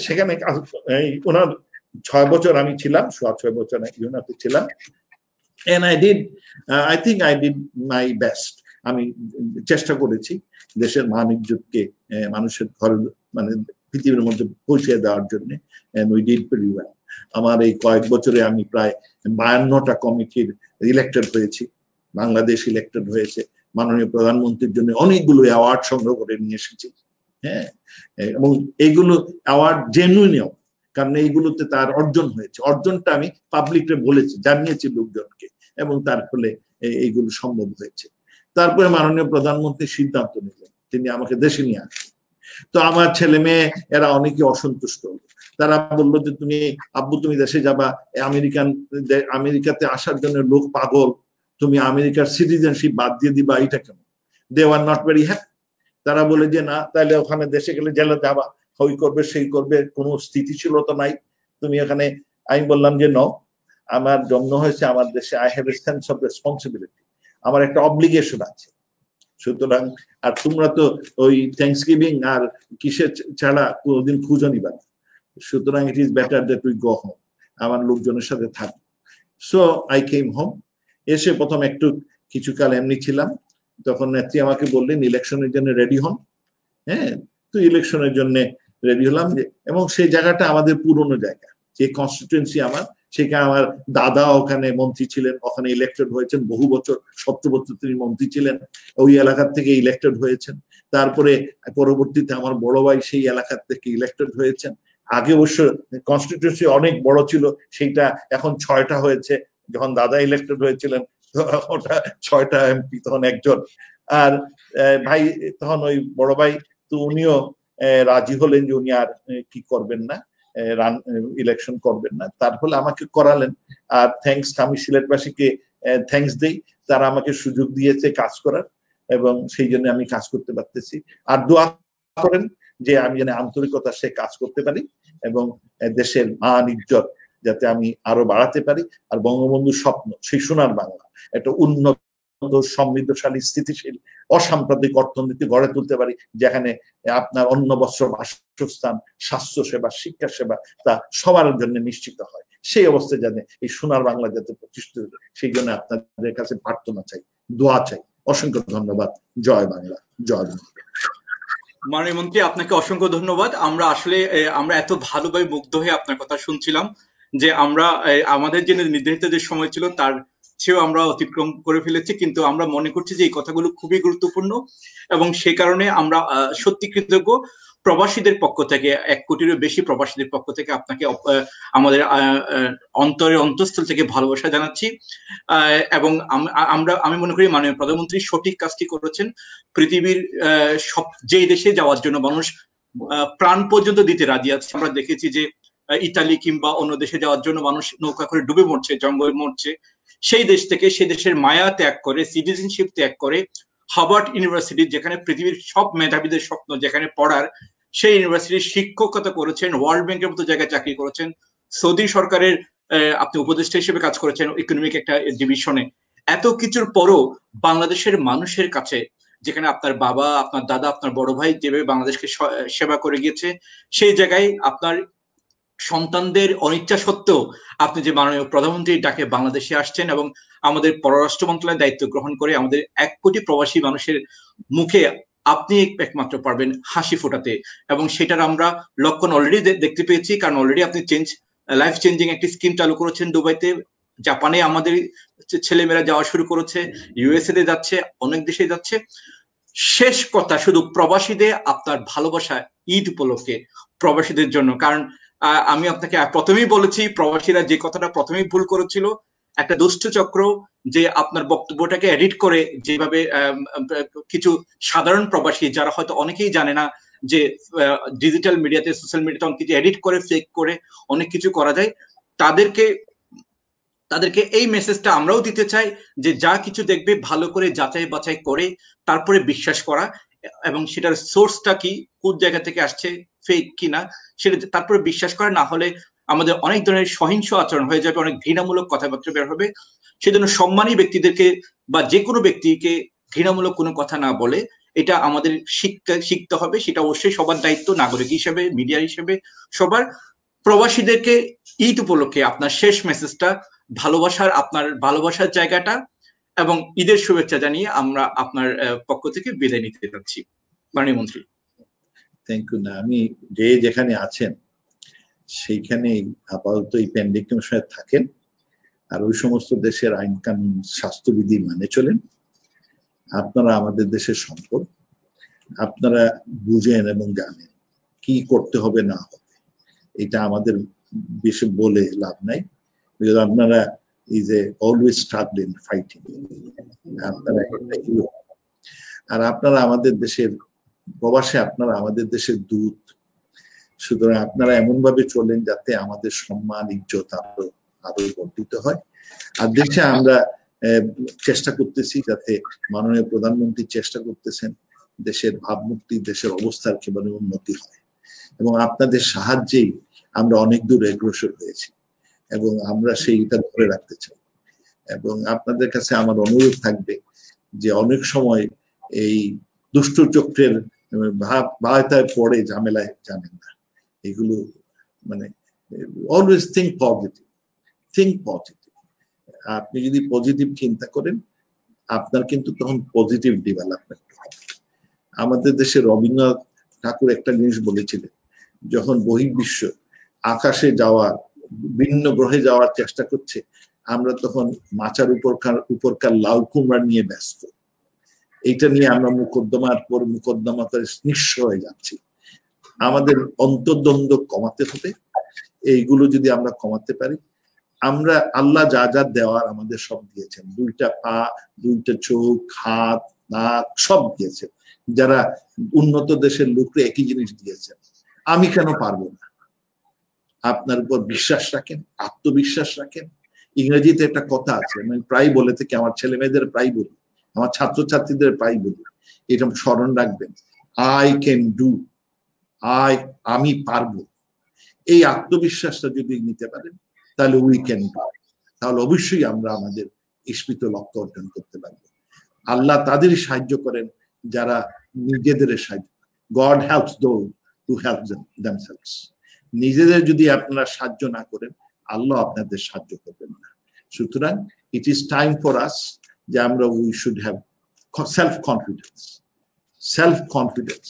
সেখানে ওনার 6 বছর আমি ছিলাম, 6.5 বছর ইউনাতে ছিলাম। And I think I did my best. আমি চেষ্টা করেছি দেশের মান ইজ্জতকে মানুষের ঘরে, মানে পৃথিবীর মধ্যে পৌঁছে দেওয়ার জন্য। And we did pretty well. আমার এই কয়েক বছরে আমি প্রায় 52টা কমিটির ইলেক্টেড হয়েছি, বাংলাদেশ ইলেক্টেড হয়েছে, মাননীয় প্রধানমন্ত্রীর জন্য অনেকগুলো অ্যাওয়ার্ড সংগ্রহ করে নিয়ে এসেছি। হ্যাঁ, এবং এইগুলো অ্যাওয়ার্ড জেনুইন, কারণ এইগুলোতে তার অর্জন হয়েছে। অর্জনটা আমি পাবলিককে বলেছি, জানিয়েছি লোকজনকে, এবং তার ফলে এইগুলো সম্ভব হয়েছে। তারপরে মাননীয় প্রধানমন্ত্রী সিদ্ধান্ত নিলেন, তিনি আমাকে দেশে নিয়ে আসবেন। তো আমার ছেলে মেয়ে এরা অনেকে অসন্তুষ্ট হলো। তারা বললো যে তুমি আব্বু তুমি দেশে যাবা, আমেরিকাতে আসার জন্য লোক পাগল, তুমি আমেরিকার সিটিজেনশিপ বাদ দিয়ে দিবা, এটা কেন? দে আর নট ভেরি হ্যাপি। তারা বলে যে না, তাহলে ওখানে দেশে গেলে জেলে যাবা, হই করবে সেই করবে, কোনো স্থিতিশীলতা নাই তুমি এখানে। আমি বললাম যে ন, আমার জন্ম হয়েছে আমার দেশে, I have a sense of responsibility, আমার একটা অব্লিগেশন আছে। সুতরাং আর তোমরা তো ওই থ্যাঙ্কসগিভিং আর কিসের ছাড়া কোনোদিন খুঁজো নিবা না, সুতরাং it is better that we go home, আমার লোকজনের সাথে থাকবো। So I came home. এসে প্রথম একটু কিছুকাল এমনি ছিলাম, তখন নেত্রী আমাকে বললেন ইলেকশনের জন্য রেডি হন। হ্যাঁ, তো ইলেকশনের জন্য রেডি হলাম। এবং সেই জায়গাটা আমাদের পুরনো জায়গা, যে কনস্টিটুয়েন্সি আমার, সেখানে আমার দাদা ওখানে মন্ত্রী ছিলেন, ওখানে ইলেক্টেড হয়েছেন বহু বছর, 17 বছর তিনি মন্ত্রী ছিলেন, ওই এলাকার থেকে ইলেক্টেড হয়েছেন। তারপরে পরবর্তীতে আমার বড় ভাই সেই এলাকার থেকে ইলেক্টেড হয়েছেন। আগে অবশ্য কনস্টিটিউয়েন্সি অনেক বড় ছিল, সেইটা এখন 6টা হয়েছে। যখন দাদা ইলেক্টেড হয়েছিলেন ওটা 6টা এমপি, তখন একজন। আর ভাই তখন ওই বড় ভাই, তো উনিও রাজি হলেন যে উনি আর কি করবেন না, ইলেকশন করবেন না। তার ফলে আমাকে করালেন। আর থ্যাঙ্কস, আমি সিলেটবাসীকে থ্যাঙ্কস দিই, তারা আমাকে সুযোগ দিয়েছে কাজ করার, এবং সেই জন্য আমি কাজ করতে পারতেছি। আর দোয়া করেন যে আমি যেন আন্তরিকতার সে কাজ করতে পারি, এবং দেশের মান ইজ্জত যাতে আমি আরো বাড়াতে পারি। আর বঙ্গবন্ধুর স্বপ্ন, সেই সোনার বাংলা, একটা উন্নত, সমৃদ্ধশালী, স্থিতিশীল, অসাম্প্রদায়িক অর্থনীতি গড়ে তুলতে পারি, যেখানে আপনার অন্ন, বস্ত্র, বাসস্থান, স্বাস্থ্য সেবা, শিক্ষা সেবা তা সবার জন্য নিশ্চিত হয়। সেই অবস্থায় যাতে এই সোনার বাংলা যাতে প্রতিষ্ঠিত হয়, সেই জন্য আপনাদের কাছে প্রার্থনা চাই, দোয়া চাই। অসংখ্য ধন্যবাদ। জয় বাংলা, জয় বাংলা। মাননীয় মন্ত্রী, আপনাকে অসংখ্য ধন্যবাদ। আমরা এত ভালোভাবে মুগ্ধ হয়ে আপনার কথা শুনছিলাম যে আমরা আমাদের যে নির্ধারিত যে সময় ছিল তার চেয়েও আমরা অতিক্রম করে ফেলেছি, কিন্তু আমরা মনে করছি যে এই কথাগুলো খুবই গুরুত্বপূর্ণ এবং সেই কারণে আমরা সত্যি কৃতজ্ঞ প্রবাসীদের পক্ষ থেকে, 1 কোটিরও বেশি প্রবাসীদের পক্ষ থেকে আপনাকে আমাদের অন্তরের অন্তঃস্থল থেকে ভালোবাসা জানাচ্ছি। এবং আমি মনে করি মাননীয় প্রধানমন্ত্রী সঠিক কাজটি করেছেন। পৃথিবীর সব যে দেশে যাওয়ার জন্য মানুষ প্রাণ পর্যন্ত দিতে রাজি আছে, আমরা দেখেছি যে ইতালি কিংবা অন্য দেশে যাওয়ার জন্য মানুষ নৌকা করে ডুবে মরছে, জঙ্গলে মরছে, সেই দেশ থেকে সেই দেশের মায়া ত্যাগ করে, সিটিজেনশিপ ত্যাগ করে হার্ভার্ড ইউনিভার্সিটি, যেখানে পৃথিবীর সব মেধাবীদের স্বপ্ন যেখানে পড়ার, সেই ইউনিভার্সিটির শিক্ষকতা করেছেন, ওয়ার্ল্ড ব্যাংকের মতো জায়গায় চাকরি করেছেন, সৌদি সরকারের আপনি উপদেষ্টা হিসেবে কাজ করেছেন ইকোনমিক একটা ডিভিশনে। এত কিছুর পরও বাংলাদেশের মানুষের কাছে, যেখানে আপনার বাবা, আপনার দাদা, আপনার বড় ভাই যেভাবে বাংলাদেশকে সেবা করে গিয়েছে, সেই জায়গায় আপনার সন্তানদের অনিচ্ছা সত্ত্বেও আপনি যে মাননীয় প্রধানমন্ত্রীর ডাকে বাংলাদেশে আসছেন এবং আমাদের পররাষ্ট্র মন্ত্রণালয়ের দায়িত্ব গ্রহণ করে আমাদের 1 কোটি প্রবাসী মানুষের মুখে আপনি একমাত্র পারবেন হাসি ফোটাতে, এবং সেটার আমরা লক্ষণ অলরেডি দেখতে পেয়েছি। কারণ অলরেডি আপনি লাইফ চেঞ্জিং একটি স্কিম চালু করেছেন দুবাইতে, জাপানে আমাদের ছেলেমেয়েরা যাওয়া শুরু করেছে, ইউএসএ তে যাচ্ছে, অনেক দেশে যাচ্ছে। শেষ কথা, শুধু প্রবাসীদের আপনার ভালোবাসা ঈদ উপলক্ষে প্রবাসীদের জন্য, কারণ আমি আপনাকে প্রথমেই বলেছি প্রবাসীরা যে কথাটা প্রথমেই ভুল করেছিল, একটা দুষ্ট চক্র যে আপনার বক্তব্যটাকে এডিট করে, যেভাবে কিছু সাধারণ প্রবাসী যারা হয়তো অনেকেই জানে না যে ডিজিটাল মিডিয়াতে, সোশ্যাল মিডিয়াতে অনেক কিছু এডিট করে, ফেক করে অনেক কিছু করা যায়, তাদেরকে এই মেসেজটা আমরাও দিতে চাই যে যা কিছু দেখবে ভালো করে যাচাই বাছাই করে তারপরে বিশ্বাস করা, এবং সেটার সোর্সটা কি, কোন জায়গা থেকে আসছে, ফেক কিনা সেটা তারপরে বিশ্বাস করা। না হলে আমাদের অনেক ধরনের সহিংস আচরণ হয়ে যাবে, অনেক ঘৃণামূলক কথাবার্তা বের হবে। সেজন্য সম্মানী ব্যক্তিদেরকে বা যে কোনো ব্যক্তিকে ঘৃণামূলক কোনো কথা না বলে, এটা আমাদের শিখতে হবে। সেটা অবশ্যই সবার দায়িত্ব, নাগরিক হিসেবে, মিডিয়া হিসেবে সবার। প্রবাসীদেরকে ঈদ উপলক্ষে আপনার শেষ মেসেজটা, আপনার ভালোবাসার জায়গাটা এবং ঈদের শুভেচ্ছা জানিয়ে আমরা আপনার পক্ষ থেকে বিদায় নিতে যাচ্ছি মাননীয় মন্ত্রী। Thank you. না, আমি যেখানে আছেন সেইখানে আপাতত এই প্যান্ডেমিকের সময় থাকেন, আর ওই সমস্ত দেশের আইন কানুন স্বাস্থ্যবিধি মানে চলেন। আপনারা আমাদের দেশের সম্পদ, আপনারা বুঝেন এবং জানেন কি করতে হবে না হবে, এটা আমাদের বেশি বলে লাভ নাই। আপনারা is a always struggling, fighting, আপনারা, আর আপনারা আমাদের দেশের প্রবাসে, আপনারা আমাদের দেশের দূত। সুতরাং আপনারা এমন ভাবে চলেন যাতে আমাদের সম্মান, ইজ্জত আরো বর্ধিত হয়। আর দেশে আমরা চেষ্টা করতেছি যাতে, মাননীয় প্রধানমন্ত্রী চেষ্টা করতেছেন দেশের ভাবমূর্তি, দেশের অবস্থার কিভাবে উন্নতি হয়, এবং আপনাদের সাহায্যেই আমরা অনেক দূর অগ্রসর হয়েছি এবং আমরা সেইটা ধরে রাখতে চাই। এবং আপনাদের কাছে আমার অনুরোধ থাকবে যে অনেক সময় এই দুষ্ট চক্রের ভাতায় পড়ে ঝামেলায় জানেন না, এগুলো মানে অলওয়েজ থিঙ্ক পজিটিভ। আপনি যদি পজিটিভ চিন্তা করেন, আপনার কিন্তু তখন পজিটিভ ডেভেলপমেন্ট হবে। আমাদের দেশে রবীন্দ্রনাথ ঠাকুর একটা জিনিস বলেছিলেন, যখন বহির্বিশ্ব আকাশে যাওয়ার, ভিন্ন গ্রহে যাওয়ার চেষ্টা করছে, আমরা তখন মাচার উপরকার লাউ কুমড়া নিয়ে ব্যস্ত। এইটা নিয়ে আমরা মুকদ্দমার পর মুকদ্দমা করে নিঃস্ব হয়ে যাচ্ছি। আমাদের অন্তর্দ্বন্দ্ব কমাতে হবে। এইগুলো যদি আমরা কমাতে পারি, আমরা আল্লাহ যা যা দেওয়ার আমাদের সব দিয়েছেন, 2টা পা, 2টা চোখ, হাত, নাক সব দিয়েছেন। যারা উন্নত দেশের লোকরা একই জিনিস দিয়েছেন, আমি কেন পারবো না? আপনার উপর বিশ্বাস রাখেন, আত্মবিশ্বাস রাখেন। ইংরেজিতে একটা কথা আছে, আমি প্রায় বলে থাকি, আমার ছেলে মেয়েদের প্রায় বলি, আমার ছাত্রছাত্রীদের প্রায় বলি, এটা স্মরণ রাখবেন, আই ক্যান ডু, আমি পারবো। এই আত্মবিশ্বাসটা যদি নিতে পারেন, তাহলে উই ক্যান ডু, তাহলে অবশ্যই আমরা আমাদের ইস্পিত লক্ষ্য অর্জন করতে পারবো। আল্লাহ তাদেরই সাহায্য করেন যারা নিজেদের সাহায্য, god helps those who help themselves. নিজেদের যদি আপনারা সাহায্য না করেন, আল্লাহ আপনাদের সাহায্য করবেন না। সুতরাং it is time for us যে আমরা we should have self confidence,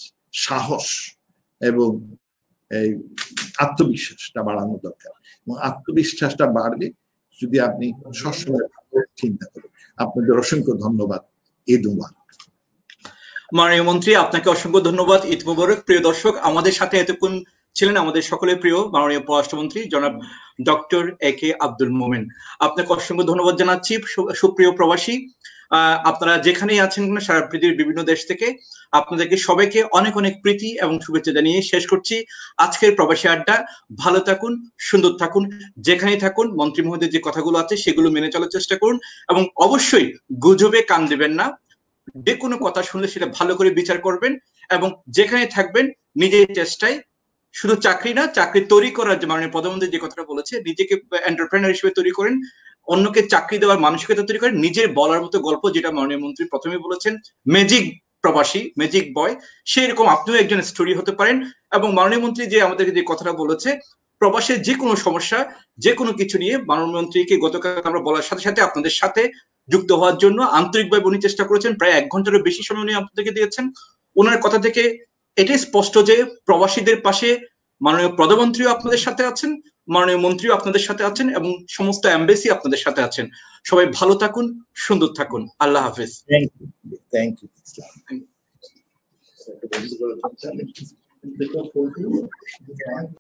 সাহস এবং এই আত্মবিশ্বাসটা বাড়ানো দরকার। এবং আত্মবিশ্বাসটা বাড়বে যদি আপনি সবসময় চিন্তা করুন। আপনাদের অসংখ্য ধন্যবাদ। ঈদ মুবারক। মাননীয় মন্ত্রী, আপনাকে অসংখ্য ধন্যবাদ। ঈদ মুবারক। প্রিয় দর্শক, আমাদের সাথে এতক্ষণ ছিলেন আমাদের সকলের প্রিয় মাননীয় পররাষ্ট্রমন্ত্রী জনাব ডক্টর AK আব্দুল মোমেন। আপনাকে অসংখ্য ধন্যবাদ জানাচ্ছি। সুপ্রিয় প্রবাসী, আপনারা যেখানেই আছেন সারা পৃথিবীর বিভিন্ন দেশ থেকে, আপনাদেরকে সবাইকে অনেক অনেক প্রীতি এবং শুভেচ্ছা জানিয়ে শেষ করছি আজকের প্রবাসী আড্ডা। ভালো থাকুন, সুন্দর থাকুন, যেখানেই থাকুন মন্ত্রী মহোদয়ের যে কথাগুলো আছে সেগুলো মেনে চলার চেষ্টা করুন এবং অবশ্যই গুজবে কান দেবেন না। যে কোনো কথা শুনলে সেটা ভালো করে বিচার করবেন এবং যেখানে থাকবেন নিজের চেষ্টায়, শুধু চাকরি না, চাকরি তৈরি করার যে মাননীয় প্রধানমন্ত্রী যে কথাটা বলেছে, নিজেকে এন্টারপ্রেনার হিসেবে তৈরি করেন, অন্যকে চাকরি দেওয়ার মানসিকতা তৈরি করেন, নিজের বলার মতো গল্প, যেটা মাননীয় মন্ত্রী প্রথমে বলেছেন ম্যাজিক প্রবাসী, ম্যাজিক বয়, সেরকম আপনিও একজন স্টোরি হতে পারেন। এবং মাননীয় মন্ত্রী যে আমাদেরকে যে কথাটা বলেছে, প্রবাসের যে কোনো সমস্যা, যে কোনো কিছু নিয়ে মাননীয় মন্ত্রীকে গতকাল আমরা বলার সাথে সাথে আপনাদের সাথে যুক্ত হওয়ার জন্য আন্তরিকভাবে উনি চেষ্টা করেছেন। প্রায় 1 ঘন্টারও বেশি সময় উনি আপনাদেরকে দিয়েছেন। ওনার কথা থেকে এটাই স্পষ্ট যে প্রবাসীদের পাশে মাননীয় প্রধানমন্ত্রীও আপনাদের সাথে আছেন, মাননীয় মন্ত্রীও আপনাদের সাথে আছেন এবং সমস্ত এমবেসি আপনাদের সাথে আছেন। সবাই ভালো থাকুন, সুন্দর থাকুন। আল্লাহ হাফেজ। Thank you.